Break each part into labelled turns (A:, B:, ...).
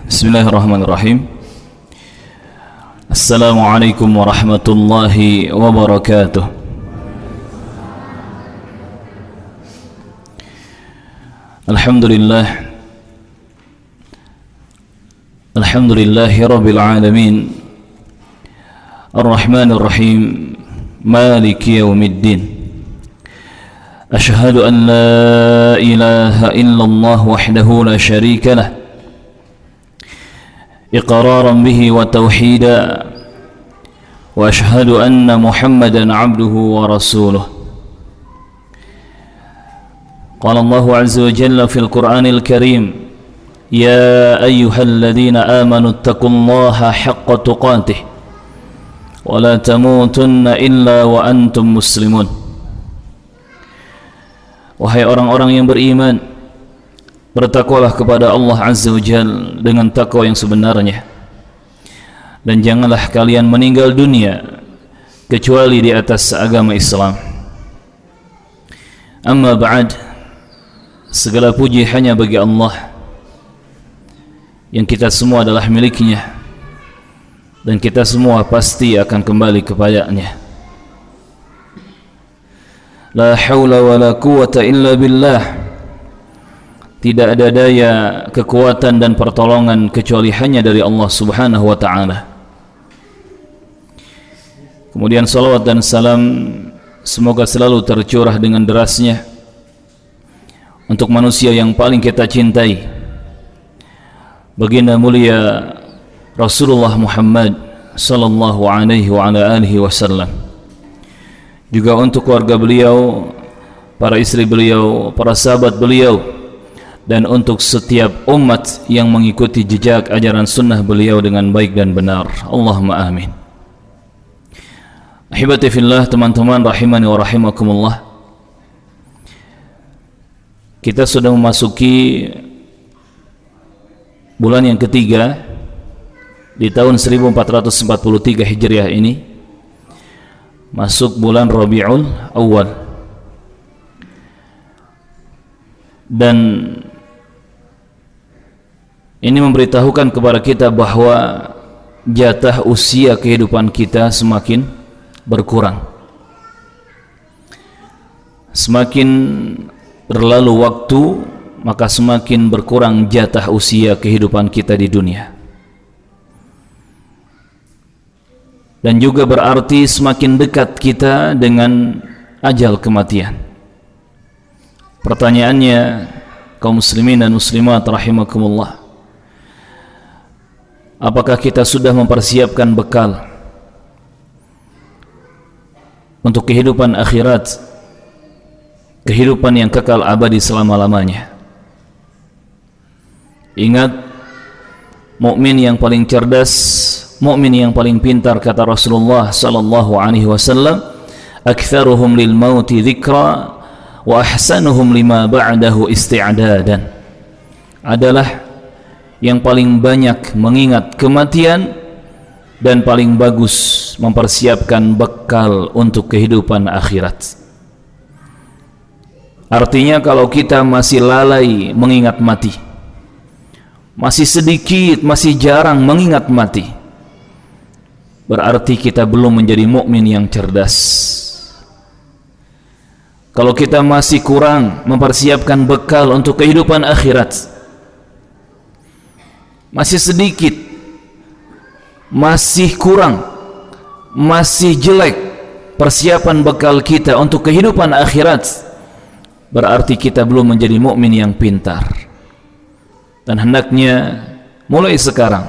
A: Bismillahirrahmanirrahim. Assalamualaikum warahmatullahi wabarakatuh. Alhamdulillah Alhamdulillahi rabbil alamin, Ar-Rahmanir Rahim, Maliki yaumiddin. Ashhadu an la ilaha illallah wahdahu la syarika lah, iqraran bihi wa tauhida, wa ashhadu anna Muhammadan abduhu wa rasuluh. Qala Allahu azza wa jalla fil Qur'anil Karim, ya ayyuhalladzina amanu ittaqullaha haqqa tuqatih wa la tamutunna illa wa antum muslimun. Wahai orang-orang yang beriman, bertakwalah kepada Allah Azza wa Jalla dengan takwa yang sebenarnya, dan janganlah kalian meninggal dunia kecuali di atas agama Islam. Amma ba'd, segala puji hanya bagi Allah yang kita semua adalah miliknya, dan kita semua pasti akan kembali kepadanya. La haula wa la quwata illa billah. Tidak ada daya, kekuatan dan pertolongan kecuali hanya dari Allah Subhanahu wa ta'ala. Kemudian salawat dan salam semoga selalu tercurah dengan derasnya untuk manusia yang paling kita cintai, baginda mulia Rasulullah Muhammad sallallahu alaihi wa ala alihi wasallam. Juga untuk keluarga beliau, para istri beliau, para sahabat beliau, dan untuk setiap umat yang mengikuti jejak ajaran sunnah beliau dengan baik dan benar. Allahumma amin. Ahibati fillah, teman-teman rahimani wa rahimakumullah, kita sudah memasuki bulan yang ketiga di tahun 1443 Hijriah ini, masuk bulan Rabiul Awal, dan ini memberitahukan kepada kita bahwa jatah usia kehidupan kita semakin berkurang. Semakin berlalu waktu, maka semakin berkurang jatah usia kehidupan kita di dunia. Dan juga berarti semakin dekat kita dengan ajal kematian. Pertanyaannya, kaum muslimin dan muslimat rahimakumullah, apakah kita sudah mempersiapkan bekal untuk kehidupan akhirat, kehidupan yang kekal abadi selama-lamanya? Ingat, mukmin yang paling cerdas, mukmin yang paling pintar, kata Rasulullah sallallahu alaihi wasallam, aktsaruhum lil mauti dzikra wa ahsanuhum lima ba'dahu isti'dadan, adalah yang paling banyak mengingat kematian dan paling bagus mempersiapkan bekal untuk kehidupan akhirat. Artinya kalau kita masih lalai mengingat mati, masih sedikit, masih jarang mengingat mati, berarti kita belum menjadi mukmin yang cerdas. Kalau kita masih kurang mempersiapkan bekal untuk kehidupan akhirat, masih sedikit, masih kurang, masih jelek persiapan bekal kita untuk kehidupan akhirat, berarti kita belum menjadi mukmin yang pintar. Dan hendaknya mulai sekarang,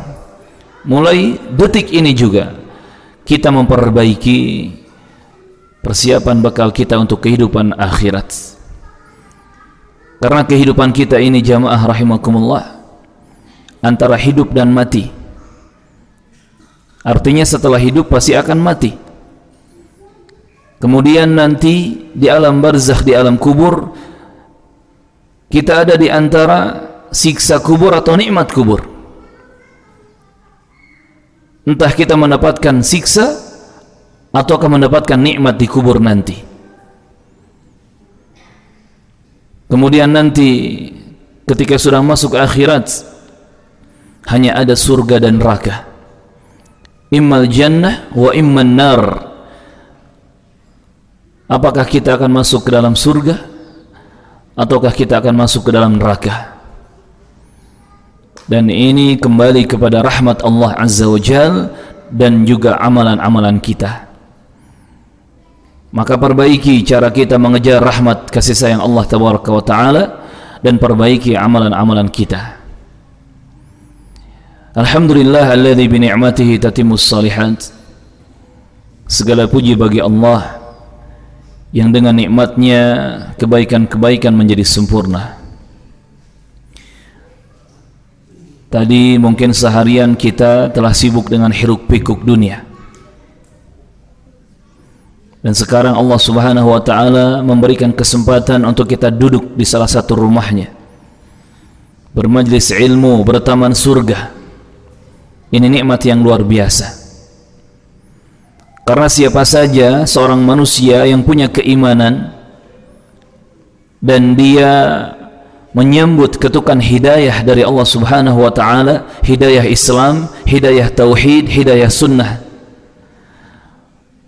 A: mulai detik ini juga, kita memperbaiki persiapan bekal kita untuk kehidupan akhirat. Karena kehidupan kita ini, jamaah rahimakumullah, antara hidup dan mati. Artinya setelah hidup pasti akan mati. Kemudian nanti di alam barzakh, di alam kubur, kita ada di antara siksa kubur atau nikmat kubur. Entah kita mendapatkan siksa atau akan mendapatkan nikmat di kubur nanti. Kemudian nanti ketika sudah masuk akhirat, hanya ada surga dan neraka. Immal jannah wa imman nar. Apakah kita akan masuk ke dalam surga ataukah kita akan masuk ke dalam neraka? Dan ini kembali kepada rahmat Allah Azza wa Jal dan juga amalan-amalan kita. Maka perbaiki cara kita mengejar rahmat kasih sayang Allah Tabaraka wa Ta'ala dan perbaiki amalan-amalan kita. Alhamdulillah alladzi bi ni'matihi tatimmus shalihat. Segala puji bagi Allah yang dengan nikmatnya kebaikan-kebaikan menjadi sempurna. Tadi mungkin seharian kita telah sibuk dengan hiruk pikuk dunia. Dan sekarang Allah Subhanahu wa Ta'ala memberikan kesempatan untuk kita duduk di salah satu rumahnya, bermajlis ilmu, bertaman surga. Ini nikmat yang luar biasa. Karena siapa saja seorang manusia yang punya keimanan dan dia menyambut ketukan hidayah dari Allah Subhanahu wa Ta'ala, hidayah Islam, hidayah tauhid, hidayah sunnah,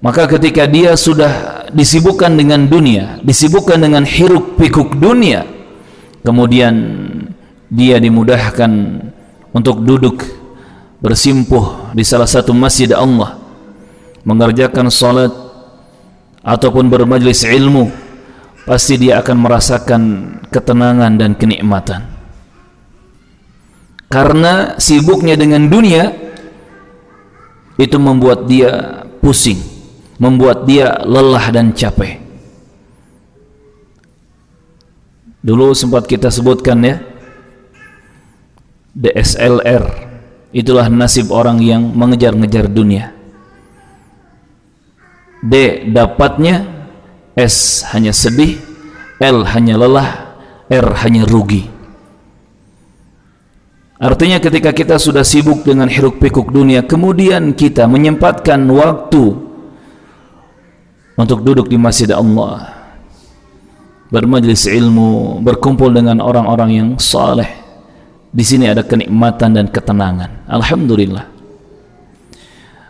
A: maka ketika dia sudah disibukkan dengan dunia, disibukkan dengan hiruk pikuk dunia, kemudian dia dimudahkan untuk duduk bersimpuh di salah satu masjid Allah, mengerjakan salat ataupun bermajlis ilmu, pasti dia akan merasakan ketenangan dan kenikmatan. Karena sibuknya dengan dunia itu membuat dia pusing, membuat dia lelah dan capek. Dulu sempat kita sebutkan ya, DSLR, itulah nasib orang yang mengejar-ngejar dunia. D dapatnya, S hanya sedih, L hanya lelah, R hanya rugi. Artinya ketika kita sudah sibuk dengan hiruk pikuk dunia, kemudian kita menyempatkan waktu untuk duduk di masjid Allah, bermajlis ilmu, berkumpul dengan orang-orang yang saleh, di sini ada kenikmatan dan ketenangan. Alhamdulillah.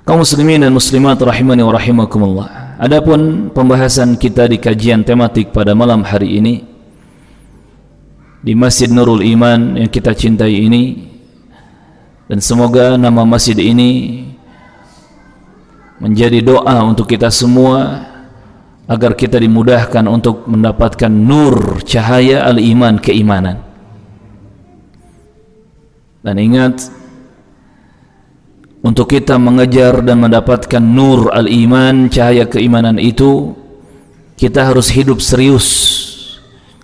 A: Kaum muslimin dan muslimat rahimani wa rahimakumullah. Adapun pembahasan kita di kajian tematik pada malam hari ini di Masjid Nurul Iman yang kita cintai ini, dan semoga nama masjid ini menjadi doa untuk kita semua agar kita dimudahkan untuk mendapatkan nur cahaya al-iman, keimanan. Dan ingat, untuk kita mengejar dan mendapatkan nur al-iman, cahaya keimanan itu, kita harus hidup serius.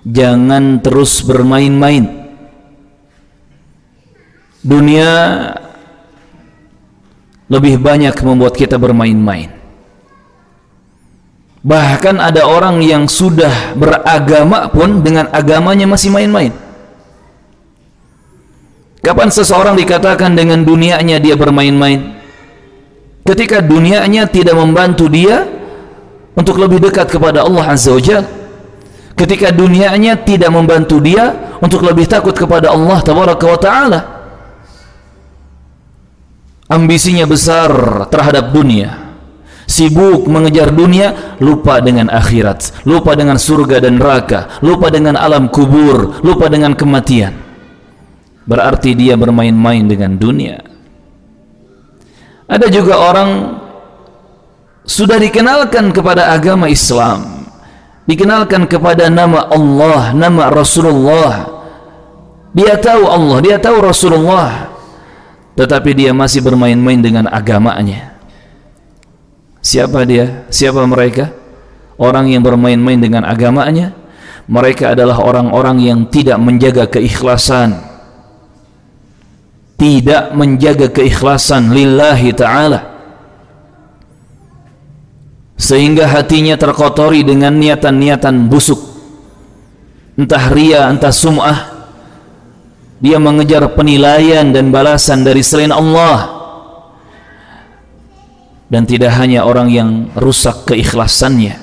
A: Jangan terus bermain-main. Dunia lebih banyak membuat kita bermain-main. Bahkan ada orang yang sudah beragama pun dengan agamanya masih main-main. Kapan seseorang dikatakan dengan dunianya dia bermain-main? Ketika dunianya tidak membantu dia untuk lebih dekat kepada Allah Azza wa Jalla. Ketika dunianya tidak membantu dia untuk lebih takut kepada Allah Tabaraka wa Ta'ala. Ambisinya besar terhadap dunia, sibuk mengejar dunia, lupa dengan akhirat, lupa dengan surga dan neraka, lupa dengan alam kubur, lupa dengan kematian. Berarti dia bermain-main dengan dunia. Ada juga orang sudah dikenalkan kepada agama Islam, dikenalkan kepada nama Allah, nama Rasulullah. Dia tahu Allah, dia tahu Rasulullah, tetapi dia masih bermain-main dengan agamanya. Siapa dia? Siapa mereka? Orang yang bermain-main dengan agamanya. Mereka adalah orang-orang yang tidak menjaga keikhlasan, tidak menjaga keikhlasan lillahi ta'ala, sehingga hatinya terkotori dengan niatan-niatan busuk, entah ria, entah sum'ah. Dia mengejar penilaian dan balasan dari selain Allah. Dan tidak hanya orang yang rusak keikhlasannya,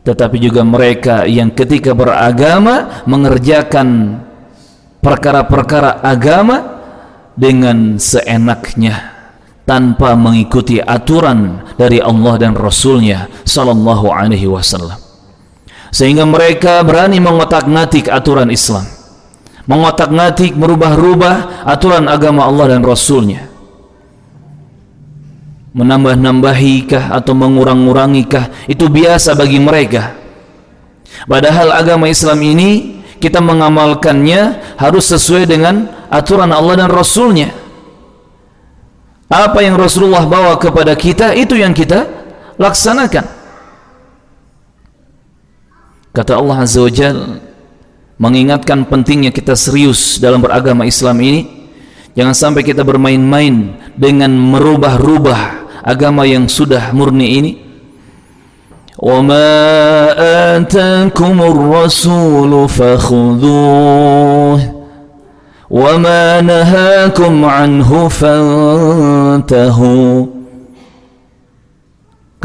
A: tetapi juga mereka yang ketika beragama mengerjakan perkara-perkara agama dengan seenaknya tanpa mengikuti aturan dari Allah dan Rasulnya sallallahu alaihi wasallam, sehingga mereka berani mengotak-ngatik aturan Islam, mengotak-ngatik, merubah-rubah aturan agama Allah dan Rasulnya, menambah-nambahikah atau mengurang-ngurangikah, itu biasa bagi mereka. Padahal agama Islam ini kita mengamalkannya harus sesuai dengan aturan Allah dan Rasulnya. Apa yang Rasulullah bawa kepada kita, itu yang kita laksanakan. Kata Allah Azza wa Jalla, mengingatkan pentingnya kita serius dalam beragama Islam ini. Jangan sampai kita bermain-main dengan merubah-rubah agama yang sudah murni ini. وَمَا آتَاكُمُ الرَّسُولُ فَخُذُوهُ وَمَا نَهَاكُمْ عَنْهُ فَانْتَهُوا.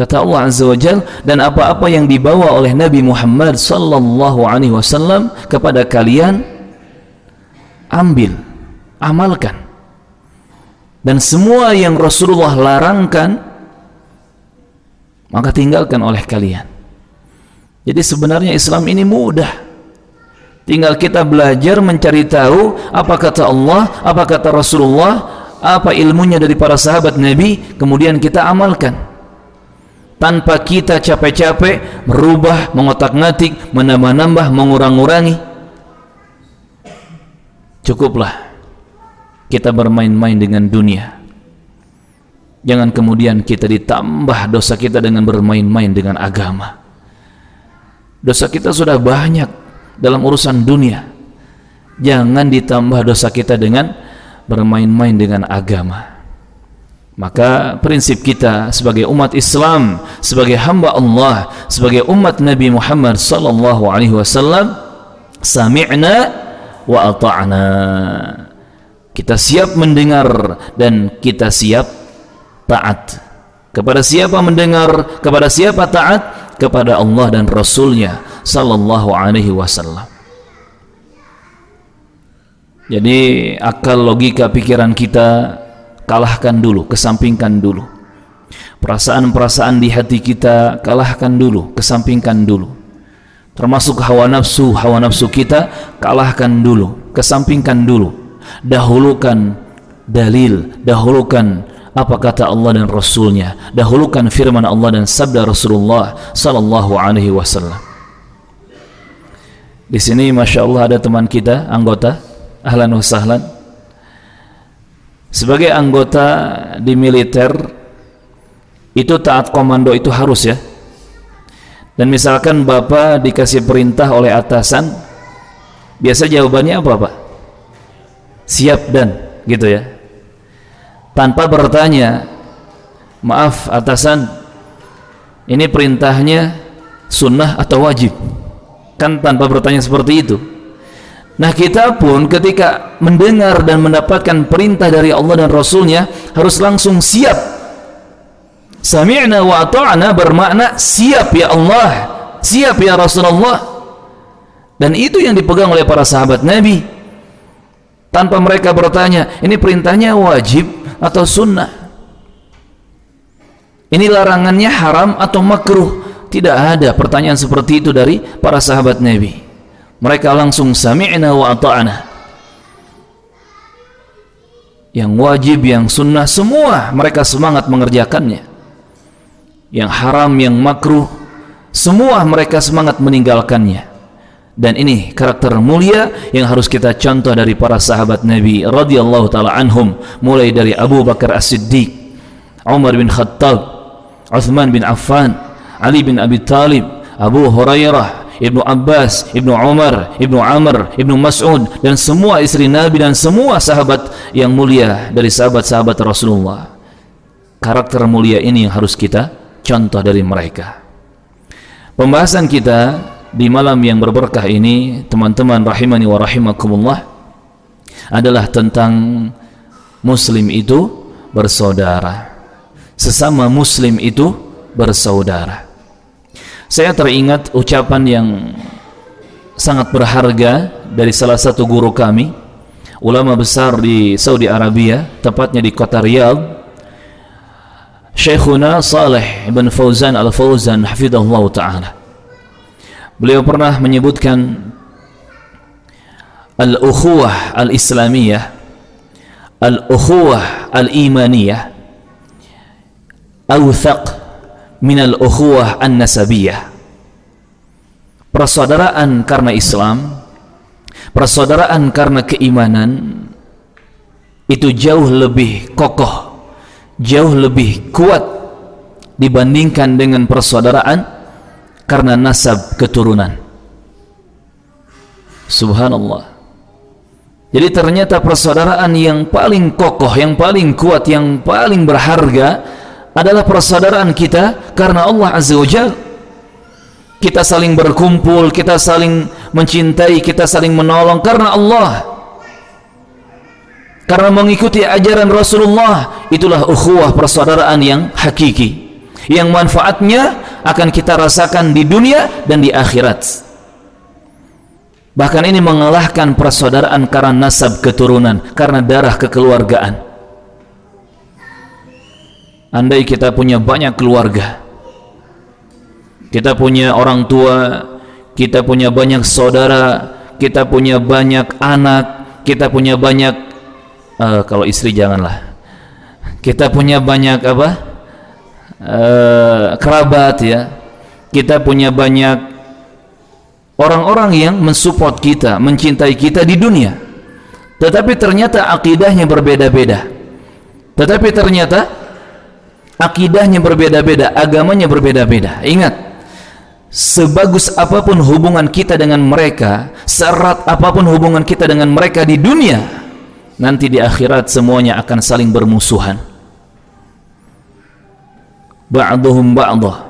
A: Kata Allah Azza wa Jalla, dan apa-apa yang dibawa oleh Nabi Muhammad sallallahu alaihi wasallam kepada kalian, ambil, amalkan. Dan semua yang Rasulullah larangkan, maka tinggalkan oleh kalian. Jadi sebenarnya Islam ini mudah. Tinggal kita belajar mencari tahu apa kata Allah, apa kata Rasulullah, apa ilmunya dari para sahabat Nabi, kemudian kita amalkan. Tanpa kita capek-capek merubah, mengotak-ngatik, menambah-nambah, mengurang-ngurangi. Cukuplah kita bermain-main dengan dunia. Jangan kemudian kita ditambah dosa kita dengan bermain-main dengan agama. Dosa kita sudah banyak dalam urusan dunia. Jangan ditambah dosa kita dengan bermain-main dengan agama. Maka prinsip kita sebagai umat Islam, sebagai hamba Allah, sebagai umat Nabi Muhammad sallallahu alaihi wasallam, sami'na wa ata'na. Kita siap mendengar dan kita siap taat. Kepada siapa mendengar, kepada siapa taat? Kepada Allah dan Rasulnya sallallahu alaihi wasallam. Jadi akal, logika, pikiran kita kalahkan dulu, kesampingkan dulu. Perasaan-perasaan di hati kita kalahkan dulu, kesampingkan dulu. Termasuk hawa nafsu kita kalahkan dulu, kesampingkan dulu. Dahulukan dalil, dahulukan apa kata Allah dan Rasulnya, dahulukan firman Allah dan sabda Rasulullah sallallahu alaihi wasallam. Di sini Masya Allah ada teman kita, anggota, ahlan wa sahlan. Sebagai anggota di militer, itu taat komando itu harus ya. Dan misalkan Bapak dikasih perintah oleh atasan, biasa jawabannya apa Pak? Siap dan, gitu ya. Tanpa bertanya, maaf atasan, ini perintahnya sunnah atau wajib? Kan tanpa bertanya seperti itu. Nah kita pun ketika mendengar dan mendapatkan perintah dari Allah dan Rasulnya harus langsung siap. Sami'na wa ata'na bermakna siap ya Allah, siap ya Rasulullah. Dan itu yang dipegang oleh para sahabat Nabi. Tanpa mereka bertanya, ini perintahnya wajib atau sunnah, ini larangannya haram atau makruh. Tidak ada pertanyaan seperti itu dari para sahabat Nabi. Mereka langsung sami'na wa ata'na. Yang wajib, yang sunnah, semua mereka semangat mengerjakannya. Yang haram, yang makruh, semua mereka semangat meninggalkannya. Dan ini karakter mulia yang harus kita contoh dari para sahabat Nabi radhiyallahu taala anhum, mulai dari Abu Bakar As-Siddiq, Umar bin Khattab, Uthman bin Affan, Ali bin Abi Talib, Abu Hurairah, Ibnu Abbas, Ibnu Umar, Ibnu Amr, Ibnu Mas'ud, dan semua istri Nabi dan semua sahabat yang mulia dari sahabat-sahabat Rasulullah. Karakter mulia ini yang harus kita contoh dari mereka. Pembahasan kita di malam yang berberkah ini, teman-teman rahimani wa rahimakumullah, adalah tentang muslim itu bersaudara. Sesama muslim itu bersaudara. Saya teringat ucapan yang sangat berharga dari salah satu guru kami, ulama besar di Saudi Arabia, tepatnya di kota Riyadh, Syekhuna Saleh ibn Fauzan al-Fauzan hafidhahullah ta'ala. Beliau pernah menyebutkan al-ukhuwah al-islamiyah, al-ukhuwah al-imaniyah awthaq min al-ukhuwah an-nasabiyah. Persaudaraan karena Islam, persaudaraan karena keimanan itu jauh lebih kokoh, jauh lebih kuat dibandingkan dengan persaudaraan karena nasab keturunan. Subhanallah. Jadi ternyata persaudaraan yang paling kokoh, yang paling kuat, yang paling berharga adalah persaudaraan kita karena Allah Azza wa Jalla. Kita saling berkumpul, kita saling mencintai, kita saling menolong karena Allah, karena mengikuti ajaran Rasulullah. Itulah ukhuwah, persaudaraan yang hakiki, yang manfaatnya akan kita rasakan di dunia dan di akhirat. Bahkan ini mengalahkan persaudaraan karena nasab keturunan, karena darah kekeluargaan. Andai kita punya banyak keluarga, kita punya orang tua, kita punya banyak saudara, kita punya banyak anak, kita punya banyak kalau istri janganlah, kita punya banyak apa, kerabat ya, kita punya banyak orang-orang yang mensupport kita, mencintai kita di dunia, tetapi ternyata akidahnya berbeda-beda, tetapi ternyata akidahnya berbeda-beda, agamanya berbeda-beda. Ingat, sebagus apapun hubungan kita dengan mereka, seerat apapun hubungan kita dengan mereka di dunia, nanti di akhirat semuanya akan saling bermusuhan. Ba'duhum ba'dah,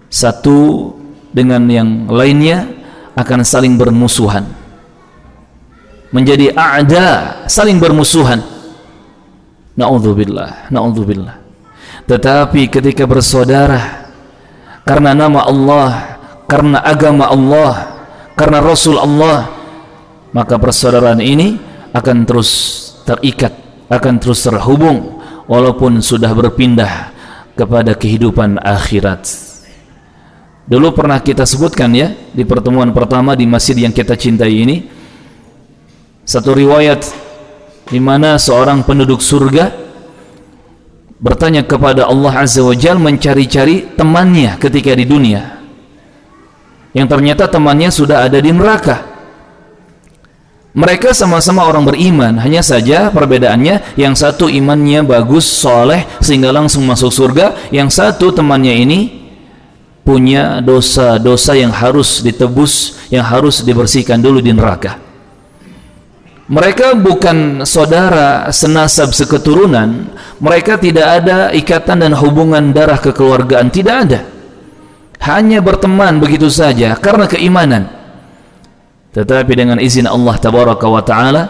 A: satu dengan yang lainnya akan saling bermusuhan, menjadi a'da, saling bermusuhan. Na'udzubillah, na'udzubillah. Tetapi ketika bersaudara karena nama Allah, karena agama Allah, karena Rasul Allah, maka persaudaraan ini akan terus terikat, akan terus terhubung walaupun sudah berpindah kepada kehidupan akhirat. Dulu pernah kita sebutkan ya, di pertemuan pertama di masjid yang kita cintai ini, satu riwayat di mana seorang penduduk surga bertanya kepada Allah Azza wa Jalla, mencari-cari temannya ketika di dunia, yang ternyata temannya sudah ada di neraka. Mereka sama-sama orang beriman, hanya saja perbedaannya, yang satu imannya bagus, soleh, sehingga langsung masuk surga, yang satu temannya ini punya dosa-dosa yang harus ditebus, yang harus dibersihkan dulu di neraka. Mereka bukan saudara senasab seketurunan, mereka tidak ada ikatan dan hubungan darah kekeluargaan, tidak ada, hanya berteman begitu saja karena keimanan. Tetapi dengan izin Allah Tabaraka wa Ta'ala,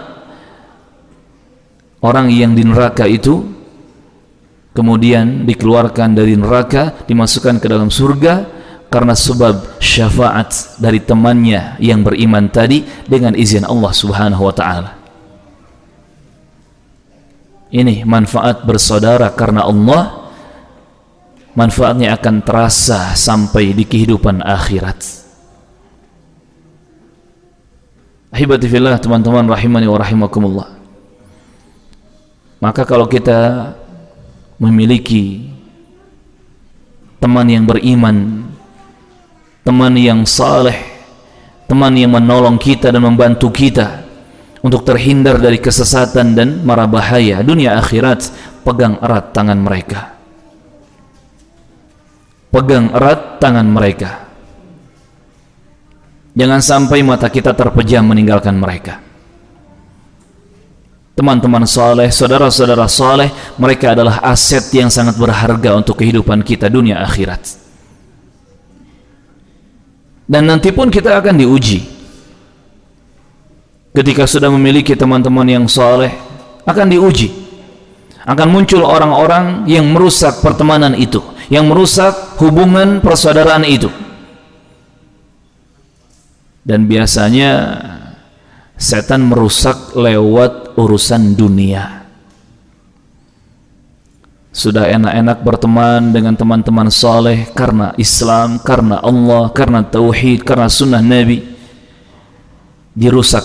A: orang yang di neraka itu kemudian dikeluarkan dari neraka, dimasukkan ke dalam surga karena sebab syafaat dari temannya yang beriman tadi dengan izin Allah Subhanahu wa Ta'ala. Ini manfaat bersaudara karena Allah, manfaatnya akan terasa sampai di kehidupan akhirat. Ahibati fillah, teman-teman rahimani wa rahimakumullah. Maka kalau kita memiliki teman yang beriman, teman yang saleh, teman yang menolong kita dan membantu kita untuk terhindar dari kesesatan dan mara bahaya dunia akhirat, pegang erat tangan mereka, pegang erat tangan mereka. Jangan sampai mata kita terpejam meninggalkan mereka. Teman-teman saleh, saudara-saudara saleh, mereka adalah aset yang sangat berharga untuk kehidupan kita dunia akhirat. Dan nanti pun kita akan diuji. Ketika sudah memiliki teman-teman yang saleh, akan diuji. Akan muncul orang-orang yang merusak pertemanan itu, yang merusak hubungan persaudaraan itu. Dan biasanya Setan merusak lewat urusan dunia. Sudah enak-enak berteman dengan teman-teman saleh karena Islam, karena Allah, karena tauhid, karena sunnah Nabi, dirusak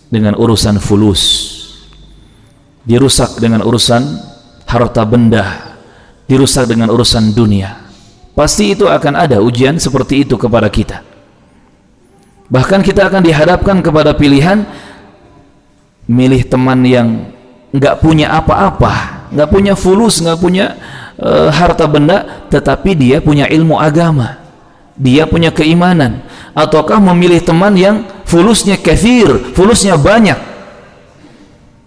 A: dengan urusan fulus, dirusak dengan urusan harta benda, dirusak dengan urusan dunia. Pasti itu akan ada ujian seperti itu kepada kita. Bahkan kita akan dihadapkan kepada pilihan milih teman yang nggak punya apa-apa, nggak punya fulus, nggak punya harta benda, tetapi dia punya ilmu agama, dia punya keimanan, ataukah memilih teman yang fulusnya kathir, fulusnya banyak,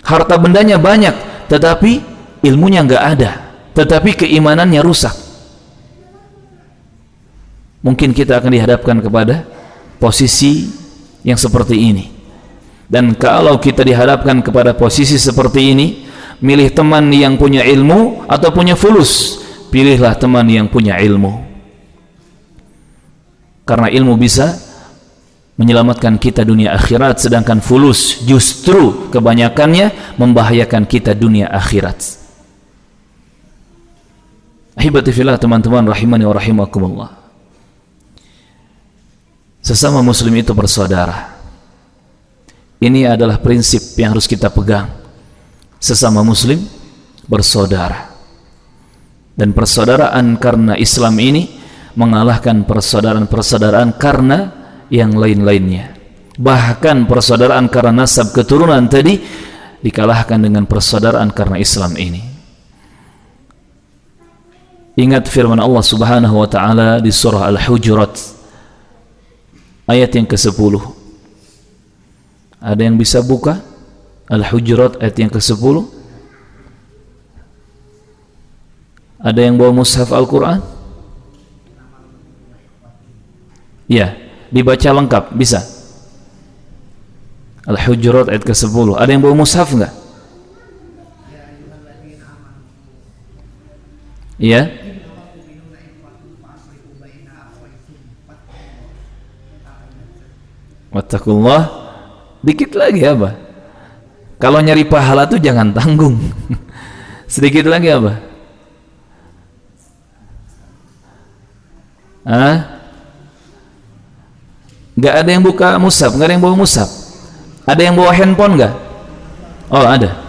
A: harta bendanya banyak, tetapi ilmunya nggak ada, tetapi keimanannya rusak. Mungkin kita akan dihadapkan kepada posisi yang seperti ini. Dan kalau kita dihadapkan kepada posisi seperti ini, milih teman yang punya ilmu atau punya fulus, pilihlah teman yang punya ilmu, karena ilmu bisa menyelamatkan kita dunia akhirat, sedangkan fulus justru kebanyakannya membahayakan kita dunia akhirat. Ahibati fillah, teman-teman rahimani wa rahimakumullah, sesama muslim itu bersaudara. Ini adalah prinsip yang harus kita pegang. Sesama muslim bersaudara, dan persaudaraan karena Islam ini mengalahkan persaudaraan-persaudaraan karena yang lain-lainnya. Bahkan persaudaraan karena nasab keturunan tadi dikalahkan dengan persaudaraan karena Islam ini. Ingat firman Allah Subhanahu wa taala di surah Al-Hujurat ayat yang ke-10. Ada yang bisa buka Al-Hujurat ayat yang ke-10? Ada yang bawa mushaf Al-Quran? Ya, dibaca lengkap, bisa. Al-Hujurat ayat ke-10. Ada yang bawa mushaf enggak? Ya. Wattaqullah. Dikit lagi apa? Kalau nyari pahala tuh jangan tanggung. Sedikit lagi apa? Nggak ada yang buka mushaf, nggak ada yang bawa mushaf. Ada yang bawa handphone nggak? Oh ada.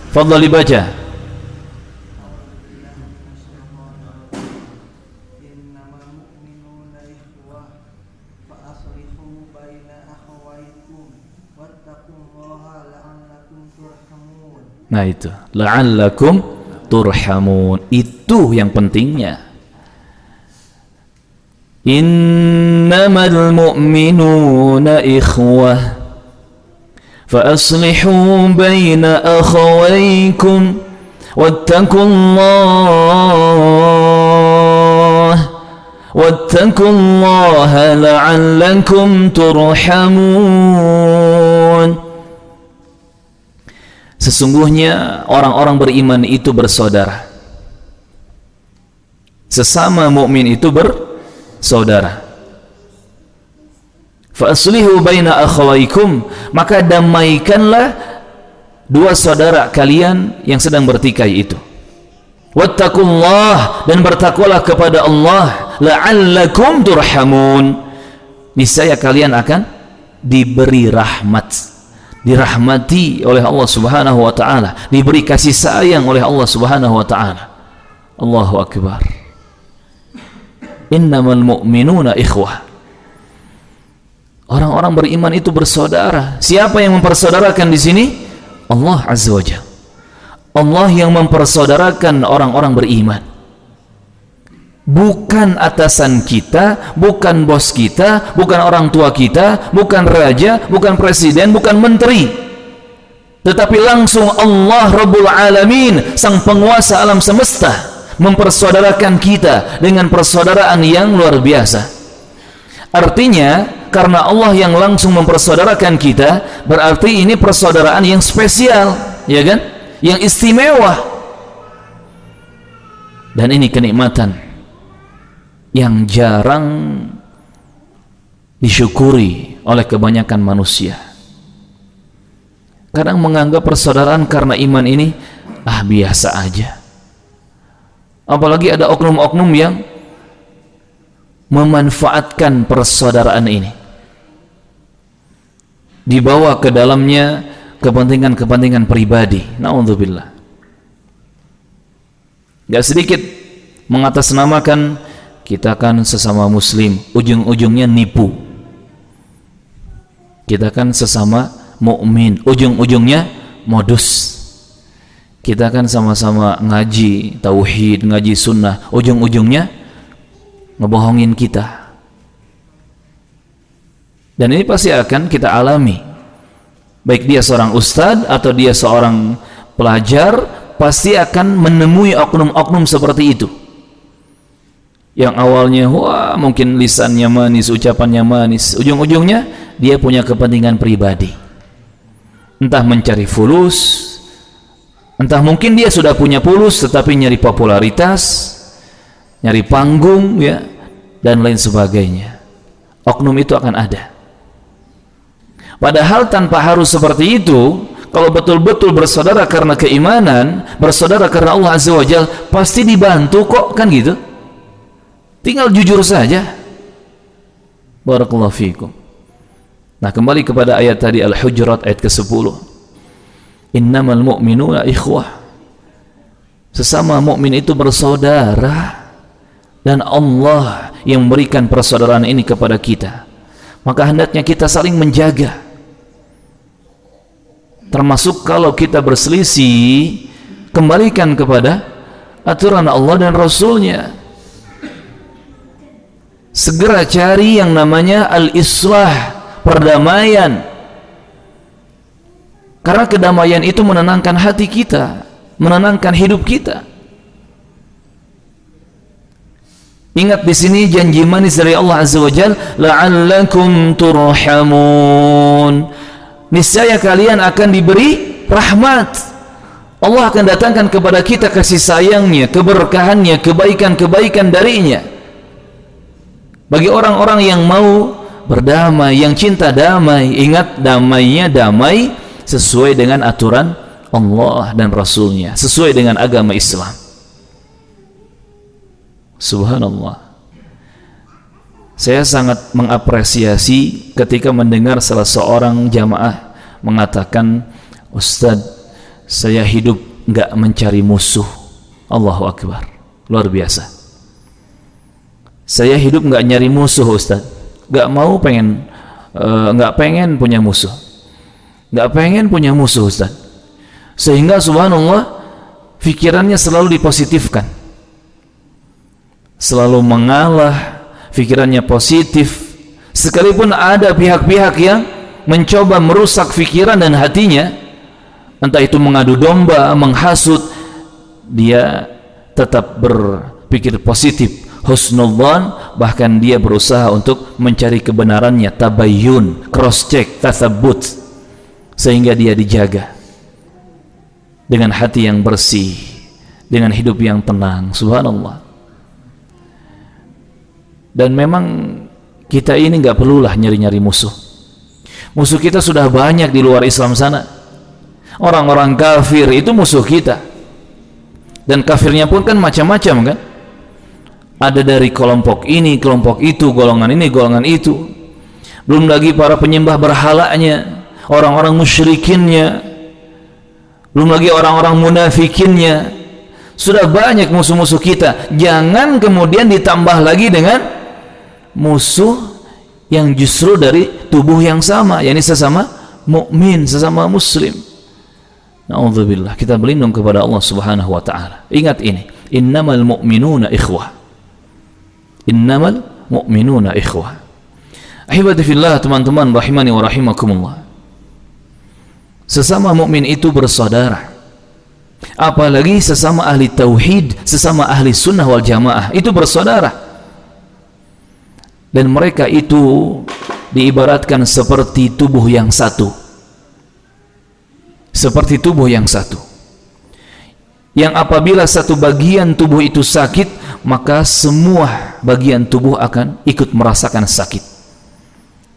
A: Fadhal dibaca. Nah itu, la'allakum turhamun, itu yang pentingnya. Innamal mu'minuna ikhwah fa aslihu baina akhawaykum wattaqullaha la'allakum turhamun. Sesungguhnya orang-orang beriman itu bersaudara. Sesama mukmin itu bersaudara. Fa aslihu baina akhawaykum, maka damaikanlah dua saudara kalian yang sedang bertikai itu. Wattaqullah, dan bertakwalah kepada Allah, la'allakum turhamun, niscaya kalian akan diberi rahmat, dirahmati oleh Allah Subhanahu wa taala, diberi kasih sayang oleh Allah Subhanahu wa taala. Allahu akbar. Innamal mu'minuna ikhwah. Orang-orang beriman itu bersaudara. Siapa yang mempersaudarakan di sini? Allah Azza wa Jalla. Allah yang mempersaudarakan orang-orang beriman. Bukan atasan kita, bukan bos kita, bukan orang tua kita, bukan raja, bukan presiden, bukan menteri, tetapi langsung Allah Rabbul Alamin, sang penguasa alam semesta, mempersaudarakan kita dengan persaudaraan yang luar biasa. Artinya, karena Allah yang langsung mempersaudarakan kita, berarti ini persaudaraan yang spesial, ya kan? Yang istimewa. Dan ini kenikmatan yang jarang disyukuri oleh kebanyakan manusia. kadang menganggap persaudaraan karena iman ini biasa aja. Apalagi ada oknum-oknum yang memanfaatkan persaudaraan ini, dibawa ke dalamnya kepentingan-kepentingan pribadi. Na'udzubillah. Gak sedikit mengatasnamakan kita kan sesama muslim, ujung-ujungnya nipu. Kita kan sesama mukmin, ujung-ujungnya modus. Kita kan sama-sama ngaji tauhid, ngaji sunnah, ujung-ujungnya ngebohongin kita. Dan ini pasti akan kita alami, baik dia seorang ustadz atau dia seorang pelajar, pasti akan menemui oknum-oknum seperti itu, yang awalnya wah mungkin lisannya manis, ucapannya manis, ujung-ujungnya dia punya kepentingan pribadi, entah mencari fulus, entah mungkin dia sudah punya fulus tetapi nyari popularitas, nyari panggung, ya, dan lain sebagainya. Oknum itu akan ada. Padahal tanpa harus seperti itu. Kalau betul-betul bersaudara karena keimanan, bersaudara karena Allah Azza wa Jalla, pasti dibantu kok, kan gitu. Tinggal jujur saja. Barakallahu fiikum. Nah, kembali kepada ayat tadi Al-Hujurat ayat ke-10. Innamal mu'minuna ikhwah. Sesama mukmin itu bersaudara, dan Allah yang memberikan persaudaraan ini kepada kita. Maka hendaknya kita saling menjaga. Termasuk kalau kita berselisih, kembalikan kepada aturan Allah dan Rasulnya. Segera cari yang namanya al-islah, perdamaian. Karena kedamaian itu menenangkan hati kita, menenangkan hidup kita. Ingat di sini janji manis dari Allah Azza wa Jalla, la'allakum turhamun. Niscaya kalian akan diberi rahmat. Allah akan datangkan kepada kita kasih sayangnya, keberkahannya, kebaikan-kebaikan darinya. Bagi orang-orang yang mau berdamai, yang cinta damai, ingat damainya damai sesuai dengan aturan Allah dan Rasulnya, sesuai dengan agama Islam. Subhanallah. Saya sangat mengapresiasi ketika mendengar salah seorang jamaah mengatakan, Ustadz, saya hidup nggak mencari musuh. Allahu Akbar, luar biasa. Saya hidup nggak nyari musuh, Ustadz. Nggak pengen punya musuh. Nggak pengen punya musuh, Ustadz. Sehingga subhanallah, pikirannya selalu dipositifkan, selalu mengalah. Pikirannya positif, sekalipun ada pihak-pihak yang mencoba merusak pikiran dan hatinya, entah itu mengadu domba, menghasut, dia tetap berpikir positif, husnudzan, bahkan dia berusaha untuk mencari kebenarannya, tabayyun, cross check, tatsabbut, sehingga dia dijaga dengan hati yang bersih, dengan hidup yang tenang. Subhanallah. Dan memang kita ini nggak perlulah nyari-nyari musuh. Musuh kita sudah banyak di luar Islam sana. Orang-orang kafir itu musuh kita. Dan kafirnya pun kan macam-macam kan. Ada dari kelompok ini, kelompok itu, golongan ini, golongan itu. Belum lagi para penyembah berhalanya, orang-orang musyrikinnya. Belum lagi orang-orang munafikinnya. Sudah banyak musuh-musuh kita. Jangan kemudian ditambah lagi dengan musuh yang justru dari tubuh yang sama, yakni sesama mukmin, sesama muslim. Na'udzubillah. Kita berlindung kepada Allah Subhanahu wa taala. Ingat ini, innamal mu'minuna ikhwah. Innamal mu'minuna ikhwah. Ahibati fillah, teman-teman rahimani wa rahimakumullah. Sesama mukmin itu bersaudara. Apalagi sesama ahli tauhid, sesama ahli sunnah wal jamaah, itu bersaudara. Dan mereka itu diibaratkan seperti tubuh yang satu. Seperti tubuh yang satu. Yang apabila satu bagian tubuh itu sakit, maka semua bagian tubuh akan ikut merasakan sakit.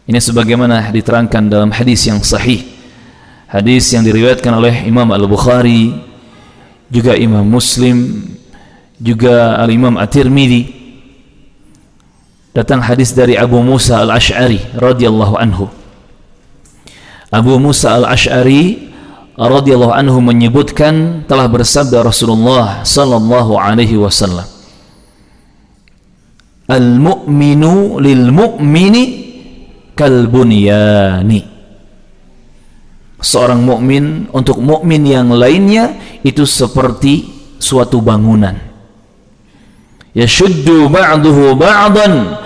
A: Ini sebagaimana diterangkan dalam hadis yang sahih Hadis yang diriwayatkan oleh Imam Al-Bukhari, juga Imam Muslim, juga Al-Imam At-Tirmidzi. Datang hadis dari Abu Musa Al-Asy'ari radhiyallahu anhu. Abu Musa Al-Asy'ari radhiyallahu anhu menyebutkan telah bersabda Rasulullah sallallahu alaihi wasallam, "Al-mu'minu lil mu'mini kal bunyani." Seorang mukmin untuk mukmin yang lainnya itu seperti suatu bangunan. Yashuddu ba'duhu ba'dan,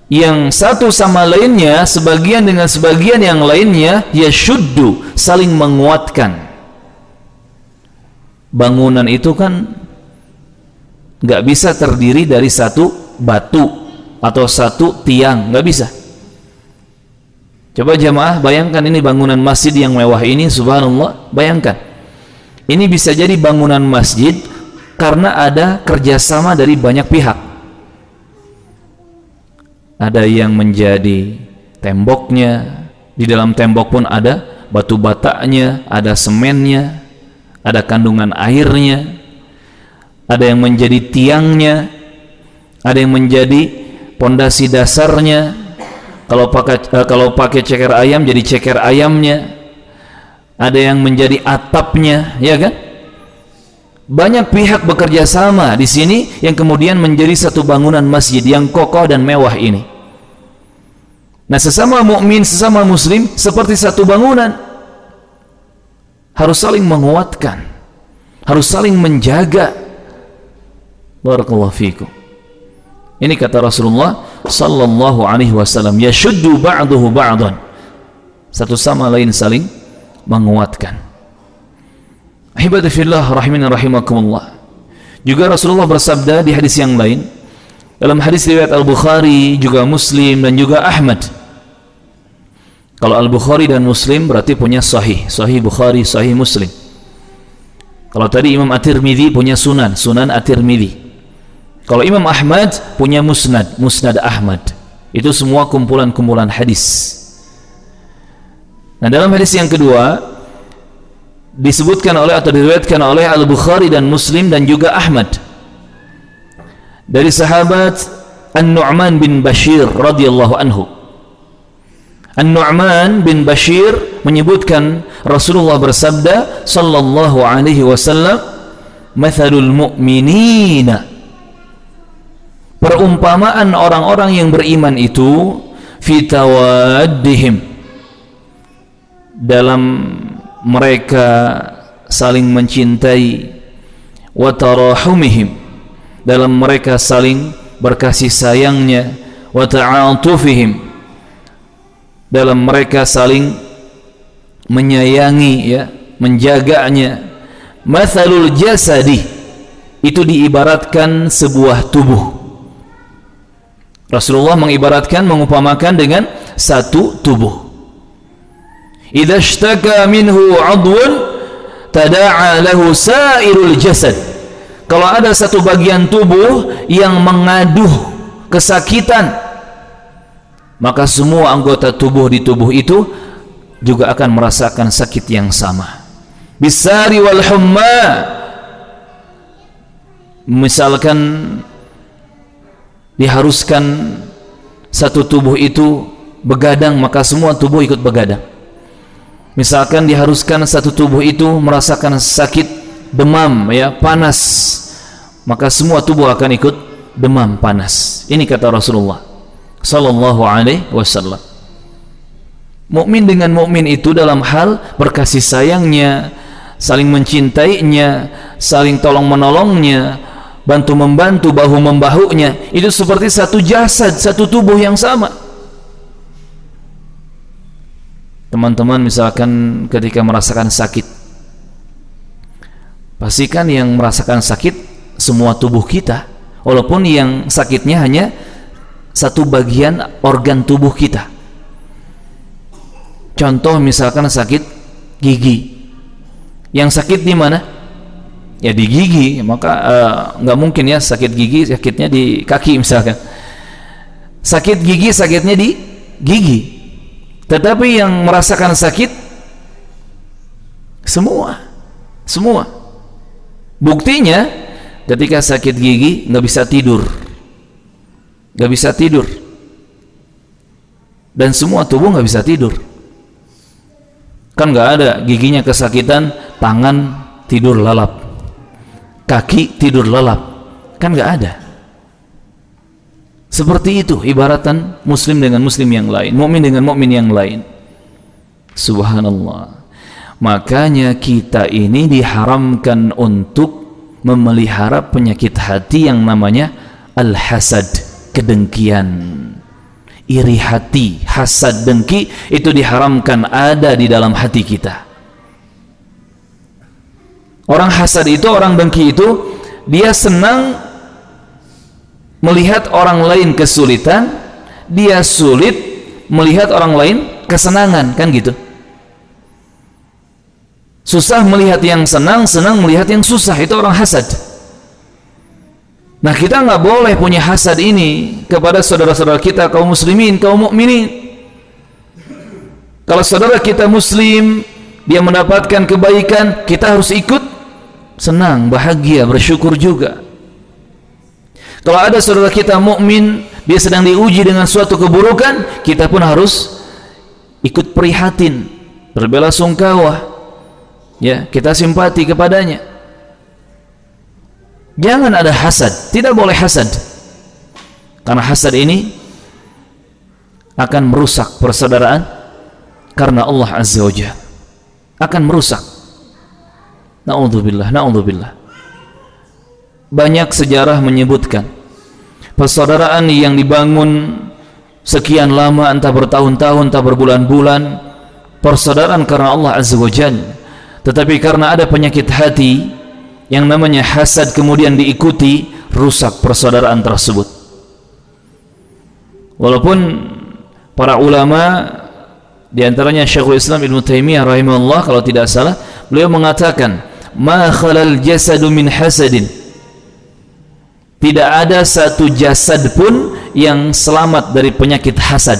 A: yang satu sama lainnya, sebagian dengan sebagian yang lainnya, yashuddu, saling menguatkan. Bangunan itu kan nggak bisa terdiri dari satu batu atau satu tiang, nggak bisa. Coba jamaah bayangkan, ini bangunan masjid yang mewah ini, subhanallah, bayangkan ini bisa jadi bangunan masjid karena ada kerjasama dari banyak pihak. Ada yang menjadi temboknya, di dalam tembok pun ada batu bataknya, ada semennya, ada kandungan airnya, ada yang menjadi tiangnya, ada yang menjadi pondasi dasarnya. Kalau pakai ceker ayam jadi ceker ayamnya, ada yang menjadi atapnya, ya kan? Banyak pihak bekerja sama di sini yang kemudian menjadi satu bangunan masjid yang kokoh dan mewah ini. Nah, sesama mukmin, sesama muslim seperti satu bangunan, harus saling menguatkan, harus saling menjaga. Barakallahu fikum. Ini kata Rasulullah sallallahu alaihi wasallam, yashuddu ba'duhu ba'dan, satu sama lain saling menguatkan. Ahibati fillah rahimin rahimakumullah. Juga Rasulullah bersabda di hadis yang lain, dalam hadis riwayat Al-Bukhari, juga Muslim dan juga Ahmad. Kalau Al-Bukhari dan Muslim berarti punya sahih, sahih Bukhari, sahih Muslim. Kalau tadi Imam At-Tirmidzi punya sunan, sunan At-Tirmidzi. Kalau Imam Ahmad punya musnad, musnad Ahmad. Itu semua kumpulan-kumpulan hadis. Nah, dalam hadis yang kedua disebutkan oleh atau diriwayatkan oleh Al-Bukhari dan Muslim dan juga Ahmad dari sahabat An-Nu'man bin Bashir radhiyallahu anhu. An-Nu'man bin Bashir menyebutkan Rasulullah bersabda sallallahu alaihi wasallam, "Mathalul mu'minina," perumpamaan orang-orang yang beriman itu, fi tawaddihim, dalam mereka saling mencintai, wa tarahumihim, dalam mereka saling berkasih sayangnya, wa ta'atufihim, dalam mereka saling menyayangi, ya, menjaganya. Mathalul jasadi, itu diibaratkan sebuah tubuh. Rasulullah mengibaratkan, mengumpamakan dengan satu tubuh. Idza ishtaka minhu 'adwun tada'a lahu sa'irul jasad. Kalau ada satu bagian tubuh yang mengaduh kesakitan, maka semua anggota tubuh di tubuh itu juga akan merasakan sakit yang sama. Bisari wal humma, misalkan diharuskan satu tubuh itu begadang, maka semua tubuh ikut begadang. Misalkan diharuskan satu tubuh itu merasakan sakit, demam, ya, panas, maka semua tubuh akan ikut demam, panas. Ini kata Rasulullah sallallahu alaihi wasallam. Mukmin dengan mukmin itu dalam hal berkasih sayangnya, saling mencintainya, saling tolong menolongnya, bantu membantu, bahu membahunya, itu seperti satu jasad, satu tubuh yang sama. Teman-teman misalkan ketika merasakan sakit, pastikan yang merasakan sakit semua tubuh kita, walaupun yang sakitnya hanya satu bagian organ tubuh kita. Contoh misalkan sakit gigi, yang sakit di mana? Ya di gigi, maka nggak mungkin ya sakit gigi sakitnya di kaki misalkan. Sakit gigi sakitnya di gigi. Tetapi yang merasakan sakit Semua. Buktinya ketika sakit gigi nggak bisa tidur, dan semua tubuh nggak bisa tidur. Kan nggak ada giginya kesakitan, tangan tidur lalap, kaki tidur lalap, kan nggak ada. Seperti itu ibaratan muslim dengan muslim yang lain, mukmin dengan mukmin yang lain. Subhanallah. Makanya kita ini diharamkan untuk memelihara penyakit hati yang namanya al-hasad, kedengkian, iri hati, hasad, dengki. Itu diharamkan ada di dalam hati kita. Orang hasad itu, orang dengki itu, dia senang melihat orang lain kesulitan, dia sulit melihat orang lain kesenangan, kan gitu. Susah melihat yang senang, senang melihat yang susah. Itu orang hasad. Nah, kita nggak boleh punya hasad ini kepada saudara-saudara kita kaum muslimin, kaum mukminin. Kalau saudara kita muslim, dia mendapatkan kebaikan, kita harus ikut senang, bahagia, bersyukur juga. Kalau ada saudara kita mukmin, dia sedang diuji dengan suatu keburukan, kita pun harus ikut prihatin, berbelasungkawa. Ya, kita simpati kepadanya. Jangan ada hasad, tidak boleh hasad. Karena hasad ini akan merusak persaudaraan, karena Allah Azza wa Jalla akan merusak. Na'udzubillah, na'udzubillah. Banyak sejarah menyebutkan persaudaraan yang dibangun sekian lama, entah bertahun-tahun, entah berbulan-bulan, persaudaraan karena Allah Azza wa Jalla. Tetapi karena ada penyakit hati yang namanya hasad kemudian diikuti, rusak persaudaraan tersebut. Walaupun para ulama, diantaranya Syekhul Islam Ibnu Taimiyah rahimahullah, kalau tidak salah, beliau mengatakan, ma khalal jasadu min hasadin. Tidak ada satu jasad pun yang selamat dari penyakit hasad.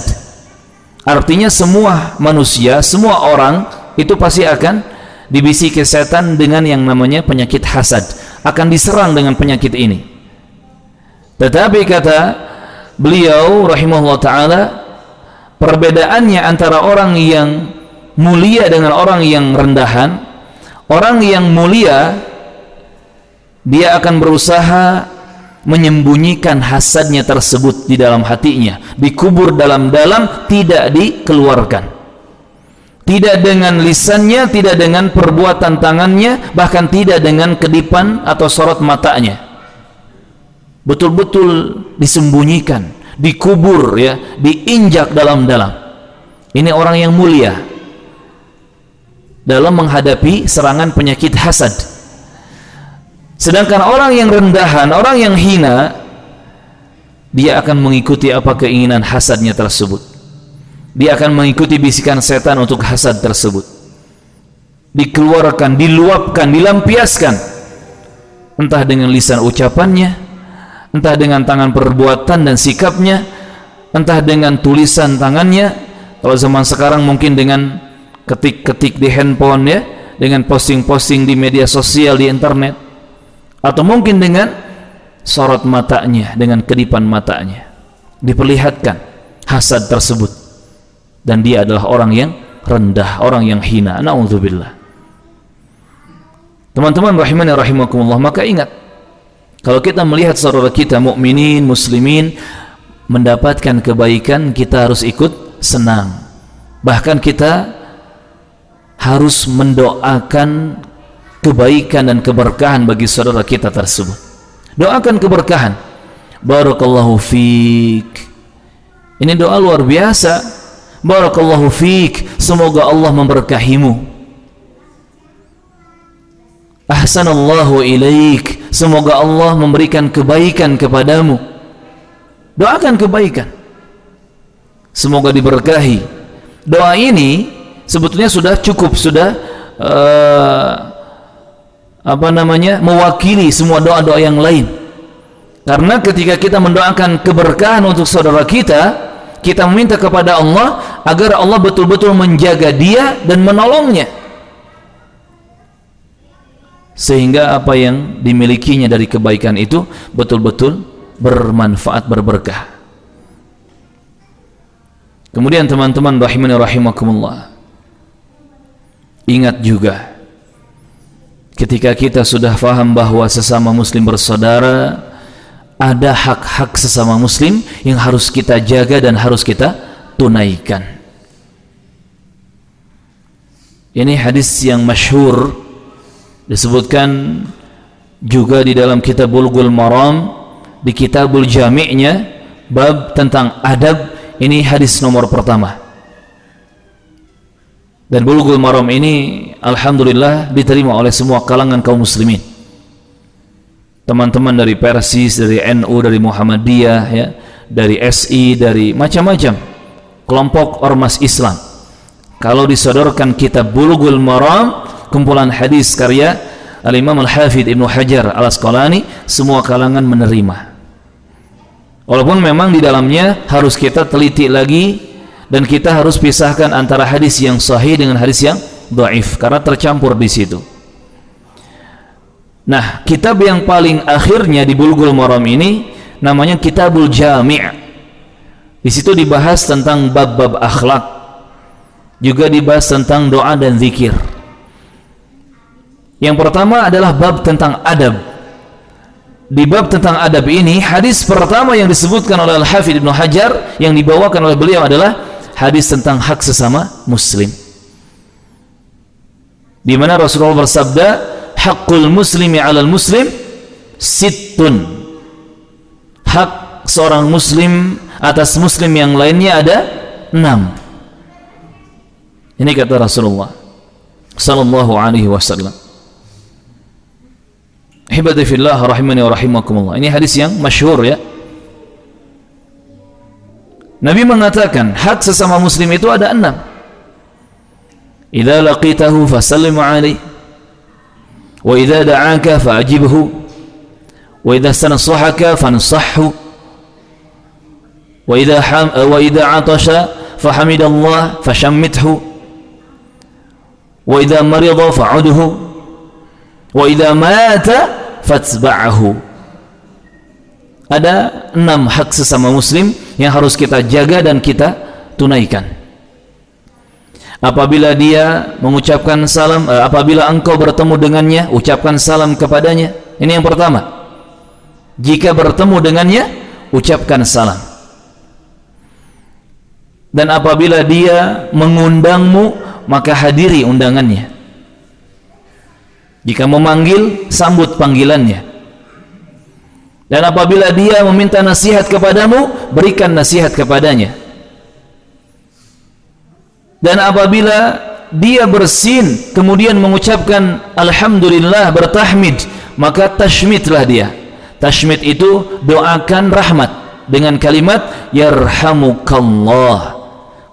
A: Artinya semua manusia, semua orang itu pasti akan dibisiki setan dengan yang namanya penyakit hasad, akan diserang dengan penyakit ini. Tetapi kata beliau rahimahullah ta'ala, perbedaannya antara orang yang mulia dengan orang yang rendahan, orang yang mulia dia akan berusaha menyembunyikan hasadnya tersebut di dalam hatinya, dikubur dalam-dalam, tidak dikeluarkan. Tidak dengan lisannya, tidak dengan perbuatan tangannya, bahkan tidak dengan kedipan atau sorot matanya. Betul-betul disembunyikan, dikubur, ya, diinjak dalam-dalam. Ini orang yang mulia dalam menghadapi serangan penyakit hasad. Sedangkan orang yang rendahan, orang yang hina, dia akan mengikuti apa keinginan hasadnya tersebut. Dia akan mengikuti bisikan setan untuk hasad tersebut. Dikeluarkan, diluapkan, dilampiaskan. Entah dengan lisan ucapannya, entah dengan tangan perbuatan dan sikapnya, entah dengan tulisan tangannya. Kalau zaman sekarang mungkin dengan ketik-ketik di handphone, ya, dengan posting-posting di media sosial, di internet, atau mungkin dengan sorot matanya, dengan kedipan matanya, diperlihatkan hasad tersebut. Dan dia adalah orang yang rendah, orang yang hina. Na'udzubillah. Teman-teman rahimani rahimakumullah, maka ingat, kalau kita melihat saudara kita mukminin, muslimin mendapatkan kebaikan, kita harus ikut senang. Bahkan kita harus mendoakan kebaikan dan keberkahan bagi saudara kita tersebut. Doakan keberkahan. Barakallahu fiik. Ini doa luar biasa. Barakallahu fiik, semoga Allah memberkahimu. Ahsanallahu ilaik, semoga Allah memberikan kebaikan kepadamu. Doakan kebaikan, semoga diberkahi. Doa ini sebetulnya sudah cukup, sudah mewakili semua doa-doa yang lain. Karena ketika kita mendoakan keberkahan untuk saudara kita, kita meminta kepada Allah agar Allah betul-betul menjaga dia dan menolongnya. sehingga apa yang dimilikinya dari kebaikan itu betul-betul bermanfaat, berberkah. Kemudian teman-teman rahimani rahimakumullah, ingat juga ketika kita sudah faham bahwa sesama muslim bersaudara, ada hak-hak sesama muslim yang harus kita jaga dan harus kita tunaikan. Ini hadis yang masyhur, disebutkan juga di dalam kitab Bulughul Maram, di kitabul Jami'-nya, bab tentang adab. Ini hadis nomor pertama. Dan Bulughul Maram ini alhamdulillah diterima oleh semua kalangan kaum muslimin. Teman-teman dari Persis, dari NU, dari Muhammadiyah, ya, dari SI, dari macam-macam kelompok ormas Islam, kalau disodorkan kitab Bulughul Maram, kumpulan hadis karya Al-Imam Al-Hafidh Ibnu Hajar Al-Asqalani, semua kalangan menerima. Walaupun memang di dalamnya harus kita teliti lagi, dan kita harus pisahkan antara hadis yang sahih dengan hadis yang dhaif, karena tercampur di situ. Nah, kitab yang paling akhirnya di Bulughul Maram ini namanya Kitabul Jami'. Di situ dibahas tentang bab-bab akhlak, juga dibahas tentang doa dan zikir. Yang pertama adalah bab tentang adab. Di bab tentang adab ini, hadis pertama yang disebutkan oleh Al-Hafidh Ibnu Hajar yang dibawakan oleh beliau adalah hadis tentang hak sesama muslim, di mana Rasulullah bersabda, haqqul muslimi 'alal muslim sittun. Hak seorang muslim atas muslim yang lainnya ada 6. Ini kata Rasulullah sallallahu alaihi wasallam. Hibati fillah rahimani wa rahimakumullah. Ini hadis yang masyhur, ya. Nabi mengatakan hak sesama muslim itu ada 6. Idza laqitahu fasallim alaihi, wa idza da'aka fa'ajibhu, wa idza stanasahaka fansahhu, wa idza 'atasha fahamidallah fashammithu, wa idza marida fa'udhu, wa idza mata fatba'ahu. Ada 6 hak sesama muslim yang harus kita jaga dan kita tunaikan. Apabila dia mengucapkan salam, apabila engkau bertemu dengannya, ucapkan salam kepadanya. Ini yang pertama. Jika bertemu dengannya, ucapkan salam. Dan apabila dia mengundangmu, maka hadiri undangannya. Jika memanggil, sambut panggilannya. Dan apabila dia meminta nasihat kepadamu, berikan nasihat kepadanya. Dan apabila dia bersin kemudian mengucapkan alhamdulillah, bertahmid, maka tashmidlah dia. Tashmid itu doakan rahmat dengan kalimat yarhamukallah.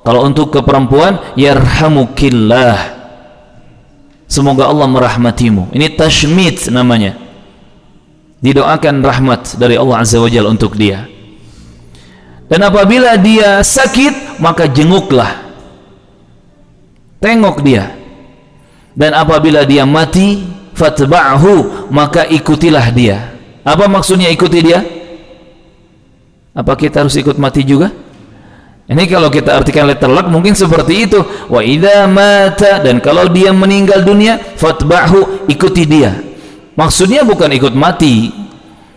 A: Kalau untuk ke perempuan, yarhamukillah, semoga Allah merahmatimu. Ini tashmid namanya, didoakan rahmat dari Allah Azza wa Jalla untuk dia. Dan apabila dia sakit, maka jenguklah, tengok dia. Dan apabila dia mati, fatba'hu, maka ikutilah dia. Apa maksudnya ikuti dia? Apa kita harus ikut mati juga? Ini kalau kita artikan letter luck mungkin seperti itu. Wa idza mata, dan kalau dia meninggal dunia, fatba'hu, ikuti dia. Maksudnya bukan ikut mati,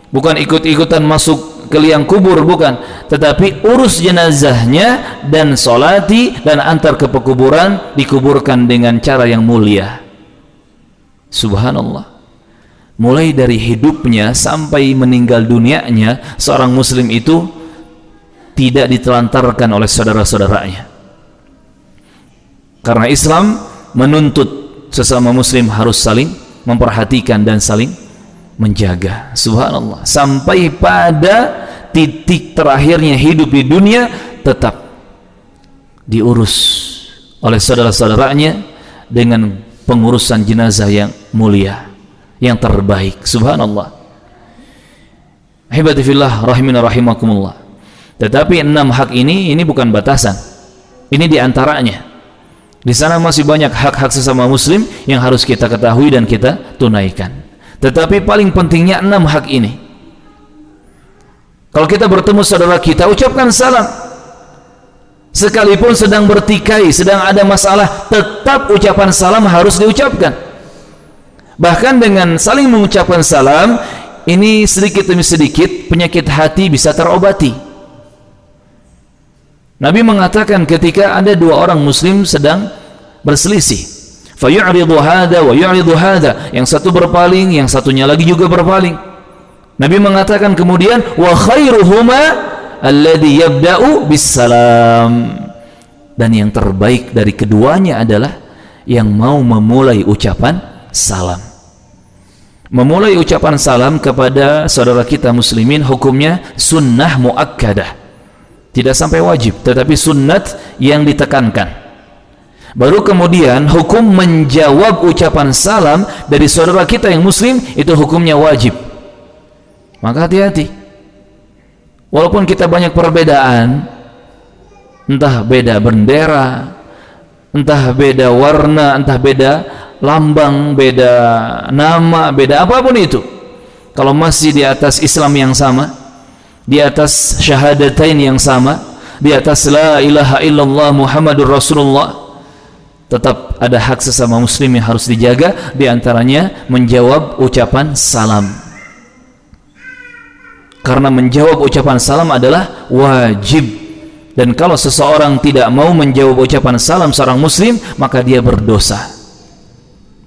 A: bukan ikut-ikutan masuk ke liang kubur, bukan, tetapi urus jenazahnya dan solati dan antar ke pekuburan, dikuburkan dengan cara yang mulia. Subhanallah. Mulai dari hidupnya sampai meninggal dunianya, seorang muslim itu tidak ditelantarkan oleh saudara-saudaranya. Karena Islam menuntut sesama muslim harus saling memperhatikan dan saling menjaga. Subhanallah. Sampai pada titik terakhirnya hidup di dunia, tetap diurus oleh saudara-saudaranya dengan pengurusan jenazah yang mulia, yang terbaik. Subhanallah. Ahibati fillah rahimina rahimakumullah. Tetapi 6 hak ini bukan batasan. Ini diantaranya. Di sana masih banyak hak-hak sesama muslim yang harus kita ketahui dan kita tunaikan. Tetapi paling pentingnya 6 hak ini. Kalau kita bertemu saudara kita, ucapkan salam. Sekalipun sedang bertikai, sedang ada masalah, tetap ucapan salam harus diucapkan. Bahkan dengan saling mengucapkan salam, ini sedikit demi sedikit penyakit hati bisa terobati. Nabi mengatakan ketika ada 2 orang muslim sedang berselisih, fayu'ridu hadha wa yu'ridu hadha, yang satu berpaling, yang satunya lagi juga berpaling. Nabi mengatakan kemudian, wa khairuhuma alladhi yabda'u bissalam, dan yang terbaik dari keduanya adalah yang mau memulai ucapan salam. Memulai ucapan salam kepada saudara kita muslimin hukumnya sunnah muakkadah, tidak sampai wajib, tetapi sunnat yang ditekankan. Baru kemudian hukum menjawab ucapan salam dari saudara kita yang muslim, itu hukumnya wajib. Maka hati-hati. Walaupun kita banyak perbedaan, entah beda bendera, entah beda warna, entah beda lambang, beda nama, beda apapun itu, kalau masih di atas Islam yang sama, di atas syahadatain yang sama, di atas la ilaha illallah Muhammadur Rasulullah, tetap ada hak sesama muslim yang harus dijaga, di antaranya menjawab ucapan salam. Karena menjawab ucapan salam adalah wajib, dan kalau seseorang tidak mau menjawab ucapan salam seorang muslim, maka dia berdosa.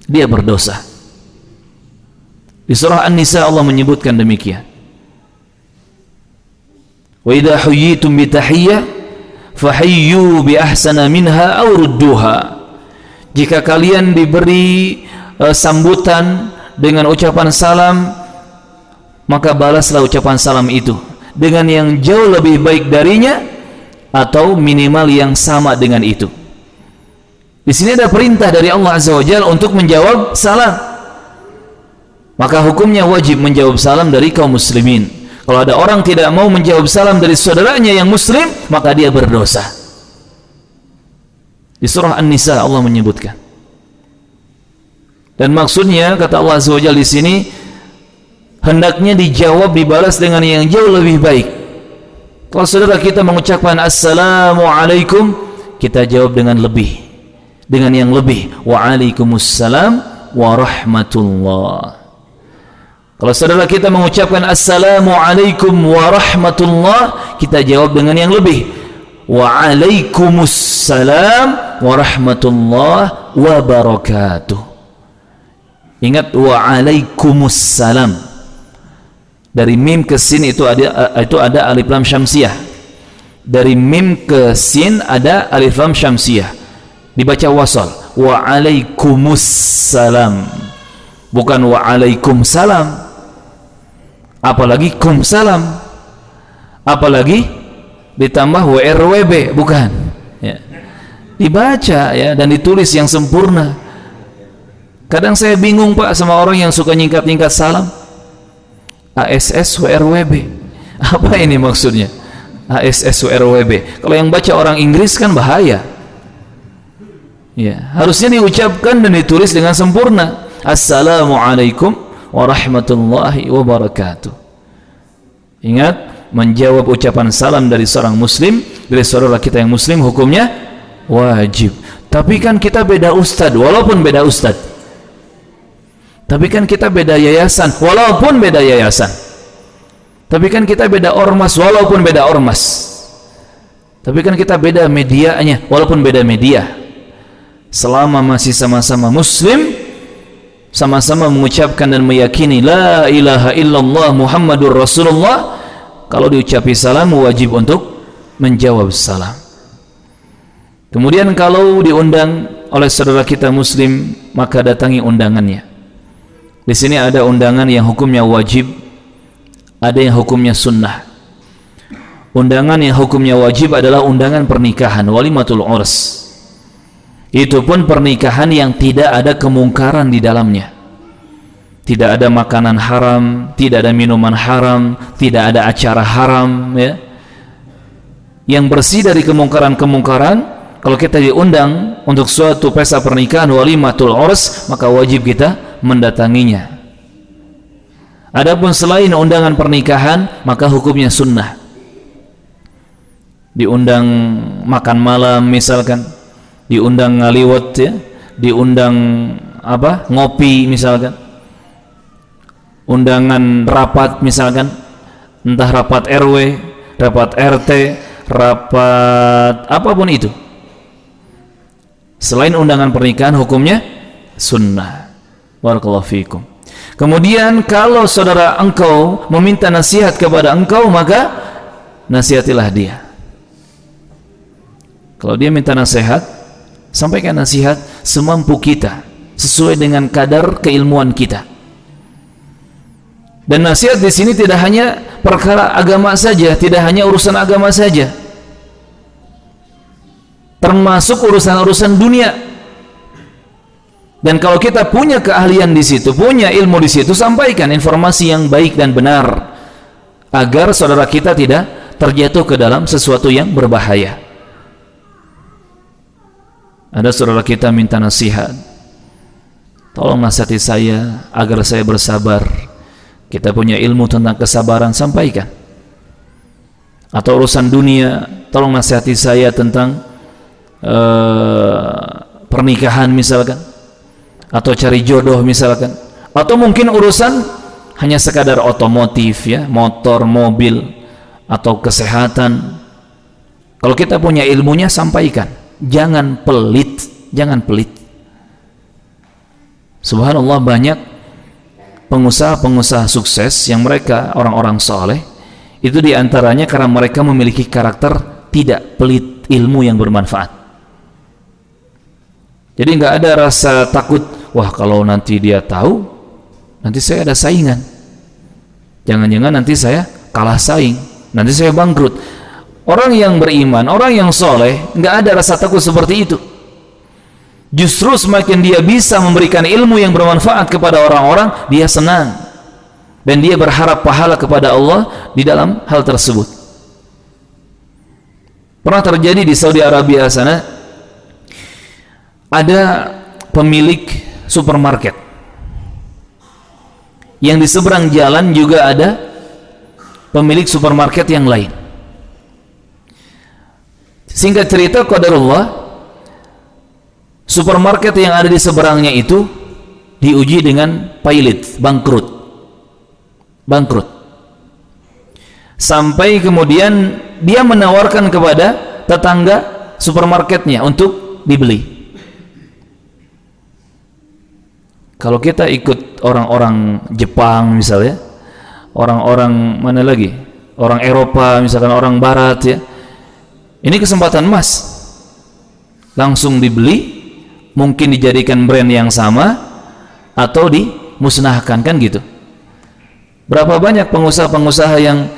A: Dia berdosa. Di surah An-Nisa Allah menyebutkan demikian. Wa idza huyyitum bi tahiyyah fahayyu bi ahsana minha aw rudduha. Jika kalian diberi sambutan dengan ucapan salam, maka balaslah ucapan salam itu dengan yang jauh lebih baik darinya, atau minimal yang sama dengan itu. Di sini ada perintah dari Allah Azza wa Jalla untuk menjawab salam. Maka hukumnya wajib menjawab salam dari kaum muslimin. Kalau ada orang tidak mau menjawab salam dari saudaranya yang muslim, maka dia berdosa. Di surah An-Nisa Allah menyebutkan. Dan maksudnya kata Allah Azza wa Jalla di sini, hendaknya dijawab, dibalas dengan yang jauh lebih baik. Kalau saudara kita mengucapkan assalamualaikum, kita jawab dengan lebih, dengan yang lebih, waalaikumsalam warahmatullah. Kalau saudara kita mengucapkan assalamualaikum warahmatullah, kita jawab dengan yang lebih, waalaikumsalam warahmatullah wabarakatuh. Ingat, waalaikumsalam, dari mim ke sin itu ada alif lam syamsiyah. Dari mim ke sin ada alif lam syamsiyah, dibaca wasal. Waalaikumsalam, bukan waalaikumsalam. Apalagi kum salam, apalagi ditambah WRWB, bukan ya. Dibaca ya, dan ditulis yang sempurna. Kadang saya bingung Pak sama orang yang suka nyingkat-nyingkat salam, ASS WRWB, apa ini maksudnya ASS WRWB? Kalau yang baca orang Inggris kan bahaya ya, harusnya diucapkan dan ditulis dengan sempurna, assalamualaikum warahmatullahi wabarakatuh. Ingat, menjawab ucapan salam dari seorang muslim, dari saudara kita yang muslim, hukumnya wajib. Tapi kan kita beda ustad, walaupun beda ustad. Tapi kan kita beda yayasan, walaupun beda yayasan. Tapi kan kita beda ormas, walaupun beda ormas. Tapi kan kita beda medianya, walaupun beda media. Selama masih sama-sama muslim, sama-sama mengucapkan dan meyakini la ilaha illallah Muhammadur Rasulullah, kalau diucapi salam wajib untuk menjawab salam. Kemudian kalau diundang oleh saudara kita muslim, maka datangi undangannya. Di sini ada undangan yang hukumnya wajib, ada yang hukumnya sunnah. Undangan yang hukumnya wajib adalah undangan pernikahan, walimatul urs. Itu pun pernikahan yang tidak ada kemungkaran di dalamnya. Tidak ada makanan haram, tidak ada minuman haram, tidak ada acara haram ya. Yang bersih dari kemungkaran-kemungkaran, kalau kita diundang untuk suatu pesta pernikahan, walimatul urs, maka wajib kita mendatanginya. Adapun selain undangan pernikahan, maka hukumnya sunnah. Diundang makan malam misalkan, diundang ngaliwat ya, diundang ngopi misalkan, undangan rapat misalkan, entah rapat RW, rapat RT, rapat apapun itu. Selain undangan pernikahan, hukumnya sunnah. Barakallahu fikum. Kemudian kalau saudara engkau meminta nasihat kepada engkau, maka nasihatilah dia. Kalau dia minta nasihat, sampaikan nasihat semampu kita, sesuai dengan kadar keilmuan kita. Dan nasihat di sini tidak hanya perkara agama saja, tidak hanya urusan agama saja, termasuk urusan-urusan dunia. Dan kalau kita punya keahlian di situ, punya ilmu di situ, sampaikan informasi yang baik dan benar agar saudara kita tidak terjatuh ke dalam sesuatu yang berbahaya. Ada saudara kita minta nasihat, tolong nasihati saya agar saya bersabar. Kita punya ilmu tentang kesabaran, sampaikan. Atau urusan dunia, tolong nasihati saya tentang pernikahan misalkan, atau cari jodoh misalkan, atau mungkin urusan hanya sekadar otomotif ya, motor, mobil, atau kesehatan. Kalau kita punya ilmunya, sampaikan. Jangan pelit, jangan pelit. Subhanallah, banyak pengusaha-pengusaha sukses yang mereka orang-orang soleh, itu diantaranya karena mereka memiliki karakter tidak pelit ilmu yang bermanfaat. Jadi nggak ada rasa takut, wah kalau nanti dia tahu, nanti saya ada saingan, jangan-jangan nanti saya kalah saing, nanti saya bangkrut. Orang yang beriman, orang yang soleh, nggak ada rasa takut seperti itu. Justru semakin dia bisa memberikan ilmu yang bermanfaat kepada orang-orang, dia senang dan dia berharap pahala kepada Allah di dalam hal tersebut. Pernah terjadi di Saudi Arabia sana, ada pemilik supermarket yang di seberang jalan juga ada pemilik supermarket yang lain. Singkat cerita, qadarullah, supermarket yang ada di seberangnya itu diuji dengan pailit, bangkrut. Sampai kemudian dia menawarkan kepada tetangga supermarketnya untuk dibeli. Kalau kita ikut orang-orang Jepang misalnya, orang-orang mana lagi, orang Eropa misalkan, orang Barat ya, ini kesempatan emas, langsung dibeli, mungkin dijadikan brand yang sama atau dimusnahkan, kan gitu. Berapa banyak pengusaha-pengusaha yang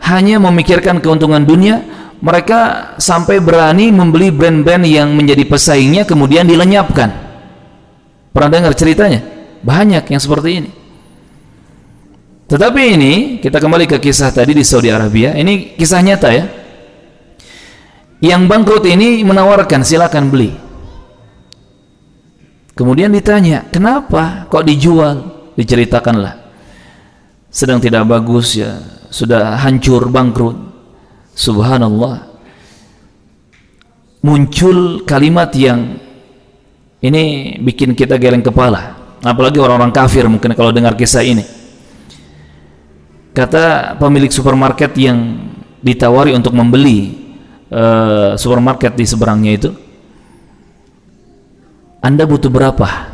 A: hanya memikirkan keuntungan dunia, mereka sampai berani membeli brand-brand yang menjadi pesaingnya kemudian dilenyapkan. Pernah dengar ceritanya? Banyak yang seperti ini. Tetapi ini, kita kembali ke kisah tadi di Saudi Arabia, ini kisah nyata ya. Yang bangkrut ini menawarkan, silakan beli. Kemudian ditanya, kenapa kok dijual? Diceritakanlah, sedang tidak bagus ya, sudah hancur, bangkrut. Subhanallah, muncul kalimat yang ini bikin kita geleng kepala, apalagi orang-orang kafir mungkin kalau dengar kisah ini. Kata pemilik supermarket yang ditawari untuk membeli supermarket di seberangnya itu, Anda butuh berapa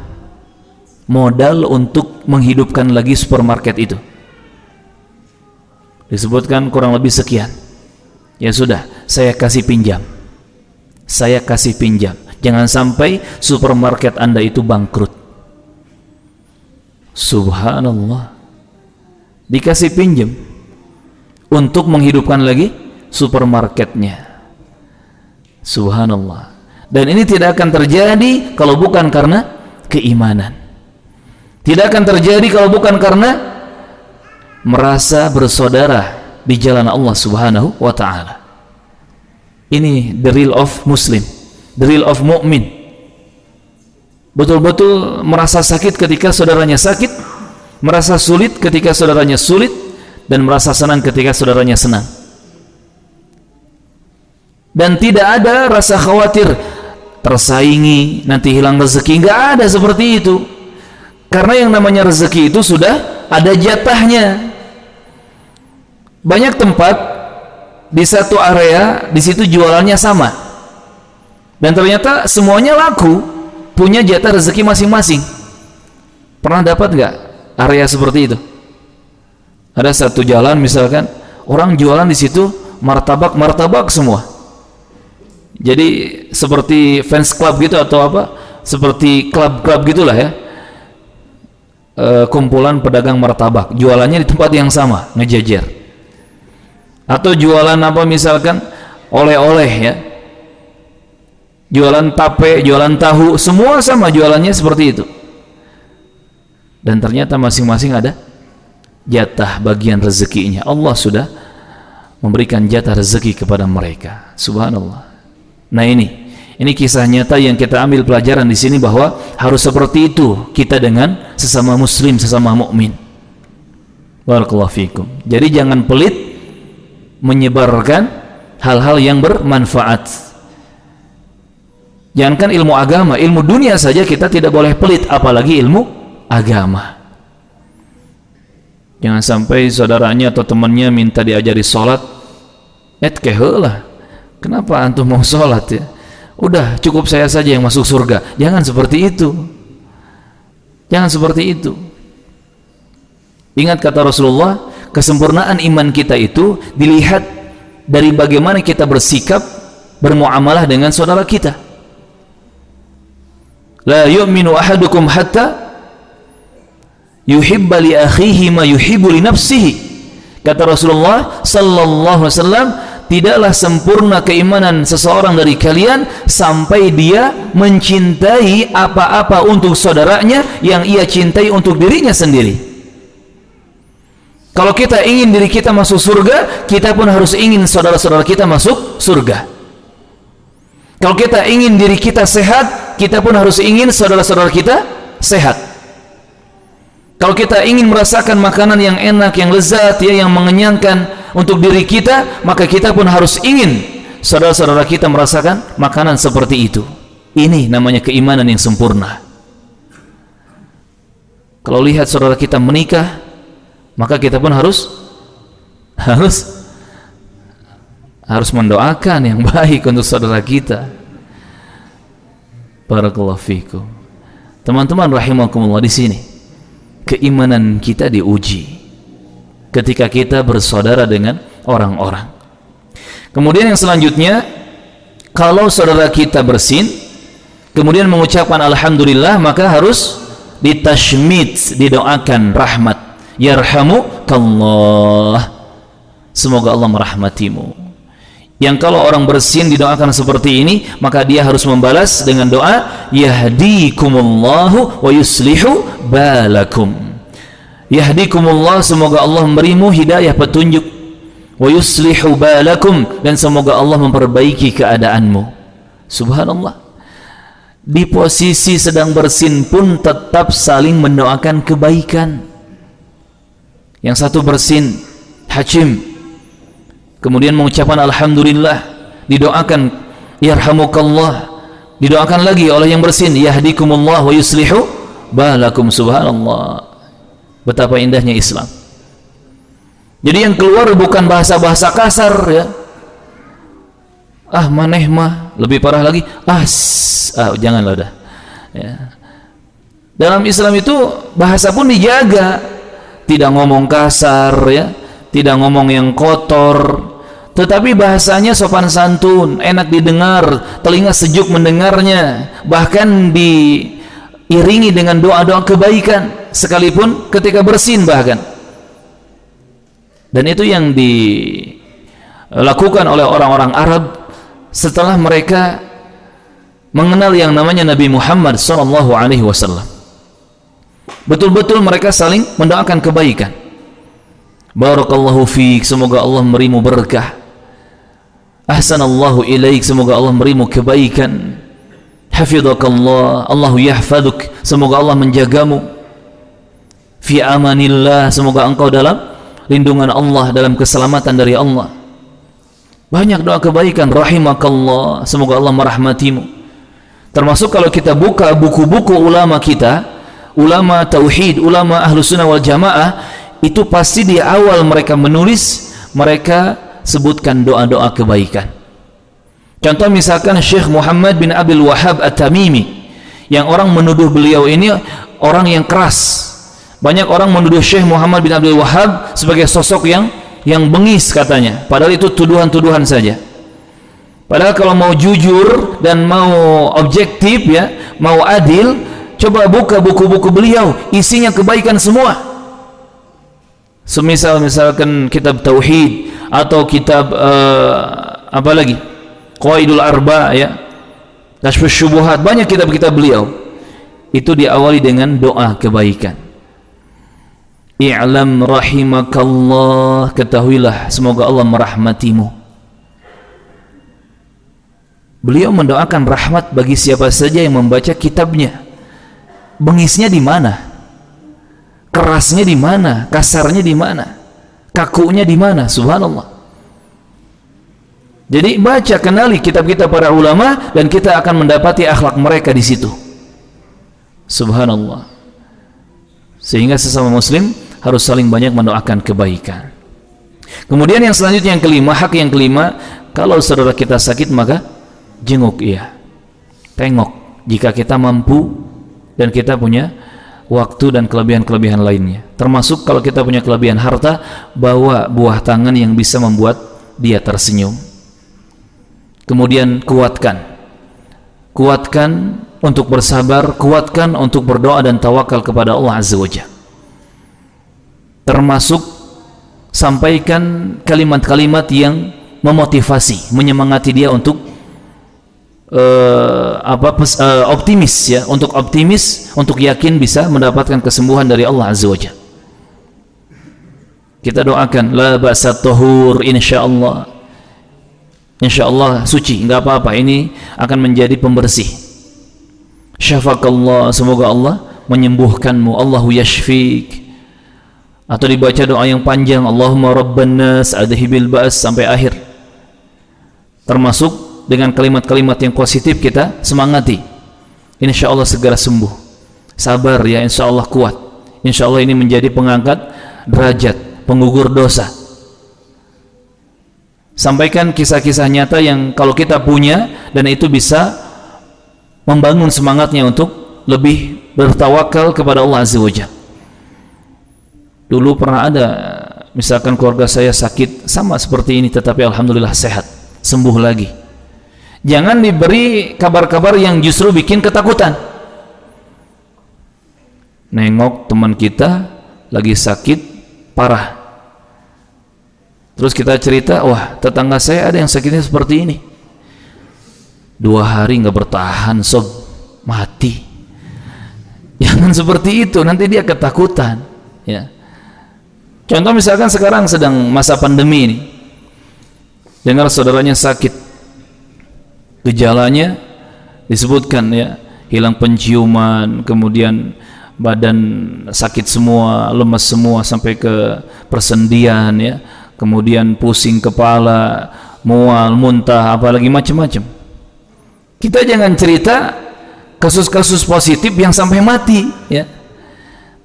A: modal untuk menghidupkan lagi supermarket itu? Disebutkan kurang lebih sekian. Ya sudah, saya kasih pinjam. Saya kasih pinjam. Jangan sampai supermarket Anda itu bangkrut. Subhanallah. Dikasih pinjam untuk menghidupkan lagi supermarketnya. Subhanallah. Dan ini tidak akan terjadi kalau bukan karena keimanan. Tidak akan terjadi kalau bukan karena merasa bersaudara di jalan Allah Subhanahu wa ta'ala. Ini the real of Muslim. the real of mu'min. Betul-betul merasa sakit ketika saudaranya sakit, merasa sulit ketika saudaranya sulit, dan merasa senang ketika saudaranya senang. Dan tidak ada rasa khawatir tersaingi, nanti hilang rezeki. Nggak ada seperti itu, karena yang namanya rezeki itu sudah ada jatahnya. Banyak tempat di satu area, di situ jualannya sama, dan ternyata semuanya laku, punya jatah rezeki masing-masing. Pernah dapat nggak area seperti itu? Ada satu jalan misalkan, orang jualan di situ martabak semua. Jadi seperti fans club gitu atau apa? Seperti klub gitulah ya. Kumpulan pedagang martabak, jualannya di tempat yang sama, ngejejer. Atau jualan apa misalkan oleh-oleh ya. Jualan tape, jualan tahu, semua sama jualannya seperti itu. Dan ternyata masing-masing ada jatah bagian rezekinya. Allah sudah memberikan jatah rezeki kepada mereka. Subhanallah. Nah ini kisah nyata yang kita ambil pelajaran di sini, bahwa harus seperti itu kita dengan sesama muslim, sesama mukmin. Barakallahu fikum. Jadi jangan pelit menyebarkan hal-hal yang bermanfaat. Jangankan ilmu agama, ilmu dunia saja kita tidak boleh pelit, apalagi ilmu agama. Jangan sampai saudaranya atau temannya minta diajari sholat, keheula, kenapa antum mau sholat ya? Udah cukup saya saja yang masuk surga. Jangan seperti itu. Jangan seperti itu. Ingat kata Rasulullah, kesempurnaan iman kita itu dilihat dari bagaimana kita bersikap, bermuamalah dengan saudara kita. La yu'minu ahadukum hatta yuhibba li akhihi ma yuhibbu li nafsihi. Kata Rasulullah sallallahu alaihi wasallam, tidaklah sempurna keimanan seseorang dari kalian sampai dia mencintai apa-apa untuk saudaranya yang ia cintai untuk dirinya sendiri. Kalau kita ingin diri kita masuk surga, kita pun harus ingin saudara-saudara kita masuk surga. Kalau kita ingin diri kita sehat, kita pun harus ingin saudara-saudara kita sehat. Kalau kita ingin merasakan makanan yang enak, yang lezat, ya, yang mengenyangkan untuk diri kita, maka kita pun harus ingin saudara-saudara kita merasakan makanan seperti itu. Ini namanya keimanan yang sempurna. Kalau lihat saudara kita menikah, maka kita pun harus mendoakan yang baik untuk saudara kita. Barakallahu fikum. Teman-teman rahimakumullah, di sini keimanan kita diuji ketika kita bersaudara dengan orang-orang. Kemudian yang selanjutnya, kalau saudara kita bersin kemudian mengucapkan alhamdulillah, maka harus ditashmid, didoakan rahmat. Yarhamukallah, semoga Allah merahmatimu. Yang kalau orang bersin didoakan seperti ini, maka dia harus membalas dengan doa yahdikumullahu wa yuslihu balakum. Yahdikumullah, semoga Allah memberimu hidayah petunjuk, wa yuslihu balakum, dan semoga Allah memperbaiki keadaanmu. Subhanallah, di posisi sedang bersin pun tetap saling mendoakan kebaikan. Yang satu bersin hajim, kemudian mengucapkan alhamdulillah, didoakan yarhamukallah, didoakan lagi oleh yang bersin yahdikumullah wa yuslihu balakum. Subhanallah, betapa indahnya Islam. Jadi yang keluar bukan bahasa-bahasa kasar ya. Maneh mah, lebih parah lagi, janganlah dah ya. Dalam Islam itu bahasa pun dijaga, tidak ngomong kasar ya, tidak ngomong yang kotor, tetapi bahasanya sopan santun, enak didengar, telinga sejuk mendengarnya, bahkan diiringi dengan doa-doa kebaikan sekalipun ketika bersin bahkan. Dan itu yang dilakukan oleh orang-orang Arab setelah mereka mengenal yang namanya Nabi Muhammad SAW. Betul-betul mereka saling mendoakan kebaikan. Barakallahu fiik, semoga Allah memberimu berkah. Ahsanallahu ilaik, semoga Allah memberimu kebaikan. hafidhakallah, Allahu yahfaduk, semoga Allah menjagamu, fi amanillah, semoga engkau dalam lindungan Allah, dalam keselamatan dari Allah. Banyak doa kebaikan, rahimakallah, semoga Allah merahmatimu. Termasuk kalau kita buka buku-buku ulama kita, ulama tauhid, ulama ahlus sunnah wal jamaah, itu pasti di awal mereka menulis, mereka sebutkan doa-doa kebaikan. Contoh misalkan Syekh Muhammad bin Abdul Wahhab At-Tamimi, yang orang menuduh beliau ini orang yang keras. Banyak orang menuduh Syekh Muhammad bin Abdul Wahhab sebagai sosok yang bengis katanya, padahal itu tuduhan-tuduhan saja. Padahal kalau mau jujur dan mau objektif ya, mau adil, coba buka buku-buku beliau, isinya kebaikan semua. Misalkan kitab tauhid atau kitab apa lagi, Qawaidul Arba ya, Kashfus Syubuhat, banyak kitab-kitab beliau itu diawali dengan doa kebaikan. I'lam rahimakallah, ketahuilah semoga Allah merahmatimu. Beliau mendoakan rahmat bagi siapa saja yang membaca kitabnya. Bengisnya di mana? Kerasnya di mana? Kasarnya di mana? Kakunya di mana? Subhanallah. Jadi baca, kenali kitab-kitab para ulama, dan kita akan mendapati akhlak mereka di situ. Subhanallah. Sehingga sesama muslim harus saling banyak mendoakan kebaikan. Kemudian yang selanjutnya, yang kelima, hak yang kelima, kalau saudara kita sakit maka jenguk ia, tengok jika kita mampu dan kita punya waktu dan kelebihan-kelebihan lainnya. Termasuk kalau kita punya kelebihan harta, bawa buah tangan yang bisa membuat dia tersenyum. Kemudian kuatkan untuk bersabar, kuatkan untuk berdoa dan tawakal kepada Allah Azza wa Jalla. Termasuk sampaikan kalimat-kalimat yang memotivasi, menyemangati dia untuk optimis ya, untuk yakin bisa mendapatkan kesembuhan dari Allah Azza wa Jalla. Kita doakan la ba'sa tahur, insyaallah suci, enggak apa-apa, ini akan menjadi pembersih. Syafakallah, semoga Allah menyembuhkanmu, Allahu yashfik. Atau dibaca doa yang panjang, Allahumma rabban nas adhibil ba's, sampai akhir. Termasuk dengan kalimat-kalimat yang positif kita semangati, insyaallah segera sembuh, sabar ya, insyaallah kuat, insyaallah ini menjadi pengangkat derajat, penggugur dosa. Sampaikan kisah-kisah nyata yang kalau kita punya, dan itu bisa membangun semangatnya untuk lebih bertawakal kepada Allah Azza wa Jalla. Dulu pernah ada, misalkan keluarga saya sakit sama seperti ini, tetapi alhamdulillah sehat, sembuh lagi. Jangan diberi kabar-kabar yang justru bikin ketakutan. Nengok teman kita lagi sakit parah, terus kita cerita, wah tetangga saya ada yang sakitnya seperti ini, 2 hari nggak bertahan sob, mati. Jangan seperti itu, nanti dia ketakutan ya. Contoh misalkan sekarang sedang masa pandemi ini, dengar saudaranya sakit, gejalanya disebutkan ya, hilang penciuman, kemudian badan sakit semua, lemas semua sampai ke persendian ya, kemudian pusing kepala, mual, muntah, apalagi macam-macam. Kita jangan cerita kasus-kasus positif yang sampai mati ya,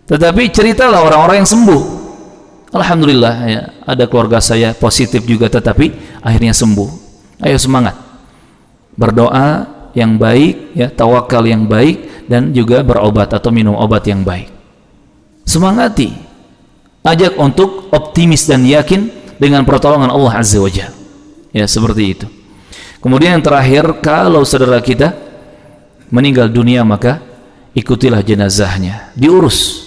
A: tetapi ceritalah orang-orang yang sembuh. Alhamdulillah ya, ada keluarga saya positif juga tetapi akhirnya sembuh. Ayo semangat, berdoa yang baik ya, tawakal yang baik, dan juga berobat atau minum obat yang baik. Semangati, ajak untuk optimis dan yakin dengan pertolongan Allah Azza wa Jalla ya, seperti itu. Kemudian yang terakhir, kalau saudara kita meninggal dunia maka ikutilah jenazahnya, diurus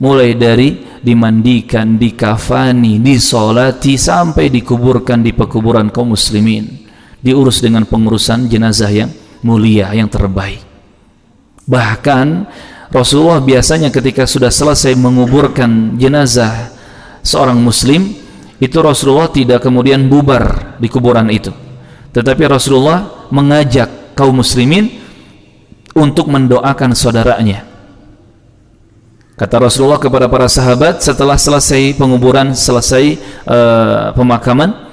A: mulai dari dimandikan, dikafani, disolati, sampai dikuburkan di pekuburan kaum muslimin, diurus dengan pengurusan jenazah yang mulia, yang terbaik. Bahkan Rasulullah biasanya ketika sudah selesai menguburkan jenazah seorang muslim, itu Rasulullah tidak kemudian bubar di kuburan itu, tetapi Rasulullah mengajak kaum muslimin untuk mendoakan saudaranya. Kata Rasulullah kepada para sahabat setelah selesai penguburan, selesai pemakaman,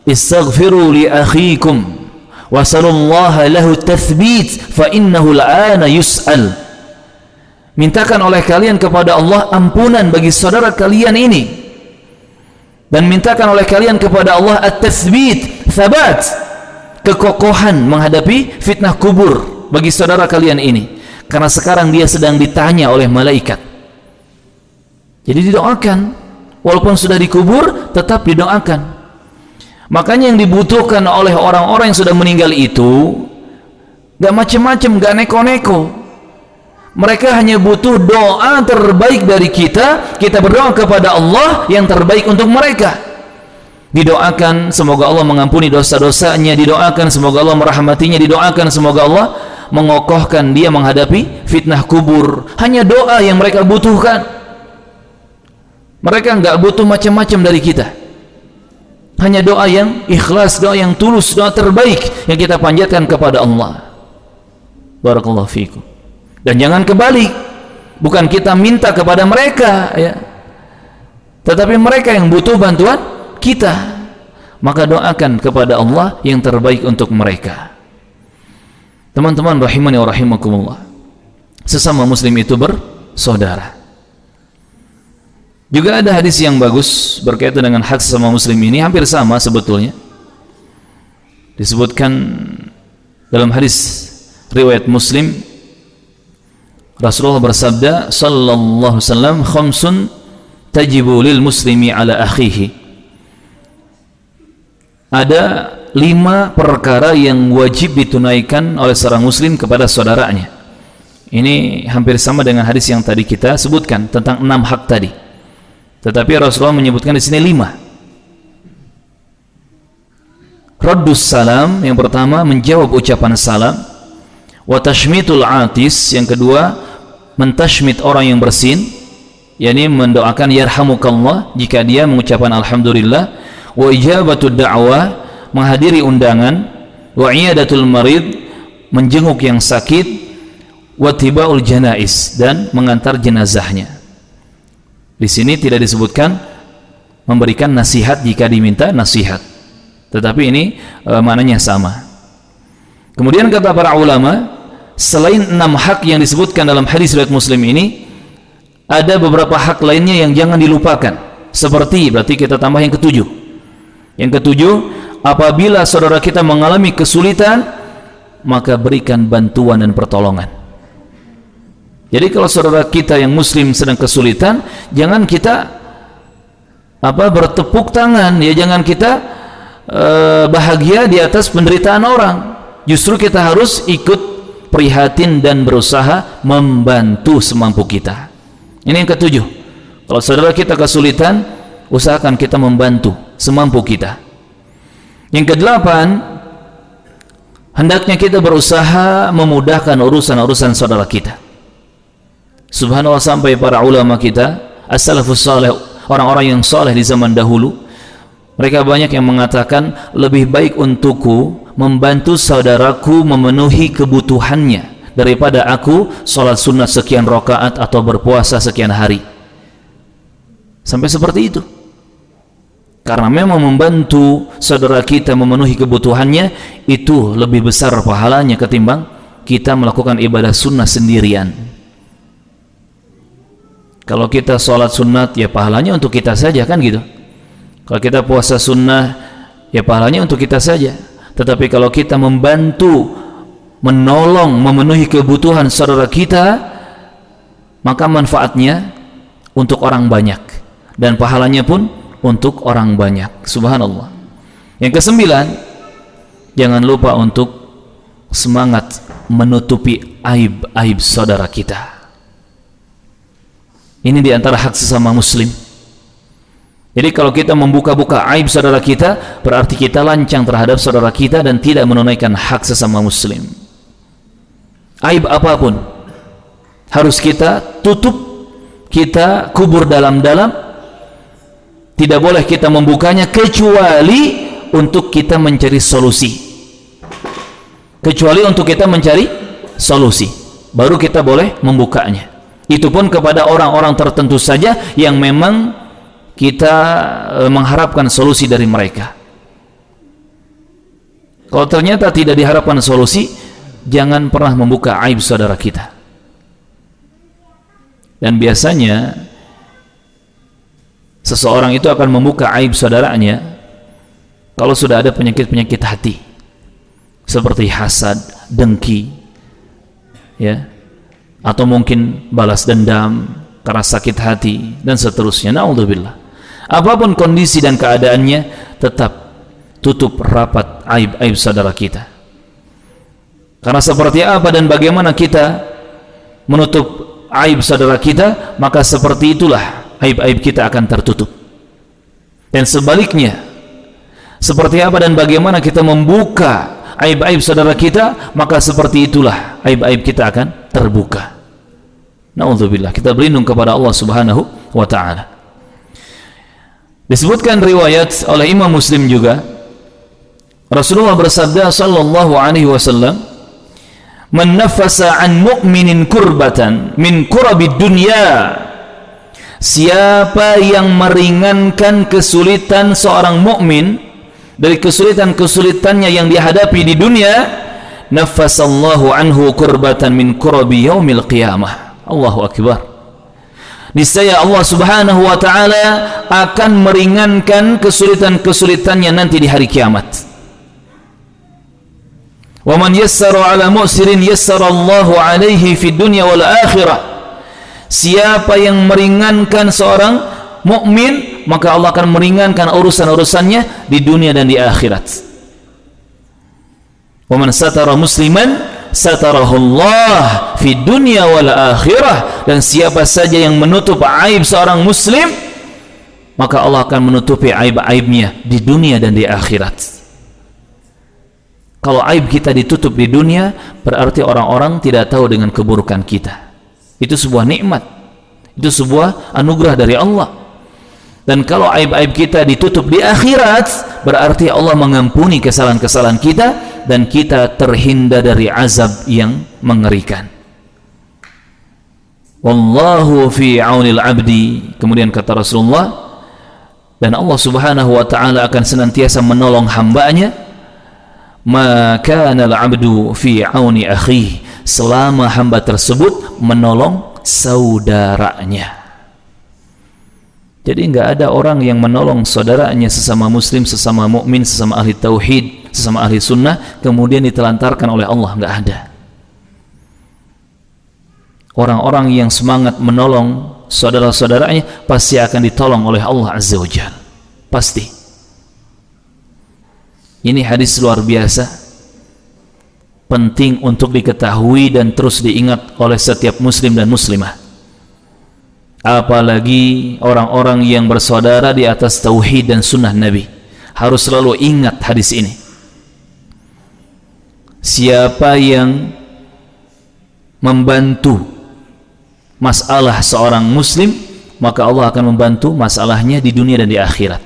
A: istaghfiru li akhikum wasallallahu lahu tathbit fa innahu al'ana yus'al. Mintakan oleh kalian kepada Allah ampunan bagi saudara kalian ini, dan mintakan oleh kalian kepada Allah at-tathbit, thabat, kekokohan menghadapi fitnah kubur bagi saudara kalian ini, karena sekarang dia sedang ditanya oleh malaikat. Jadi didoakan, walaupun sudah dikubur tetap didoakan. Makanya yang dibutuhkan oleh orang-orang yang sudah meninggal itu gak macam-macam, gak neko-neko. Mereka hanya butuh doa terbaik dari kita. Kita berdoa kepada Allah yang terbaik untuk mereka. Didoakan semoga Allah mengampuni dosa-dosanya, didoakan semoga Allah merahmatinya, didoakan semoga Allah mengokohkan dia menghadapi fitnah kubur. Hanya doa yang mereka butuhkan. Mereka nggak butuh macam-macam dari kita. Hanya doa yang ikhlas, doa yang tulus, doa terbaik yang kita panjatkan kepada Allah. Barakallahu fiikum. Dan jangan kebalik, bukan kita minta kepada mereka, ya, tetapi mereka yang butuh bantuan kita. Maka doakan kepada Allah yang terbaik untuk mereka. Teman-teman rahimani wa rahimakumullah, sesama muslim itu bersaudara. Juga ada hadis yang bagus berkaitan dengan hak sesama muslim ini, hampir sama sebetulnya. Disebutkan dalam hadis riwayat Muslim, Rasulullah bersabda sallallahu alaihi wasallam, khamsun tajibu lil muslimi ala akhihi. Ada 5 perkara yang wajib ditunaikan oleh seorang muslim kepada saudaranya. Ini hampir sama dengan hadis yang tadi kita sebutkan tentang 6 hak tadi. Tetapi Rasulullah menyebutkan di sini 5. Raddus salam, yang pertama menjawab ucapan salam. Wa tashmitul atis, yang kedua mentashmit orang yang bersin, yakni mendoakan yarhamukallah jika dia mengucapkan alhamdulillah. Wa ijabatud da'wah, menghadiri undangan. Wa iyadatul marid, menjenguk yang sakit. Wa tibaul janais, dan mengantar jenazahnya. Di sini tidak disebutkan memberikan nasihat jika diminta nasihat, tetapi ini maknanya sama. Kemudian kata para ulama, selain 6 hak yang disebutkan dalam hadis riwayat Muslim ini, ada beberapa hak lainnya yang jangan dilupakan. Seperti, berarti kita tambah yang ketujuh. Yang ketujuh, apabila saudara kita mengalami kesulitan, maka berikan bantuan dan pertolongan. Jadi kalau saudara kita yang muslim sedang kesulitan, jangan kita bertepuk tangan, ya, jangan kita bahagia di atas penderitaan orang. Justru kita harus ikut prihatin dan berusaha membantu semampu kita. Ini yang ketujuh. Kalau saudara kita kesulitan, usahakan kita membantu semampu kita. Yang kedelapan, hendaknya kita berusaha memudahkan urusan-urusan saudara kita. Subhanallah, sampai para ulama kita as-salafus salih, orang-orang yang saleh di zaman dahulu, mereka banyak yang mengatakan lebih baik untukku membantu saudaraku memenuhi kebutuhannya daripada aku sholat sunnah sekian rakaat atau berpuasa sekian hari. Sampai seperti itu. Karena memang membantu saudara kita memenuhi kebutuhannya itu lebih besar pahalanya ketimbang kita melakukan ibadah sunnah sendirian. Kalau kita sholat sunat, ya pahalanya untuk kita saja, kan gitu. Kalau kita puasa sunnah, ya pahalanya untuk kita saja. Tetapi kalau kita membantu, menolong, memenuhi kebutuhan saudara kita, maka manfaatnya untuk orang banyak, dan pahalanya pun untuk orang banyak. Subhanallah. Yang kesembilan, jangan lupa untuk semangat menutupi aib-aib saudara kita. Ini diantara hak sesama muslim. Jadi kalau kita membuka-buka aib saudara kita, berarti kita lancang terhadap saudara kita dan tidak menunaikan hak sesama muslim. Aib apapun harus kita tutup, kita kubur dalam-dalam. Tidak boleh kita membukanya kecuali untuk kita mencari solusi. Kecuali untuk kita mencari solusi. baru kita boleh membukanya. Itu pun kepada orang-orang tertentu saja yang memang kita mengharapkan solusi dari mereka. Kalau ternyata tidak diharapkan solusi, jangan pernah membuka aib saudara kita. Dan biasanya seseorang itu akan membuka aib saudaranya kalau sudah ada penyakit-penyakit hati, seperti hasad, dengki, ya, atau mungkin balas dendam karena sakit hati dan seterusnya. Na'udzubillah. Apapun kondisi dan keadaannya, tetap tutup rapat aib-aib saudara kita. Karena seperti apa dan bagaimana kita menutup aib saudara kita, maka seperti itulah aib-aib kita akan tertutup. Dan sebaliknya, seperti apa dan bagaimana kita membuka aib-aib saudara kita, maka seperti itulah aib-aib kita akan terbuka. Na'udzubillah. Kita berlindung kepada Allah Subhanahu wa ta'ala. Disebutkan riwayat oleh Imam Muslim juga, Rasulullah bersabda sallallahu alaihi wasallam, "Man nafasa an mu'minin kurbatan min kurabid dunya." Siapa yang meringankan kesulitan seorang mukmin dari kesulitan-kesulitannya yang dihadapi di dunia, nafasallahu anhu kurbatan min kurabi yaumil qiyamah. Allahu akbar. Niscaya Allah Subhanahu wa ta'ala akan meringankan kesulitan-kesulitannya nanti di hari kiamat. Wa man yassara ala mu'sirin yassara Allahu alaihi fid dunya wal akhirah. Siapa yang meringankan seorang mukmin, maka Allah akan meringankan urusan-urusannya di dunia dan di akhirat. Wa man satara musliman satarahu Allah fi dunya wal akhirah. Dan siapa saja yang menutup aib seorang muslim, maka Allah akan menutupi aib-aibnya di dunia dan di akhirat. Kalau aib kita ditutup di dunia, berarti orang-orang tidak tahu dengan keburukan kita. Itu sebuah nikmat, itu sebuah anugerah dari Allah. Dan kalau aib-aib kita ditutup di akhirat, berarti Allah mengampuni kesalahan-kesalahan kita dan kita terhindar dari azab yang mengerikan. Wallahu fi aunil abdi. Kemudian kata Rasulullah, dan Allah Subhanahu wa ta'ala akan senantiasa menolong hambanya, ma kana al-abdu fi auni akhihi, selama hamba tersebut menolong saudaranya. Jadi enggak ada orang yang menolong saudaranya sesama muslim, sesama mukmin, sesama ahli tauhid, sesama ahli sunnah, kemudian ditelantarkan oleh Allah. Enggak ada. Orang-orang yang semangat menolong saudara-saudaranya pasti akan ditolong oleh Allah Azza wa Jalla. Pasti. Ini hadis luar biasa, penting untuk diketahui dan terus diingat oleh setiap muslim dan muslimah. Apalagi orang-orang yang bersaudara di atas tauhid dan sunnah Nabi, harus selalu ingat hadis ini. Siapa yang membantu masalah seorang muslim, maka Allah akan membantu masalahnya di dunia dan di akhirat.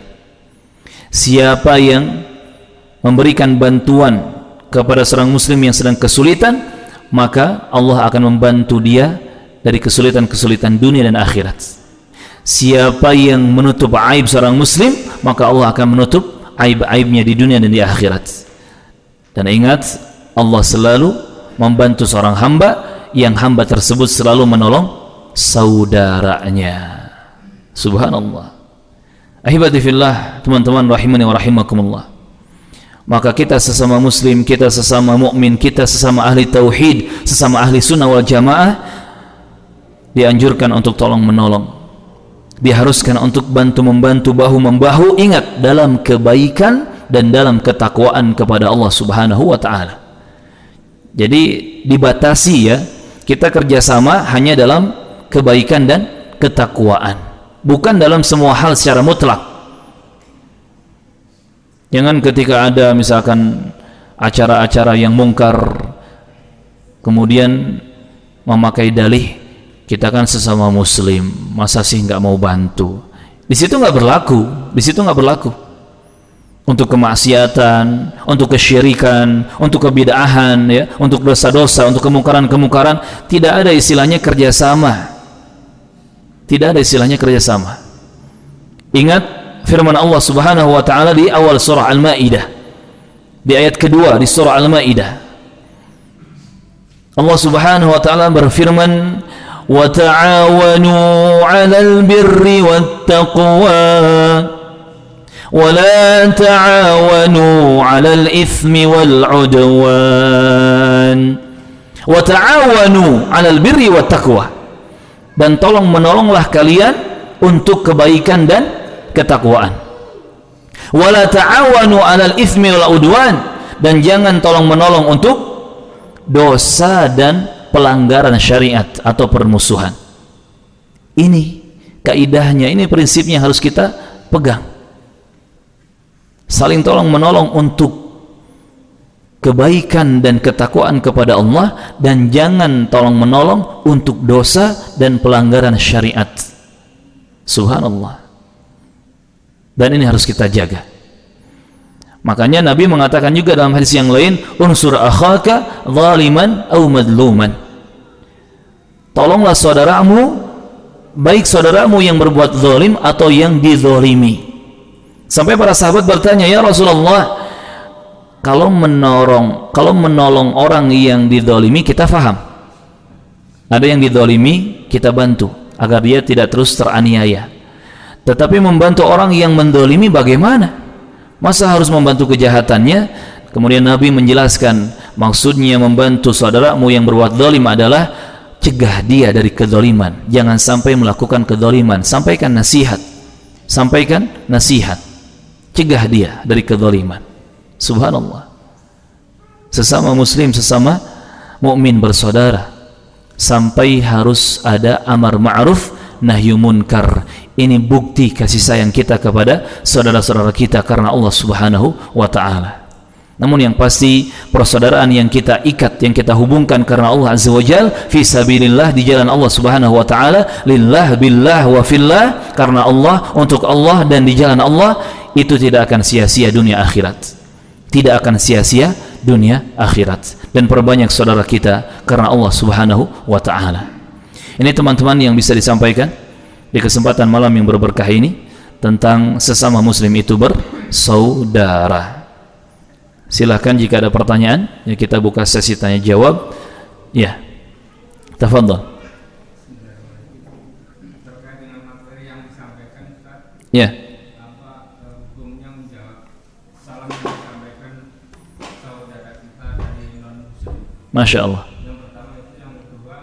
A: Siapa yang memberikan bantuan kepada seorang muslim yang sedang kesulitan, maka Allah akan membantu dia dari kesulitan-kesulitan dunia dan akhirat. Siapa yang menutup aib seorang muslim, maka Allah akan menutup aib-aibnya di dunia dan di akhirat. Dan ingat, Allah selalu membantu seorang hamba yang hamba tersebut selalu menolong saudaranya. Subhanallah. Ahibati fillah, teman-teman rahimani wa rahimakumullah. Maka kita sesama muslim, kita sesama mukmin, kita sesama ahli tauhid, sesama ahli sunnah wal jamaah, dianjurkan untuk tolong menolong, diharuskan untuk bantu-membantu, bahu-membahu, ingat, dalam kebaikan dan dalam ketakwaan kepada Allah Subhanahu wa ta'ala. Jadi dibatasi ya, kita kerjasama hanya dalam kebaikan dan ketakwaan, bukan dalam semua hal secara mutlak. Jangan ketika ada misalkan acara-acara yang mungkar, kemudian memakai dalih, kita kan sesama muslim, masa sih nggak mau bantu. Di situ nggak berlaku, di situ nggak berlaku. untuk kemaksiatan, untuk kesyirikan, untuk kebid'ahan, ya, untuk dosa-dosa, untuk kemungkaran-kemungkaran. Tidak ada istilahnya kerjasama. Tidak ada istilahnya kerjasama. Ingat firman Allah Subhanahu wa taala di awal surah Al-Maidah, di ayat kedua di surah Al-Maidah. Allah Subhanahu wa taala berfirman, "Wa ta'awanu 'alal birri wat taqwa wa la ta'awanu 'alal itsmi wal 'udwan." Wa ta'awanu 'alal birri wat taqwa. Dan tolong menolonglah kalian untuk kebaikan dan ketakwaan. Wa la ta'awanu 'alal itsmi wal 'udwan. Dan jangan tolong menolong untuk dosa dan pelanggaran syariat atau permusuhan. Ini kaidahnya, ini prinsipnya harus kita pegang. Saling tolong menolong untuk kebaikan dan ketakwaan kepada Allah, dan jangan tolong menolong untuk dosa dan pelanggaran syariat. Subhanallah. Dan ini harus kita jaga. Makanya Nabi mengatakan juga dalam hadis yang lain, unsur akhaka zaliman aw madluman. Tolonglah saudaramu, baik saudaramu yang berbuat zalim atau yang dizalimi. Sampai para sahabat bertanya, ya Rasulullah, kalau menolong orang yang dizalimi kita faham. Ada yang dizalimi kita bantu agar dia tidak terus teraniaya. Tetapi membantu orang yang menzalimi bagaimana? Masa harus membantu kejahatannya? Kemudian Nabi menjelaskan, maksudnya membantu saudaramu yang berbuat zalim adalah cegah dia dari kezaliman. Jangan sampai melakukan kezaliman. Sampaikan nasihat. Sampaikan nasihat. Cegah dia dari kezaliman. Subhanallah. Sesama muslim, sesama mukmin bersaudara. Sampai harus ada amar ma'ruf nahyu munkar. Ini bukti kasih sayang kita kepada saudara-saudara kita karena Allah Subhanahu wa ta'ala. Namun yang pasti persaudaraan yang kita ikat, yang kita hubungkan karena Allah Azza wa Jal, fi sabilillah, di jalan Allah Subhanahu wa ta'ala, lillah billah wa fillah, karena Allah, untuk Allah dan di jalan Allah, itu tidak akan sia-sia dunia akhirat. Tidak akan sia-sia dunia akhirat. Dan perbanyak saudara kita karena Allah Subhanahu wa ta'ala. Ini teman-teman yang bisa disampaikan di kesempatan malam yang berberkah ini tentang sesama muslim itu bersaudara. Silahkan jika ada pertanyaan, ya kita buka sesi tanya jawab. Ya, tafadhol.
B: Terkait dengan materi yang disampaikan, Ustaz,
A: Ya.
B: apa hukumnya menjawab salam yang disampaikan saudara kita dari non-muslim?
A: Masya Allah.
B: Yang pertama itu, yang kedua,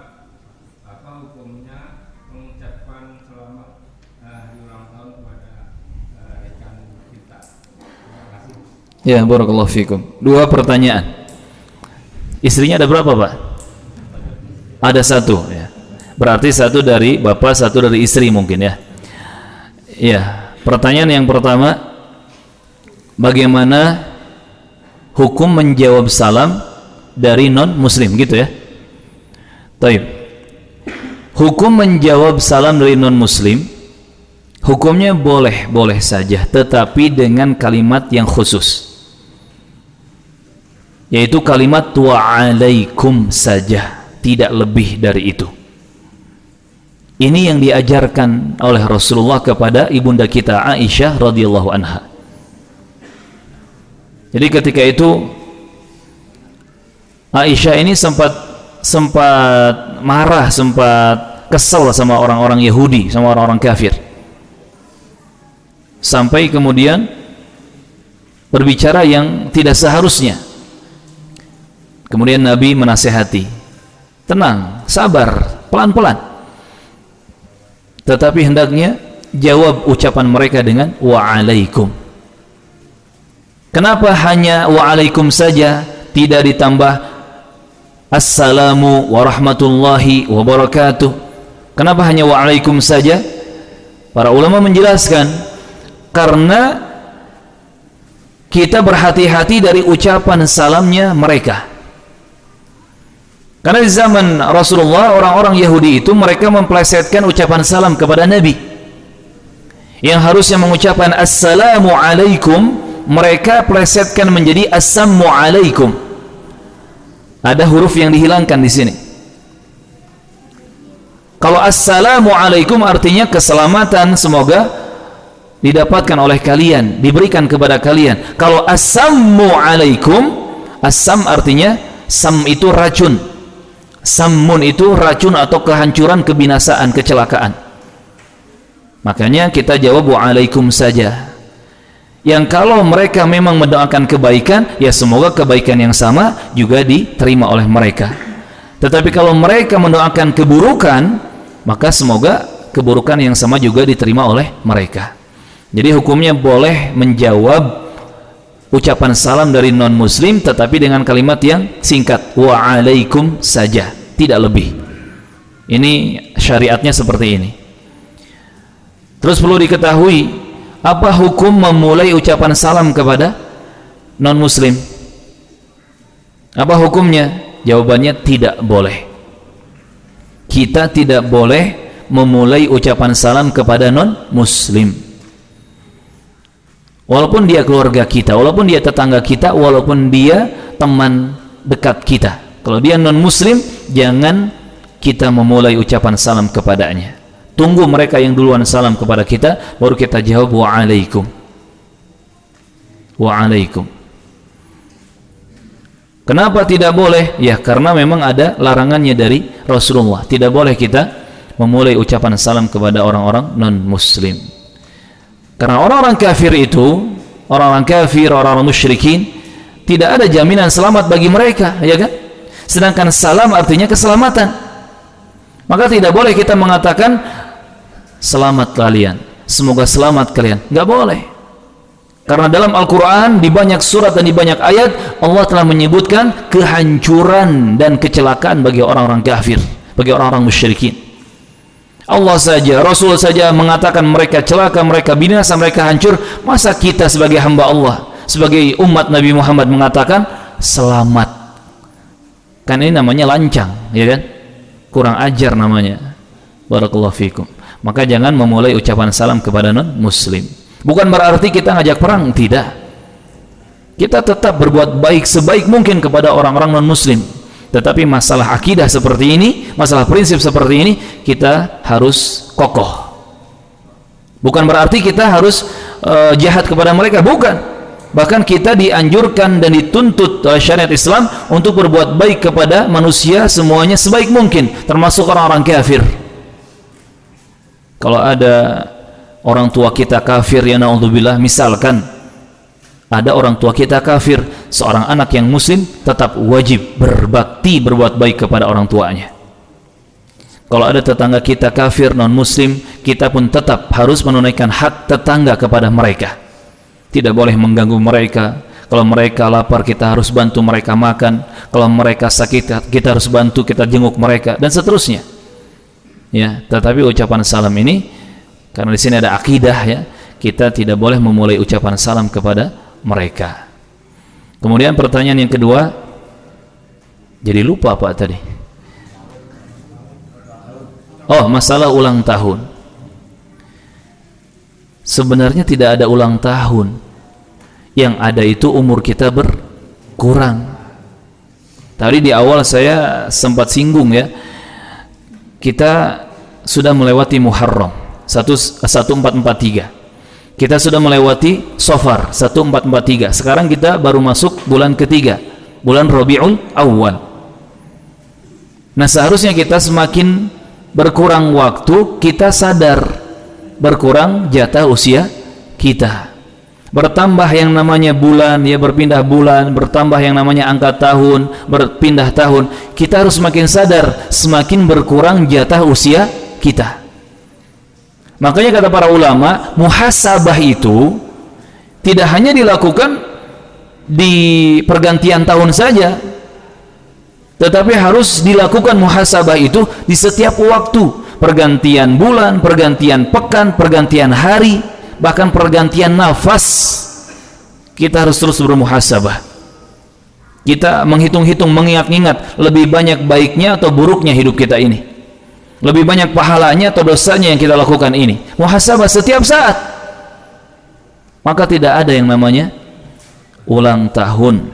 B: apa hukumnya mengucapkan selamat hari ulang tahun kepada rekan kita? Terima kasih.
A: Ya, barakallahu fikum. Dua pertanyaan. Istrinya ada berapa, Pak? Ada satu, ya. Berarti satu dari bapak, satu dari istri mungkin, ya. Ya, pertanyaan yang pertama, bagaimana hukum menjawab salam dari non-muslim, gitu ya? Taib. Hukum menjawab salam dari non-muslim, hukumnya boleh-boleh saja, tetapi dengan kalimat yang khusus, yaitu kalimat wa'alaikum saja, tidak lebih dari itu. Ini yang diajarkan oleh Rasulullah kepada ibunda kita Aisyah radhiyallahu anha. Jadi ketika itu Aisyah ini sempat marah, sempat kesal sama orang-orang Yahudi, sama orang-orang kafir. Sampai kemudian berbicara yang tidak seharusnya. Kemudian Nabi menasihati, tenang, sabar, pelan-pelan. Tetapi hendaknya jawab ucapan mereka dengan wa'alaikum. Kenapa hanya wa'alaikum saja, tidak ditambah assalamu warahmatullahi wabarakatuh? Kenapa hanya wa'alaikum saja? Para ulama menjelaskan, karena kita berhati-hati dari ucapan salamnya mereka. Karena di zaman Rasulullah, orang-orang Yahudi itu mereka memplesetkan ucapan salam kepada Nabi. Yang harusnya mengucapkan assalamu alaikum, mereka plesetkan menjadi assalamu alaikum. Ada huruf yang dihilangkan di sini. Kalau assalamu alaikum artinya keselamatan semoga didapatkan oleh kalian, diberikan kepada kalian. Kalau assammu alaikum, assam artinya sam itu racun, sammun itu racun atau kehancuran, kebinasaan, kecelakaan. Makanya kita jawab waalaikum saja. Yang kalau mereka memang mendoakan kebaikan, ya semoga kebaikan yang sama juga diterima oleh mereka. Tetapi kalau mereka mendoakan keburukan, maka semoga keburukan yang sama juga diterima oleh mereka. Jadi hukumnya boleh menjawab ucapan salam dari non muslim tetapi dengan kalimat yang singkat, waalaikum saja, tidak lebih. Ini syariatnya seperti ini. Terus perlu diketahui, apa hukum memulai ucapan salam kepada non muslim? Apa hukumnya? Jawabannya tidak boleh. Kita tidak boleh memulai ucapan salam kepada non muslim. Walaupun dia keluarga kita, walaupun dia tetangga kita, walaupun dia teman dekat kita. Kalau dia non muslim, jangan kita memulai ucapan salam kepadanya. Tunggu mereka yang duluan salam kepada kita, baru kita jawab waalaikum. Waalaikum. Kenapa tidak boleh? Ya karena memang ada larangannya dari Rasulullah. Tidak boleh kita memulai ucapan salam kepada orang-orang non muslim. Karena orang-orang kafir itu, orang-orang kafir, orang-orang musyrikin, tidak ada jaminan selamat bagi mereka, ya kan? Sedangkan salam artinya keselamatan. Maka tidak boleh kita mengatakan selamat kalian, semoga selamat kalian. Enggak boleh. Karena dalam Al-Quran di banyak surat dan di banyak ayat Allah telah menyebutkan kehancuran dan kecelakaan bagi orang-orang kafir, bagi orang-orang musyrikin. Allah saja, Rasul saja mengatakan mereka celaka, mereka binasa, mereka hancur. Masa kita sebagai hamba Allah, sebagai umat Nabi Muhammad mengatakan selamat? Kan ini namanya lancang, ya kan? Kurang ajar namanya. Barakallahu fikum. Maka jangan memulai ucapan salam kepada non muslim. Bukan berarti kita ngajak perang, tidak. Kita tetap berbuat baik sebaik mungkin kepada orang-orang non muslim. Tetapi masalah akidah seperti ini, masalah prinsip seperti ini, kita harus kokoh. Bukan berarti kita harus jahat kepada mereka, bukan. Bahkan kita dianjurkan dan dituntut syariat Islam untuk berbuat baik kepada manusia semuanya sebaik mungkin, termasuk orang-orang kafir. Kalau ada orang tua kita kafir, ya na'udzubillah, misalkan ada orang tua kita kafir, seorang anak yang muslim tetap wajib berbakti, berbuat baik kepada orang tuanya. Kalau ada tetangga kita kafir non muslim, kita pun tetap harus menunaikan hak tetangga kepada mereka. Tidak boleh mengganggu mereka. Kalau mereka lapar, kita harus bantu mereka makan. Kalau mereka sakit, kita harus bantu, kita jenguk mereka, dan seterusnya. Ya, tetapi ucapan salam ini, karena di sini ada akidah, ya, kita tidak boleh memulai ucapan salam kepada mereka. Kemudian pertanyaan yang kedua, jadi lupa Pak tadi. Oh, masalah ulang tahun. Sebenarnya tidak ada ulang tahun. Yang ada itu umur kita berkurang. Tadi di awal saya sempat singgung, ya. Kita sudah melewati Muharram 1443. Kita sudah melewati Safar 1443. Sekarang kita baru masuk bulan ketiga, bulan Rabiul Awwal. Nah, seharusnya kita semakin berkurang waktu, kita sadar berkurang jatah usia kita. Bertambah yang namanya bulan, ya, berpindah bulan, bertambah yang namanya angka tahun, berpindah tahun. Kita harus semakin sadar semakin berkurang jatah usia kita. Makanya kata para ulama, muhasabah itu tidak hanya dilakukan di pergantian tahun saja, tetapi harus dilakukan muhasabah itu di setiap waktu. Pergantian bulan, pergantian pekan, pergantian hari, bahkan pergantian nafas. Kita harus terus bermuhasabah. Kita menghitung-hitung, mengingat-ingat lebih banyak baiknya atau buruknya hidup kita ini, lebih banyak pahalanya atau dosanya yang kita lakukan ini. Muhasabah setiap saat. Maka tidak ada yang namanya ulang tahun,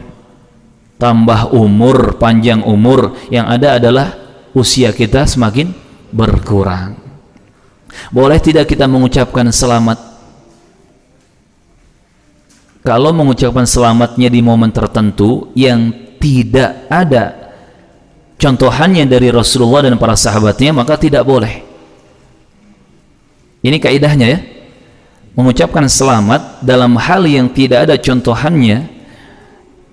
A: tambah umur, panjang umur, yang ada adalah usia kita semakin berkurang. Boleh tidak kita mengucapkan selamat? Kalau mengucapkan selamatnya di momen tertentu yang tidak ada contohannya dari Rasulullah dan para sahabatnya, maka tidak boleh. Ini kaidahnya ya. Mengucapkan selamat dalam hal yang tidak ada contohannya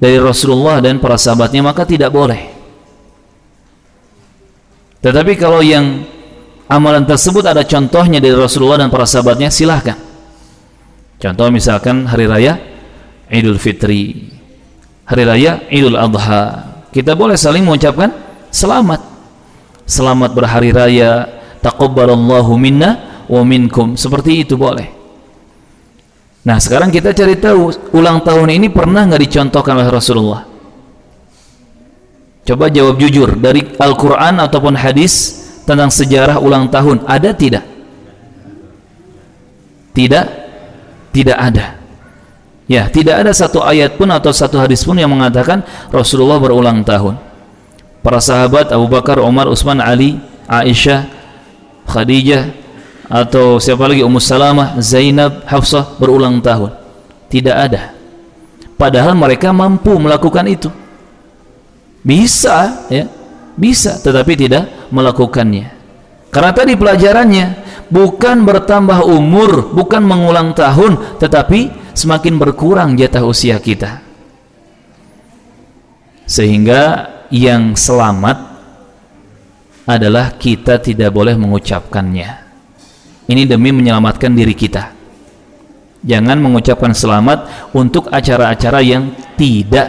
A: dari Rasulullah dan para sahabatnya, maka tidak boleh. Tetapi kalau yang amalan tersebut ada contohnya dari Rasulullah dan para sahabatnya, silahkan. Contoh misalkan hari raya Idul Fitri, hari raya Idul Adha, kita boleh saling mengucapkan selamat. Selamat berhari raya, taqabbalallahu minna wa minkum, seperti itu boleh. Nah, sekarang kita cari tahu ulang tahun ini pernah nggak dicontohkan oleh Rasulullah? Coba jawab jujur, dari Al-Quran ataupun hadis tentang sejarah ulang tahun ada tidak? Tidak ada. Ya, tidak ada satu ayat pun atau satu hadis pun yang mengatakan Rasulullah berulang tahun. Para sahabat Abu Bakar, Umar, Utsman, Ali, Aisyah, Khadijah, atau siapa lagi, Ummu Salamah, Zainab, Hafsah berulang tahun. Tidak ada. Padahal mereka mampu melakukan itu. Bisa, ya, bisa, tetapi tidak melakukannya. Karena tadi pelajarannya bukan bertambah umur, bukan mengulang tahun, tetapi semakin berkurang jatah usia kita. Sehingga yang selamat adalah kita tidak boleh mengucapkannya. Ini demi menyelamatkan diri kita. Jangan mengucapkan selamat untuk acara-acara yang tidak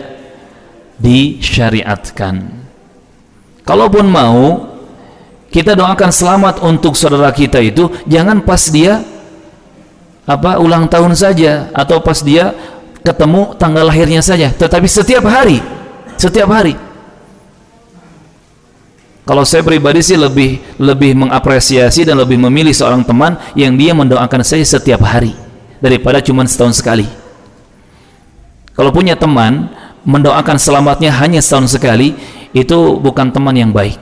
A: disyariatkan. Kalaupun mau kita doakan selamat untuk saudara kita, itu jangan pas dia ulang tahun saja atau pas dia ketemu tanggal lahirnya saja, tetapi setiap hari. Kalau saya pribadi sih lebih mengapresiasi dan lebih memilih seorang teman yang dia mendoakan saya setiap hari daripada cuma setahun sekali. Kalau punya teman mendoakan selamatnya hanya setahun sekali, itu bukan teman yang baik,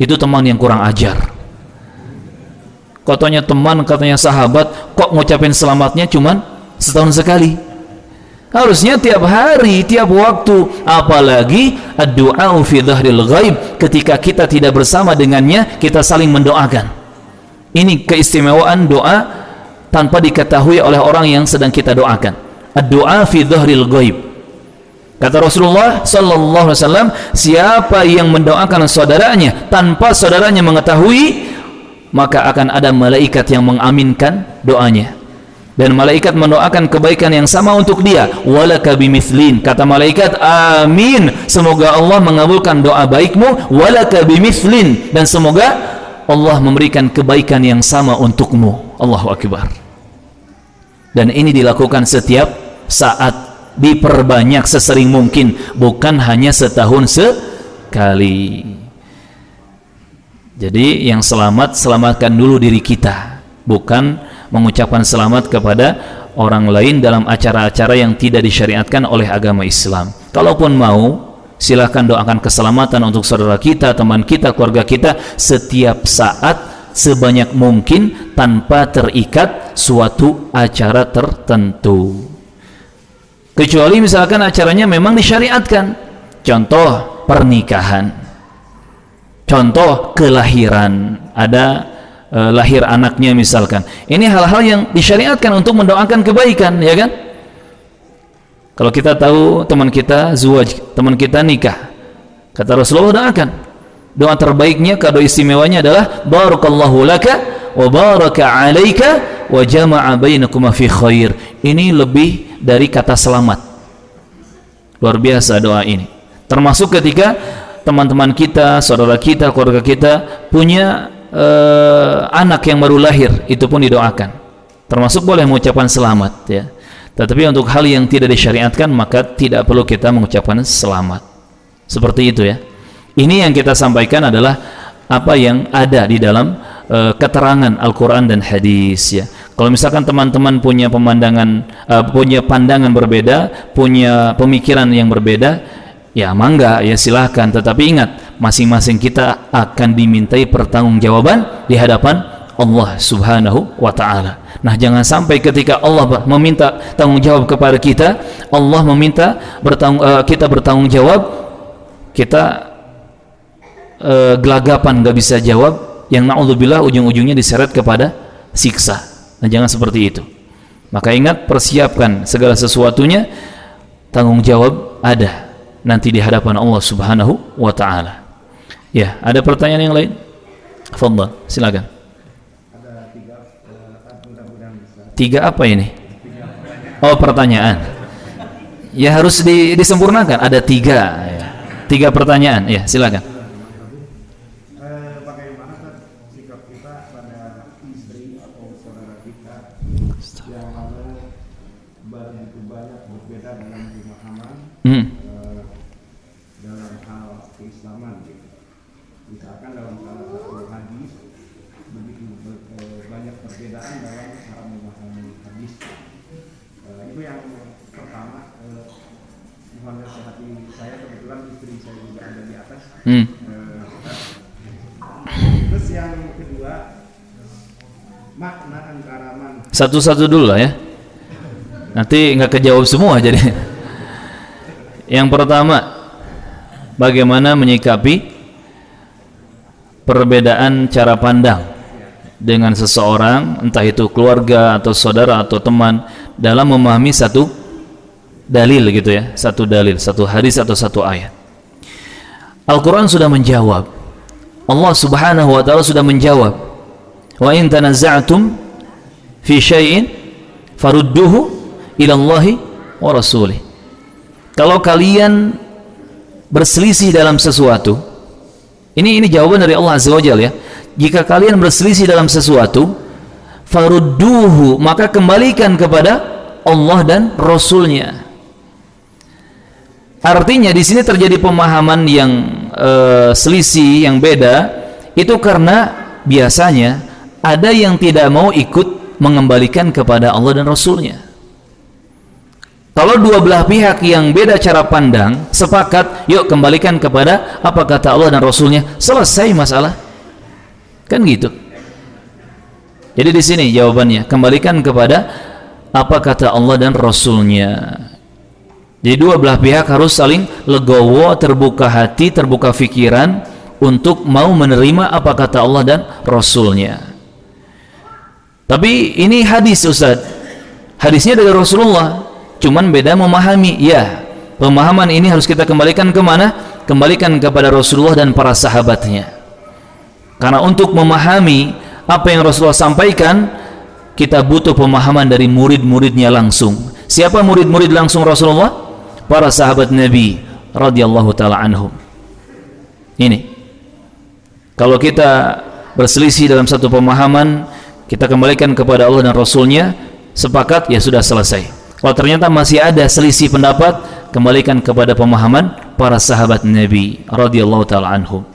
A: itu teman yang kurang ajar. Katanya teman, katanya sahabat, kok ngucapin selamatnya cuma setahun sekali? Harusnya tiap hari, tiap waktu. Apalagi ad-du'a fi dhahril ghaib, ketika kita tidak bersama dengannya, kita saling mendoakan. Ini keistimewaan doa tanpa diketahui oleh orang yang sedang kita doakan. Ad-du'a fi dhahril ghaib. Kata Rasulullah sallallahu alaihi wasallam, siapa yang mendoakan saudaranya tanpa saudaranya mengetahui, maka akan ada malaikat yang mengaminkan doanya. Dan malaikat mendoakan kebaikan yang sama untuk dia. Walaka bimithlin, kata malaikat, amin, semoga Allah mengabulkan doa baikmu. Walaka bimithlin, dan semoga Allah memberikan kebaikan yang sama untukmu. Allahu Akbar. Dan ini dilakukan setiap saat, diperbanyak sesering mungkin, bukan hanya setahun sekali. Jadi yang selamatkan dulu diri kita, bukan mengucapkan selamat kepada orang lain dalam acara-acara yang tidak disyariatkan oleh agama Islam. Kalaupun mau, silahkan doakan keselamatan untuk saudara kita, teman kita, keluarga kita setiap saat sebanyak mungkin tanpa terikat suatu acara tertentu. Kecuali misalkan acaranya memang disyariatkan. Contoh pernikahan, contoh kelahiran, ada lahir anaknya misalkan. Ini hal-hal yang disyariatkan untuk mendoakan kebaikan, ya kan? Kalau kita tahu teman kita zuwaj, teman kita nikah, kata Rasulullah, doakan. Doa terbaiknya, kado istimewanya adalah barakallahu laka wa baraka alaika wa jama'a bainakuma fi khair. Ini lebih dari kata selamat. Luar biasa doa ini. Termasuk ketika teman-teman kita, saudara kita, keluarga kita punya anak yang baru lahir, itu pun didoakan. Termasuk boleh mengucapkan selamat, ya. Tetapi untuk hal yang tidak disyariatkan, maka tidak perlu kita mengucapkan selamat. Seperti itu, ya. Ini yang kita sampaikan adalah apa yang ada di dalam keterangan Al-Quran dan hadis, ya. Kalau misalkan teman-teman punya punya pandangan berbeda, punya pemikiran yang berbeda, ya mangga, ya silahkan. Tetapi ingat, masing-masing kita akan dimintai pertanggungjawaban di hadapan Allah Subhanahu wa Ta'ala. Nah, jangan sampai ketika Allah meminta tanggung jawab kepada kita, Allah meminta kita bertanggung jawab, kita gelagapan, nggak bisa jawab, yang na'udzubillah ujung-ujungnya diseret kepada siksa. Nah, jangan seperti itu. Maka ingat, persiapkan segala sesuatunya, tanggung jawab ada nanti di hadapan Allah Subhanahu wa Ta'ala. Ya, ada pertanyaan yang lain? Fadhal, silakan.
B: Ada 3, mudah-mudahan bisa.
A: 3 apa ini? Oh, pertanyaan. Ya, harus disempurnakan. Ada 3 ya. 3 pertanyaan. Ya, silakan.
B: Bagaimana sikap kita pada istri atau saudara kita yang begitu banyak berbeda dalam pemahaman dalam hal keislaman gitu. Misalkan dalam salah satu hadis begitu banyak perbedaan dalam cara memahami hadis. Itu yang pertama, mohon nasihati saya, kebetulan istri saya juga ada di atas. Terus yang kedua, makna antara
A: satu-satu dulu lah ya, nanti nggak kejawab semua jadi. Yang pertama, bagaimana menyikapi perbedaan cara pandang dengan seseorang, entah itu keluarga atau saudara atau teman, dalam memahami satu dalil gitu ya, satu dalil, satu hadis atau satu ayat. Al-Quran sudah menjawab, Allah Subhanahu wa Ta'ala sudah menjawab, wa in tanaza'tum fi syai'in farudduhu ila Allahi wa rasulih. Kalau kalian berselisih dalam sesuatu, ini jawaban dari Allah Azza wa Jalla ya. Jika kalian berselisih dalam sesuatu, farudduhu, maka kembalikan kepada Allah dan Rasulnya. Artinya di sini terjadi pemahaman yang selisih, yang beda, itu karena biasanya ada yang tidak mau ikut mengembalikan kepada Allah dan Rasulnya. Kalau dua belah pihak yang beda cara pandang sepakat, yuk kembalikan kepada apa kata Allah dan Rasulnya, selesai masalah, kan gitu. Jadi di sini jawabannya, kembalikan kepada apa kata Allah dan Rasulnya. Jadi dua belah pihak harus saling legowo, terbuka hati, terbuka fikiran untuk mau menerima apa kata Allah dan Rasulnya. Tapi ini hadis, Ustaz, hadisnya dari Rasulullah, cuman beda memahami. Ya, pemahaman ini harus kita kembalikan kemana? Kembalikan kepada Rasulullah dan para sahabatnya. Karena untuk memahami apa yang Rasulullah sampaikan, kita butuh pemahaman dari murid-muridnya langsung. Siapa murid-murid langsung Rasulullah? Para sahabat Nabi radhiyallahu taala anhum. Ini, kalau kita berselisih dalam satu pemahaman, kita kembalikan kepada Allah dan Rasulnya, sepakat, ya sudah selesai. Kalau ternyata masih ada selisih pendapat, kembalikan kepada pemahaman para sahabat Nabi radhiyallahu taala anhum.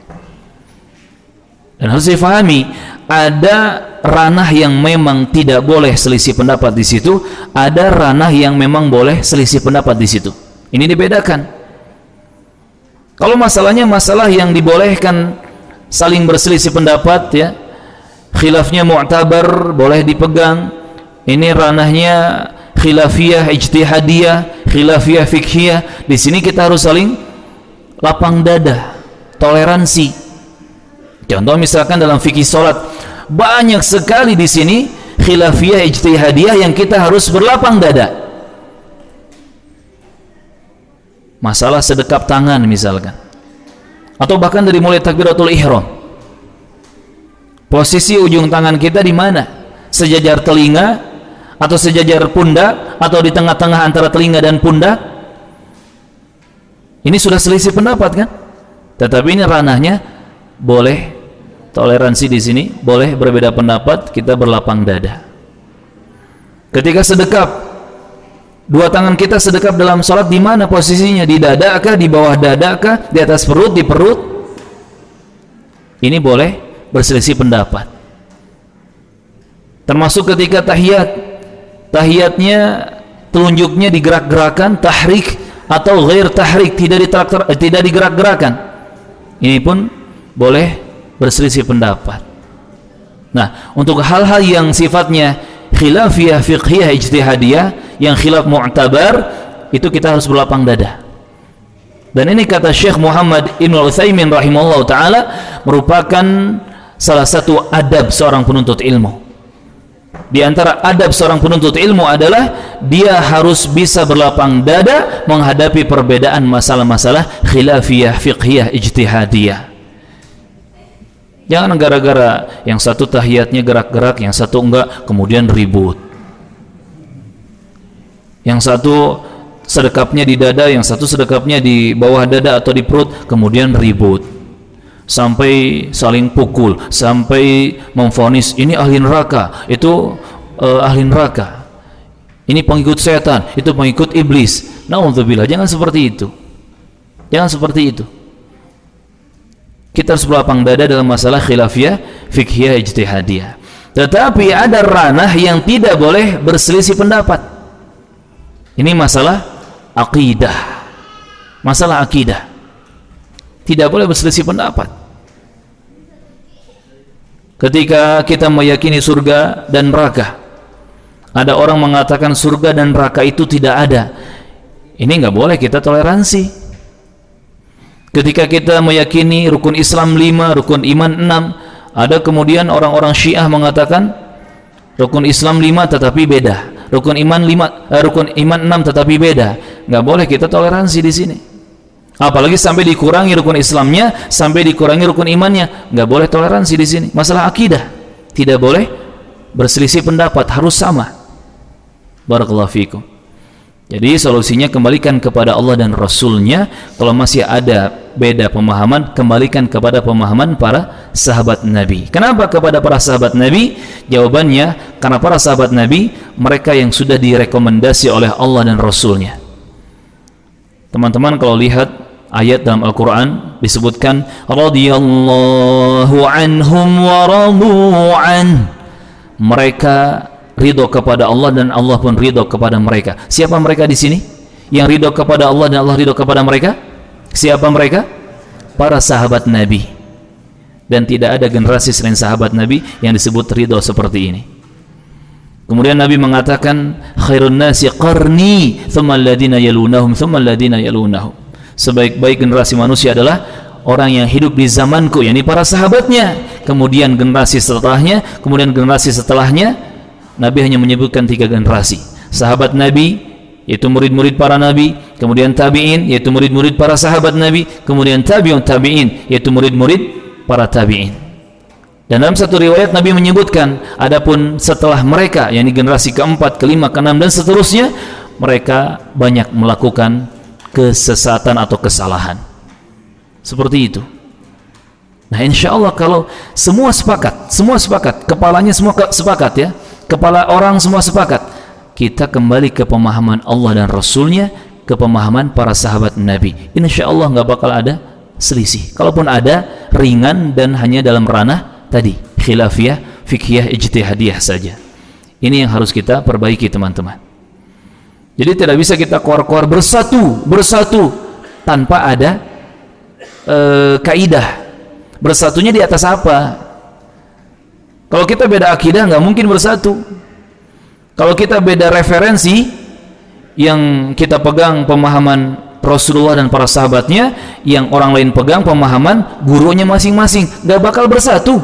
A: Dan harus difahami, ada ranah yang memang tidak boleh selisih pendapat di situ, ada ranah yang memang boleh selisih pendapat di situ. Ini dibedakan. Kalau masalahnya masalah yang dibolehkan saling berselisih pendapat, ya, khilafnya mu'tabar, boleh dipegang. Ini ranahnya khilafiyah ijtihadiyah, khilafiyah fikhiyah. Di sini kita harus saling lapang dada, toleransi. Contoh misalkan dalam fikih salat, banyak sekali di sini khilafiyah ijtihadiyah yang kita harus berlapang dada. Masalah sedekap tangan misalkan, atau bahkan dari mulai takbiratul ihram, posisi ujung tangan kita di mana? Sejajar telinga atau sejajar pundak atau di tengah-tengah antara telinga dan pundak? Ini sudah selisih pendapat kan? Tetapi ini ranahnya boleh toleransi di sini, boleh berbeda pendapat, kita berlapang dada. Ketika sedekap, dua tangan kita sedekap dalam sholat, di mana posisinya? Di dada kah, di bawah dada kah, di atas perut, di perut? Ini boleh berselisih pendapat. Termasuk ketika tahiyatnya telunjuknya digerak-gerakan, tahrik atau ghair tahrik, tidak digerak-gerakan. Ini pun boleh berselisih pendapat. Nah, untuk hal-hal yang sifatnya khilafiyah, fiqhiyah, ijtihadiyah, yang khilaf mu'tabar, itu kita harus berlapang dada. Dan ini kata Syekh Muhammad Ibn Utsaimin rahimahullah ta'ala merupakan salah satu adab seorang penuntut ilmu. Di antara adab seorang penuntut ilmu adalah dia harus bisa berlapang dada menghadapi perbedaan masalah-masalah khilafiyah, fiqhiyah, ijtihadiyah. Jangan gara-gara yang satu tahiyatnya gerak-gerak, yang satu enggak, kemudian ribut. Yang satu sedekapnya di dada, yang satu sedekapnya di bawah dada atau di perut, kemudian ribut. Sampai saling pukul, sampai memvonis ini ahli neraka, itu ahli neraka. Ini pengikut setan, itu pengikut iblis. Nauzubillah, jangan seperti itu. Jangan seperti itu. Kita harus berlapang dada dalam masalah khilafiyah, fiqhiyah, ijtihadiyah. Tetapi ada ranah yang tidak boleh berselisih pendapat. Ini masalah akidah. Masalah akidah. Tidak boleh berselisih pendapat. Ketika kita meyakini surga dan neraka, ada orang mengatakan surga dan neraka itu tidak ada. Ini nggak boleh kita toleransi. Ketika kita meyakini rukun Islam 5, rukun iman 6, ada kemudian orang-orang Syiah mengatakan rukun Islam 5 tetapi beda, rukun iman 6 tetapi beda. Nggak boleh kita toleransi di sini. Apalagi sampai dikurangi rukun Islamnya, sampai dikurangi rukun imannya, nggak boleh toleransi di sini. Masalah akidah tidak boleh berselisih pendapat, harus sama. Barakallahu fikum. Jadi solusinya kembalikan kepada Allah dan Rasulnya. Kalau masih ada beda pemahaman, kembalikan kepada pemahaman para sahabat Nabi. Kenapa kepada para sahabat Nabi? Jawabannya, karena para sahabat Nabi mereka yang sudah direkomendasi oleh Allah dan Rasulnya. Teman-teman kalau lihat ayat dalam Al-Quran disebutkan radhiyallahu anhum wa radu an, mereka ridho kepada Allah dan Allah pun ridho kepada mereka. Siapa mereka di sini? Yang ridho kepada Allah dan Allah ridho kepada mereka? Siapa mereka? Para sahabat Nabi. Dan tidak ada generasi selain sahabat Nabi yang disebut ridho seperti ini. Kemudian Nabi mengatakan khairun nasi qarni thumma alladhina yalunahum thumma alladhina yalunahum. Sebaik-baik generasi manusia adalah orang yang hidup di zamanku, yakni para sahabatnya. Kemudian generasi setelahnya, kemudian generasi setelahnya. Nabi hanya menyebutkan 3 generasi. Sahabat Nabi, yaitu murid-murid para Nabi, kemudian tabi'in, yaitu murid-murid para sahabat Nabi, kemudian tabi'un tabi'in, yaitu murid-murid para tabi'in. Dan dalam satu riwayat Nabi menyebutkan, adapun setelah mereka, yakni generasi keempat, kelima, keenam dan seterusnya, mereka banyak melakukan kesesatan atau kesalahan. Seperti itu. Nah, insya Allah kalau semua sepakat, kepalanya semua sepakat ya, kepala orang semua sepakat, kita kembali ke pemahaman Allah dan Rasulnya, ke pemahaman para sahabat Nabi. Insya Allah nggak bakal ada selisih. Kalaupun ada, ringan dan hanya dalam ranah tadi khilafiyah, fiqhiyah, ijtihadiyah saja. Ini yang harus kita perbaiki teman-teman. Jadi tidak bisa kita keluar-keluar bersatu tanpa ada kaidah. Bersatunya di atas apa? Kalau kita beda akidah nggak mungkin bersatu. Kalau kita beda referensi, yang kita pegang pemahaman Rasulullah dan para sahabatnya, yang orang lain pegang pemahaman gurunya masing-masing, nggak bakal bersatu.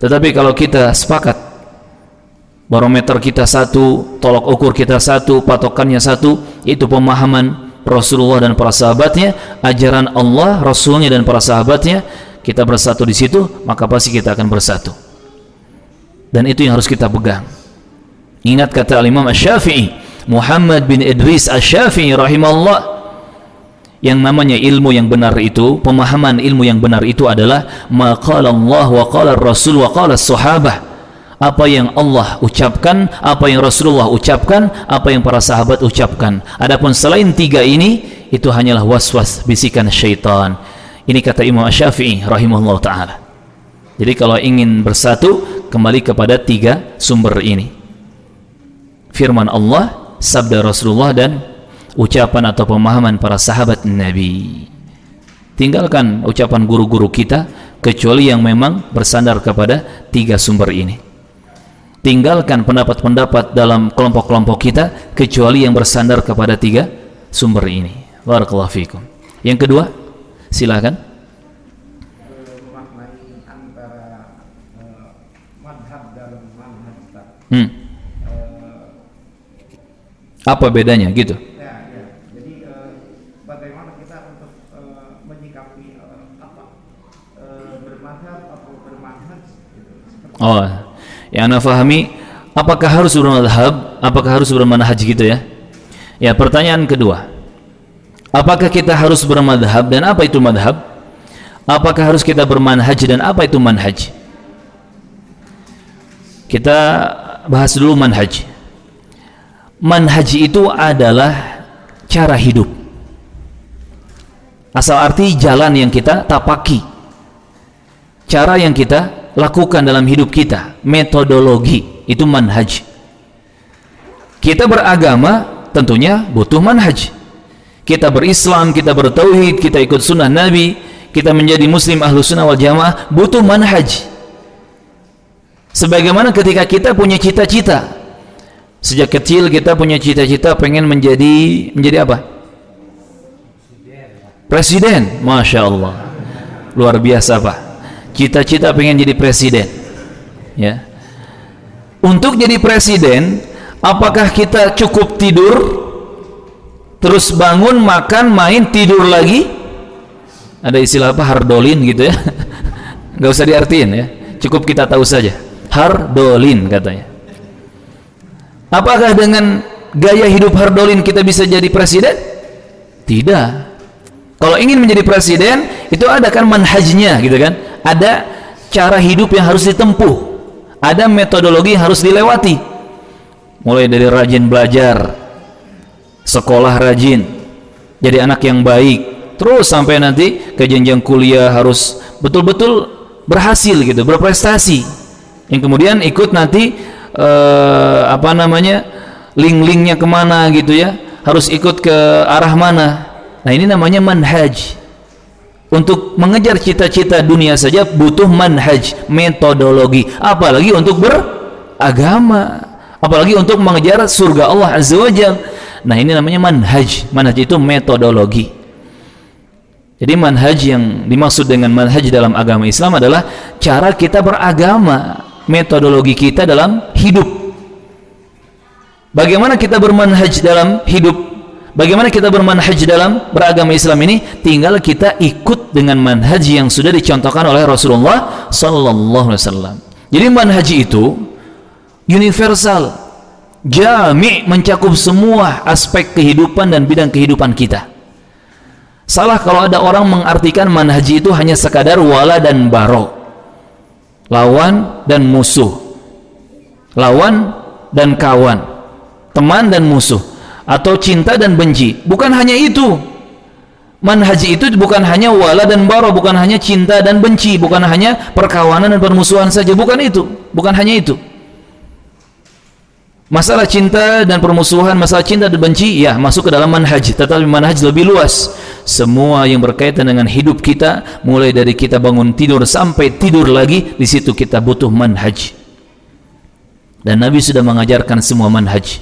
A: Tetapi kalau kita sepakat, barometer kita satu, tolok ukur kita satu, patokannya satu, yaitu pemahaman Rasulullah dan para sahabatnya, ajaran Allah, Rasulnya dan para sahabatnya, kita bersatu di situ, maka pasti kita akan bersatu. Dan itu yang harus kita pegang. Ingat kata Imam Asy-Syafi'i, Muhammad bin Idris Asy-Syafi'i rahimahullah, yang namanya ilmu yang benar itu, pemahaman ilmu yang benar itu adalah ma qala Allah wa qala Rasul wa qala sahabah. Apa yang Allah ucapkan, apa yang Rasulullah ucapkan, apa yang para sahabat ucapkan. Adapun selain 3 ini, itu hanyalah waswas, bisikan syaitan. Ini kata Imam Asy-Syafi'i rahimahullah ta'ala. Jadi kalau ingin bersatu, kembali kepada 3 sumber ini. Firman Allah, sabda Rasulullah, dan ucapan atau pemahaman para sahabat Nabi. Tinggalkan ucapan guru-guru kita, kecuali yang memang bersandar kepada 3 sumber ini. Tinggalkan pendapat-pendapat dalam kelompok-kelompok kita, kecuali yang bersandar kepada 3 sumber ini. Barakallahu fikum. Yang kedua, silakan.
B: Memaknai antara madhab dan manhaj.
A: Apa bedanya gitu?
B: Ya. Jadi bagaimana kita untuk menyikapi bermadhab atau bermanhaj gitu.
A: Oh, yang anda fahami, apakah harus bermadhab, apakah harus bermanhaj gitu ya? Ya, pertanyaan kedua, apakah kita harus bermadhab dan apa itu madhab? Apakah harus kita bermanhaj dan apa itu manhaj? Kita bahas dulu manhaj. Manhaj itu adalah cara hidup. Asal arti jalan yang kita tapaki, cara yang kita lakukan dalam hidup kita, metodologi, itu manhaj. Kita beragama tentunya butuh manhaj. Kita berislam, kita bertauhid, kita ikut sunnah Nabi, kita menjadi muslim ahlu sunnah wal jamaah, butuh manhaj. Sebagaimana ketika kita punya cita-cita, sejak kecil kita punya cita-cita pengen menjadi apa? Presiden. Masya Allah, luar biasa Pak, cita-cita pengen jadi presiden ya. Untuk jadi presiden, apakah kita cukup tidur terus bangun, makan, main, tidur lagi? Ada istilah apa? Hardolin gitu ya. Gak usah diartiin ya, cukup kita tahu saja, hardolin katanya. Apakah dengan gaya hidup hardolin kita bisa jadi presiden? Tidak. Kalau ingin menjadi presiden, itu ada kan manhajnya gitu kan, ada cara hidup yang harus ditempuh, ada metodologi yang harus dilewati, mulai dari rajin belajar, sekolah rajin, jadi anak yang baik, terus sampai nanti ke jenjang kuliah harus betul-betul berhasil gitu, berprestasi, yang kemudian ikut nanti link-linknya kemana gitu ya, harus ikut ke arah mana. Nah, ini namanya manhaj. Untuk mengejar cita-cita dunia saja butuh manhaj, metodologi, apalagi untuk beragama, apalagi untuk mengejar surga Allah Azza wa Jalla. Nah, ini namanya manhaj. Manhaj itu metodologi. Jadi manhaj yang dimaksud dengan manhaj dalam agama Islam adalah cara kita beragama, metodologi kita dalam hidup. Bagaimana kita bermanhaj dalam hidup? Bagaimana kita bermanhaj dalam beragama Islam ini? Tinggal kita ikut dengan manhaj yang sudah dicontohkan oleh Rasulullah sallallahu alaihi wasallam. Jadi manhaj itu universal, jami', mencakup semua aspek kehidupan dan bidang kehidupan kita. Salah kalau ada orang mengartikan manhaj itu hanya sekadar wala dan baro, lawan dan musuh, lawan dan kawan, teman dan musuh, atau cinta dan benci. Bukan hanya itu. Manhaj itu bukan hanya wala dan bara, bukan hanya cinta dan benci, bukan hanya perkawanan dan permusuhan saja, bukan itu, bukan hanya itu. Masalah cinta dan permusuhan, masalah cinta dan benci, ya masuk ke dalam manhaj, tetapi manhaj lebih luas. Semua yang berkaitan dengan hidup kita, mulai dari kita bangun tidur sampai tidur lagi, di situ kita butuh manhaj. Dan Nabi sudah mengajarkan semua manhaj.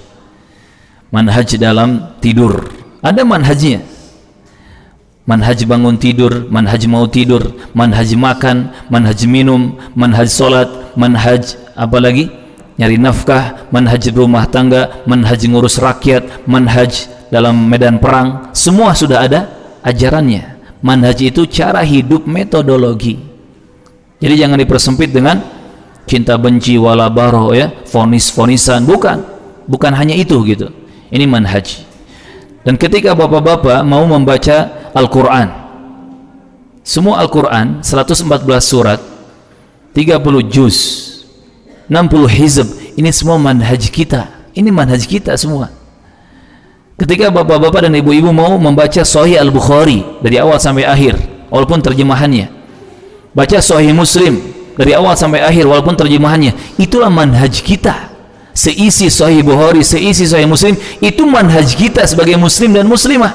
A: Manhaj dalam tidur, ada manhajnya. Manhaj bangun tidur, manhaj mau tidur, manhaj makan, manhaj minum, manhaj solat, manhaj apa lagi? Nyari nafkah, manhaj rumah tangga, manhaj ngurus rakyat, manhaj dalam medan perang, semua sudah ada ajarannya. Manhaj itu cara hidup, metodologi. Jadi jangan dipersempit dengan cinta benci, wala baro ya, fonis-fonisan, bukan hanya itu gitu. Ini manhaj. Dan ketika bapak-bapak mau membaca Al-Quran, semua Al-Quran 114 surat, 30 juz, 60 hizb, ini semua manhaj kita. Ini manhaj kita semua. Ketika bapak-bapak dan ibu-ibu mau membaca Sahih Al-Bukhari dari awal sampai akhir, walaupun terjemahannya, baca Sahih Muslim dari awal sampai akhir walaupun terjemahannya. Itulah manhaj kita. Seisi Sahih Bukhari, seisi Sahih Muslim, itu manhaj kita sebagai muslim dan muslimah.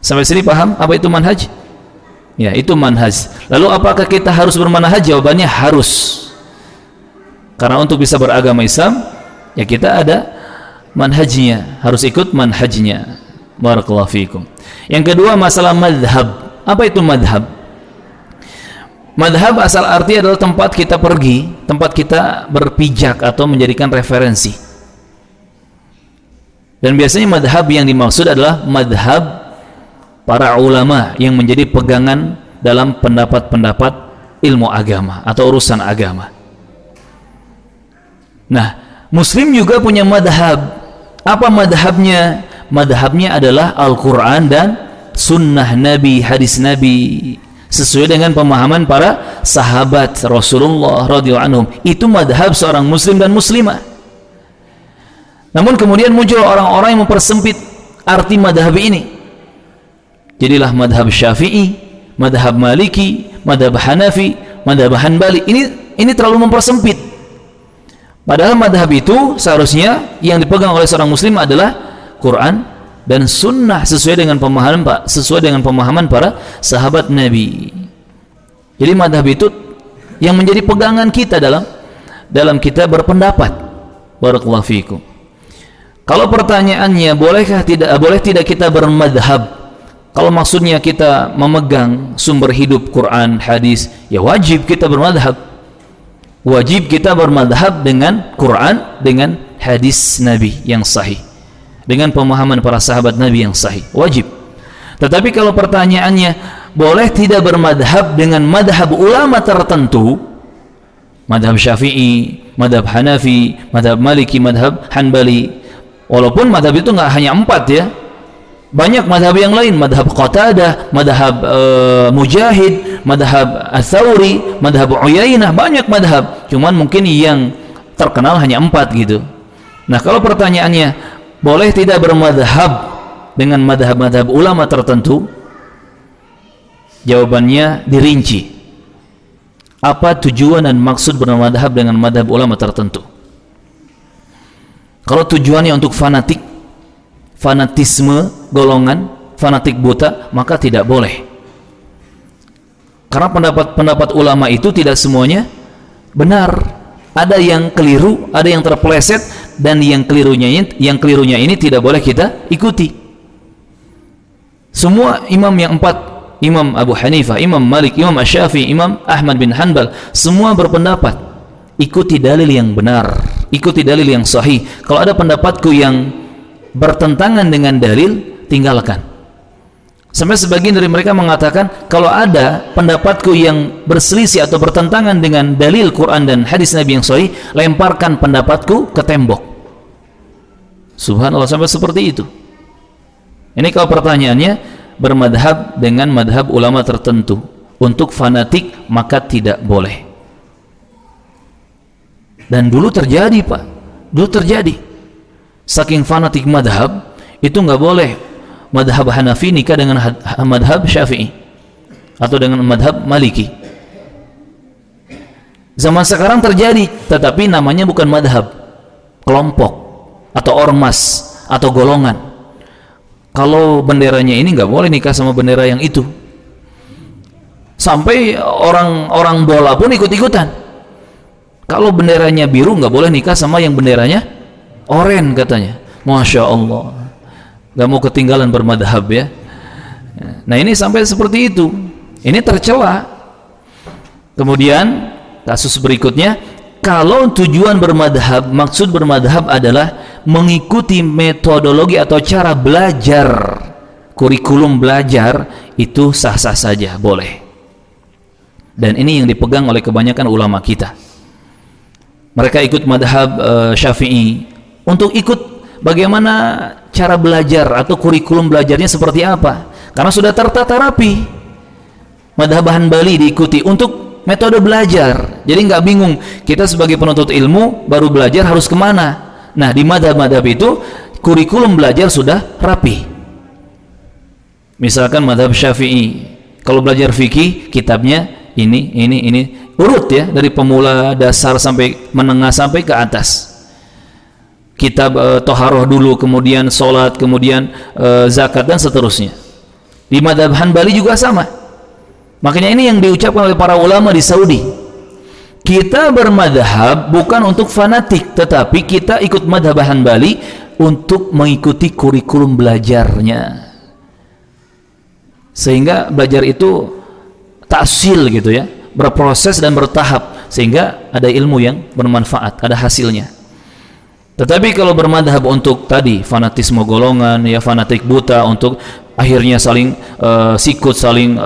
A: Sampai sini paham apa itu manhaj? Ya, itu manhaj. Lalu apakah kita harus bermanhaj? Jawabannya harus. Karena untuk bisa beragama Islam, ya kita ada manhajnya, harus ikut manhajnya. Barakallahu fikum. Yang kedua, masalah madhab. Apa itu madhab? Madhab asal arti adalah tempat kita pergi, tempat kita berpijak atau menjadikan referensi. Dan biasanya madhab yang dimaksud adalah madhab para ulama yang menjadi pegangan dalam pendapat-pendapat ilmu agama atau urusan agama. Nah, Muslim juga punya madhab. Apa madhabnya? Madhabnya adalah Al-Quran dan Sunnah Nabi, hadis Nabi, sesuai dengan pemahaman para sahabat Rasulullah radhiyallahu anhum. Itu madhab seorang Muslim dan Muslimah. Namun kemudian muncul orang-orang yang mempersempit arti madhab ini. Jadilah madhab Syafi'i, madhab Maliki, madhab Hanafi, madhab Hanbali. Ini terlalu mempersempit. Padahal madhab itu seharusnya yang dipegang oleh seorang Muslim adalah Quran dan Sunnah sesuai dengan pemahaman para sahabat Nabi. Jadi madhab itu yang menjadi pegangan kita dalam kita berpendapat. Barakallahu fikum. Kalau pertanyaannya boleh tidak kita bermadhab? Kalau maksudnya kita memegang sumber hidup Quran, hadis, ya wajib kita bermadhab. Wajib kita bermadhab dengan Quran, dengan hadis Nabi yang sahih, dengan pemahaman para sahabat Nabi yang sahih. Wajib. Tetapi kalau pertanyaannya boleh tidak bermadhab dengan madhab ulama tertentu, madhab Syafi'i, madhab Hanafi, madhab Maliki, madhab Hanbali, walaupun madhab itu nggak hanya 4 ya, banyak madhab yang lain, madhab Qatadah, madhab Mujahid, madhab Ats-Tsauri, madhab Uyainah, banyak madhab, cuman mungkin yang terkenal hanya 4 gitu. Nah, kalau pertanyaannya boleh tidak bermadhab dengan madhab-madhab ulama tertentu, jawabannya dirinci. Apa tujuan dan maksud bermadhab dengan madhab ulama tertentu? Kalau tujuannya untuk fanatisme golongan, fanatik buta, maka tidak boleh. Karena pendapat-pendapat ulama itu tidak semuanya benar. Ada yang keliru, ada yang terpeleset, dan yang kelirunya ini tidak boleh kita ikuti. Semua imam yang 4, Imam Abu Hanifah, Imam Malik, Imam Asy-Syafi'i, Imam Ahmad bin Hanbal, semua berpendapat ikuti dalil yang benar, ikuti dalil yang sahih. Kalau ada pendapatku yang bertentangan dengan dalil, tinggalkan. Sampai sebagian dari mereka mengatakan, kalau ada pendapatku yang berselisih atau bertentangan dengan dalil Quran dan hadis Nabi yang sahih, lemparkan pendapatku ke tembok. Subhanallah, sampai seperti itu. Ini kalau pertanyaannya bermadhab dengan madhab ulama tertentu untuk fanatik, maka tidak boleh. Dan dulu terjadi, Pak, dulu terjadi. Saking fanatik madhab, itu nggak boleh madhab Hanafi nikah dengan madhab Syafi'i atau dengan madhab Maliki. Zaman sekarang terjadi, tetapi namanya bukan madhab, kelompok atau ormas atau golongan. Kalau benderanya ini nggak boleh nikah sama bendera yang itu. Sampai orang bola pun ikut-ikutan. Kalau benderanya biru nggak boleh nikah sama yang benderanya oranye katanya. Masya Allah, nggak mau ketinggalan bermadhab ya. Nah, ini sampai seperti itu. Ini tercela. Kemudian kasus berikutnya, kalau tujuan bermadhab, maksud bermadhab adalah mengikuti metodologi atau cara belajar, kurikulum belajar, itu sah-sah saja, boleh. Dan ini yang dipegang oleh kebanyakan ulama kita. Mereka ikut madhab Syafi'i untuk ikut bagaimana cara belajar atau kurikulum belajarnya seperti apa, karena sudah tertata rapi. Madhab Hanbali diikuti untuk metode belajar, jadi nggak bingung kita sebagai penuntut ilmu baru belajar harus kemana. Nah, di madhab-madhab itu kurikulum belajar sudah rapi. Misalkan madhab Syafi'i, kalau belajar fikih kitabnya ini urut ya, dari pemula dasar sampai menengah sampai ke atas. Kitab toharoh dulu, kemudian sholat, kemudian zakat dan seterusnya. Di madhab Hanbali juga sama. Makanya ini yang diucapkan oleh para ulama di Saudi. Kita bermadhab bukan untuk fanatik, tetapi kita ikut madhab Hanbali untuk mengikuti kurikulum belajarnya. Sehingga belajar itu taksil gitu ya, berproses dan bertahap, sehingga ada ilmu yang bermanfaat, ada hasilnya. Tetapi kalau bermadhab untuk tadi fanatisme golongan, ya fanatik buta untuk akhirnya saling sikut, saling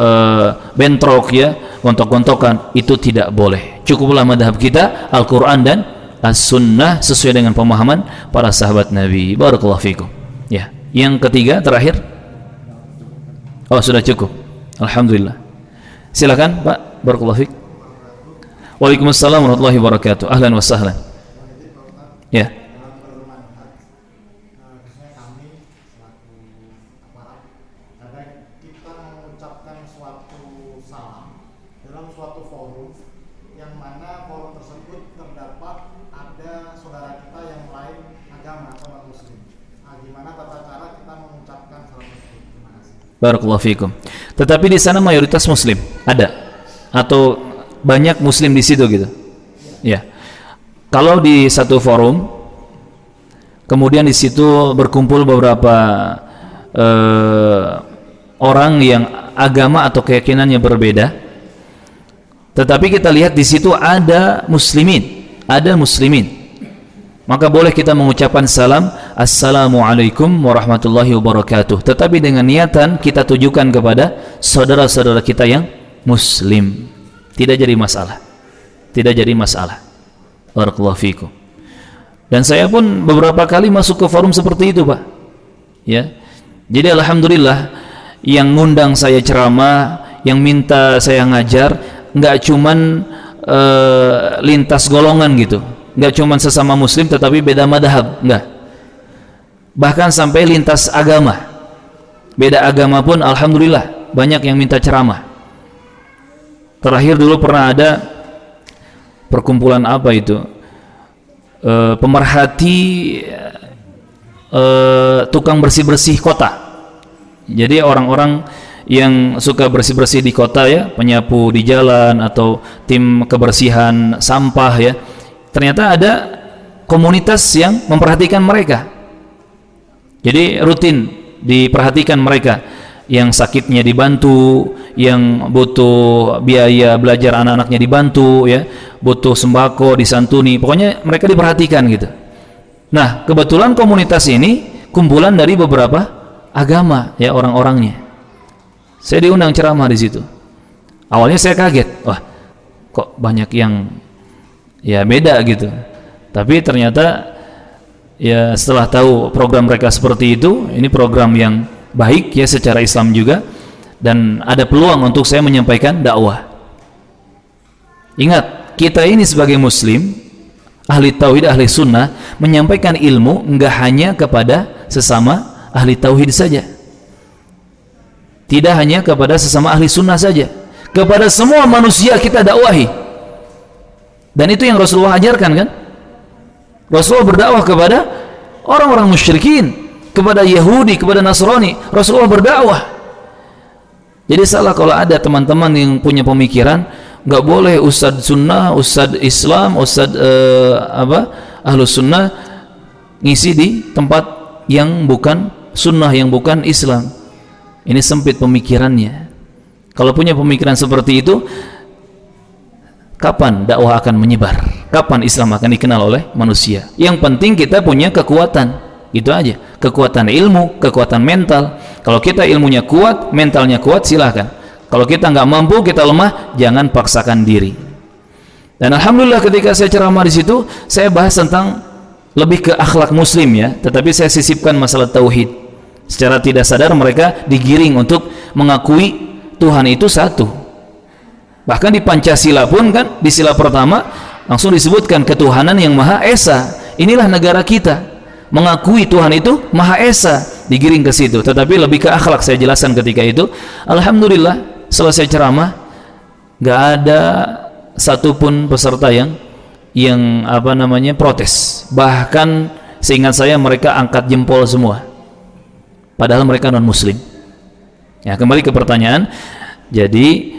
A: bentrok ya, gontok-gontokan, itu tidak boleh. Cukuplah madhab kita Al-Quran dan As-Sunnah sesuai dengan pemahaman para sahabat Nabi. Barakallahu fikum. Ya, yang ketiga terakhir. Oh, sudah cukup. Alhamdulillah. Silakan Pak. Barakallahu fik. Waalaikumsalam warahmatullahi wabarakatuh. Ahlan wa sahlan. Ya. Barakallahu fikum. Tetapi di sana mayoritas muslim ada atau banyak muslim di situ gitu. Ya. Kalau di satu forum kemudian di situ berkumpul beberapa orang yang agama atau keyakinannya berbeda, tetapi kita lihat di situ ada muslimin, maka boleh kita mengucapkan salam, Assalamualaikum warahmatullahi wabarakatuh, tetapi dengan niatan kita tujukan kepada saudara-saudara kita yang muslim. Tidak jadi masalah. Barakallahu fikum. Dan saya pun beberapa kali masuk ke forum seperti itu, Pak. Ya. Jadi alhamdulillah yang ngundang saya ceramah, yang minta saya ngajar, nggak cuman lintas golongan gitu. Nggak cuma sesama muslim tetapi beda madhab, enggak. Bahkan sampai lintas agama, beda agama pun alhamdulillah banyak yang minta ceramah. Terakhir dulu pernah ada perkumpulan apa itu, pemerhati tukang bersih-bersih kota. Jadi orang-orang yang suka bersih-bersih di kota ya, penyapu di jalan atau tim kebersihan sampah ya, ternyata ada komunitas yang memperhatikan mereka. Jadi rutin diperhatikan mereka, yang sakitnya dibantu, yang butuh biaya belajar anak-anaknya dibantu ya, butuh sembako disantuni, pokoknya mereka diperhatikan gitu. Nah, kebetulan komunitas ini kumpulan dari beberapa agama ya, orang-orangnya. Saya diundang ceramah di situ. Awalnya saya kaget, wah kok banyak yang ya beda gitu. Tapi ternyata ya setelah tahu program mereka seperti itu, ini program yang baik ya secara Islam juga, dan ada peluang untuk saya menyampaikan dakwah. Ingat, kita ini sebagai muslim, ahli tauhid, ahli sunnah, menyampaikan ilmu enggak hanya kepada sesama ahli tauhid saja, tidak hanya kepada sesama ahli sunnah saja, kepada semua manusia kita dakwahi. Dan itu yang Rasulullah ajarkan kan? Rasulullah berdakwah kepada orang-orang musyrikin, kepada Yahudi, kepada Nasrani. Rasulullah berdakwah. Jadi salah kalau ada teman-teman yang punya pemikiran nggak boleh ustadz sunnah, ustadz Islam, ustadz ahlus sunnah ngisi di tempat yang bukan sunnah, yang bukan Islam. Ini sempit pemikirannya. Kalau punya pemikiran seperti itu, kapan dakwah akan menyebar? Kapan Islam akan dikenal oleh manusia? Yang penting kita punya kekuatan, gitu aja. Kekuatan ilmu, kekuatan mental. Kalau kita ilmunya kuat, mentalnya kuat, silahkan. Kalau kita nggak mampu, kita lemah, jangan paksakan diri. Dan alhamdulillah ketika saya ceramah di situ, saya bahas tentang lebih ke akhlak muslim ya, tetapi saya sisipkan masalah tauhid. Secara tidak sadar mereka digiring untuk mengakui Tuhan itu satu. Bahkan di Pancasila pun kan, di sila pertama langsung disebutkan ketuhanan yang Maha Esa. Inilah negara kita, mengakui Tuhan itu Maha Esa, digiring ke situ. Tetapi lebih ke akhlak saya jelaskan ketika itu. Alhamdulillah selesai ceramah, nggak ada satupun peserta yang protes. Bahkan seingat saya mereka angkat jempol semua, padahal mereka non muslim. Ya, kembali ke pertanyaan. Jadi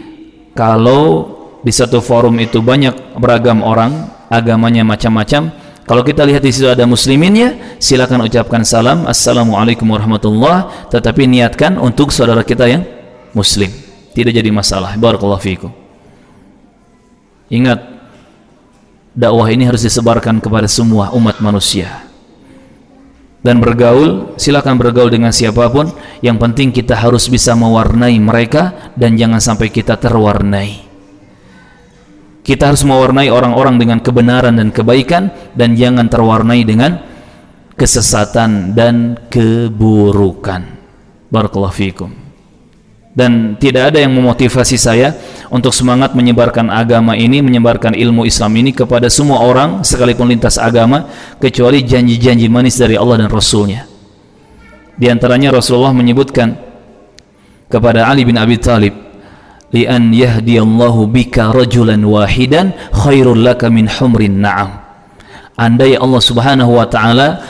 A: kalau di satu forum itu banyak beragam orang, agamanya macam-macam, kalau kita lihat di situ ada musliminnya, silakan ucapkan salam, assalamualaikum warahmatullah, tetapi niatkan untuk saudara kita yang muslim, tidak jadi masalah. Barakallahu fiikum. Ingat, dakwah ini harus disebarkan kepada semua umat manusia. Dan bergaul, silakan bergaul dengan siapapun, yang penting kita harus bisa mewarnai mereka dan jangan sampai kita terwarnai. Kita harus mewarnai orang-orang dengan kebenaran dan kebaikan, dan jangan terwarnai dengan kesesatan dan keburukan. Barakallahu fiikum. Dan tidak ada yang memotivasi saya untuk semangat menyebarkan agama ini, menyebarkan ilmu Islam ini kepada semua orang sekalipun lintas agama, kecuali janji-janji manis dari Allah dan Rasulnya. Di antaranya Rasulullah menyebutkan kepada Ali bin Abi Thalib, li'an yahdiyallahu bika rajulan wahidan khairul laka min humrin na'am. Andai Allah subhanahu wa ta'ala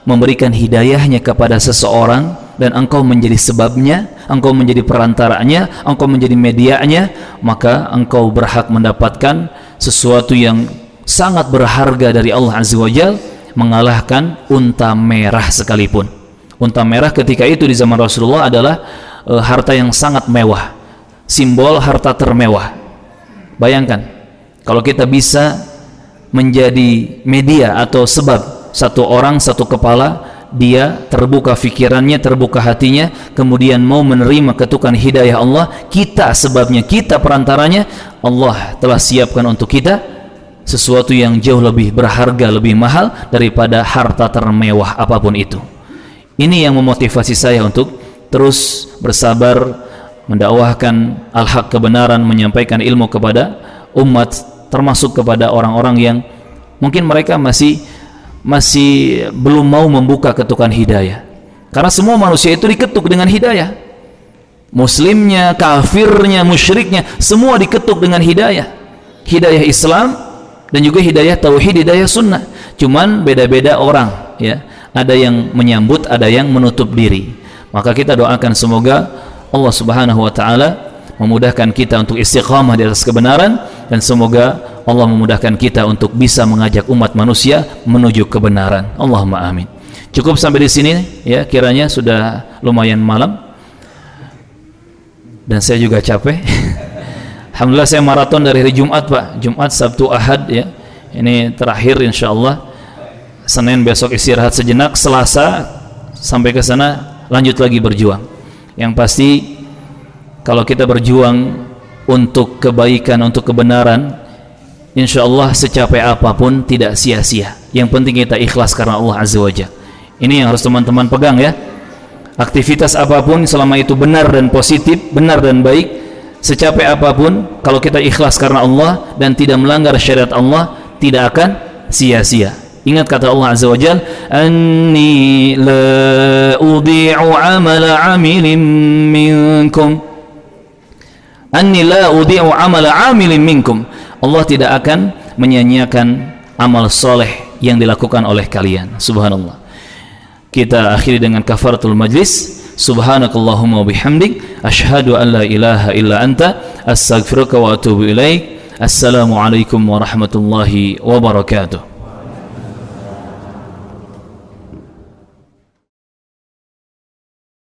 A: memberikan hidayahnya kepada seseorang dan engkau menjadi sebabnya, engkau menjadi perantaranya, engkau menjadi medianya, maka engkau berhak mendapatkan sesuatu yang sangat berharga dari Allah Azza wa Jalla, mengalahkan unta merah sekalipun. Unta merah ketika itu di zaman Rasulullah adalah harta yang sangat mewah, simbol harta termewah. Bayangkan kalau kita bisa menjadi media atau sebab satu orang, satu kepala, dia terbuka fikirannya, terbuka hatinya, kemudian mau menerima ketukan hidayah Allah, kita sebabnya, kita perantaranya, Allah telah siapkan untuk kita sesuatu yang jauh lebih berharga, lebih mahal daripada harta termewah apapun itu. Ini yang memotivasi saya untuk terus bersabar mendakwahkan al-haq, kebenaran, menyampaikan ilmu kepada umat, termasuk kepada orang-orang yang mungkin mereka masih belum mau membuka ketukan hidayah. Karena semua manusia itu diketuk dengan hidayah. Muslimnya, kafirnya, musyriknya, semua diketuk dengan hidayah. Hidayah Islam dan juga hidayah tauhid, hidayah sunnah. Cuman beda-beda orang, ya. Ada yang menyambut, ada yang menutup diri. Maka kita doakan semoga Allah Subhanahu wa taala memudahkan kita untuk istiqamah di atas kebenaran, dan semoga Allah memudahkan kita untuk bisa mengajak umat manusia menuju kebenaran. Allahumma amin. Cukup sampai di sini ya, kiranya sudah lumayan malam dan saya juga capek. Alhamdulillah saya maraton dari hari Jumat, Pak. Jumat, Sabtu, Ahad ya. Ini terakhir insyaallah. Senin besok istirahat sejenak, Selasa sampai ke sana lanjut lagi berjuang. Yang pasti kalau kita berjuang untuk kebaikan, untuk kebenaran, insyaallah secapek apapun tidak sia-sia. Yang penting kita ikhlas karena Allah Azza wa Jalla. Ini yang harus teman-teman pegang ya. Aktivitas apapun selama itu benar dan positif, benar dan baik, secapek apapun, kalau kita ikhlas karena Allah dan tidak melanggar syariat Allah, tidak akan sia-sia. Ingat kata Allah Azza wa Jalla, anni la udhi'u amala 'amilin minkum. Anni la udhi'u amala 'amilin minkum. Allah tidak akan menyia-nyiakan amal soleh yang dilakukan oleh kalian. Subhanallah. Kita akhiri dengan kafaratul majlis. Subhanakallahumma wa bihamdik, asyhadu an la ilaha illa anta, astaghfiruka wa atubu ilaik. Assalamualaikum warahmatullahi wabarakatuh.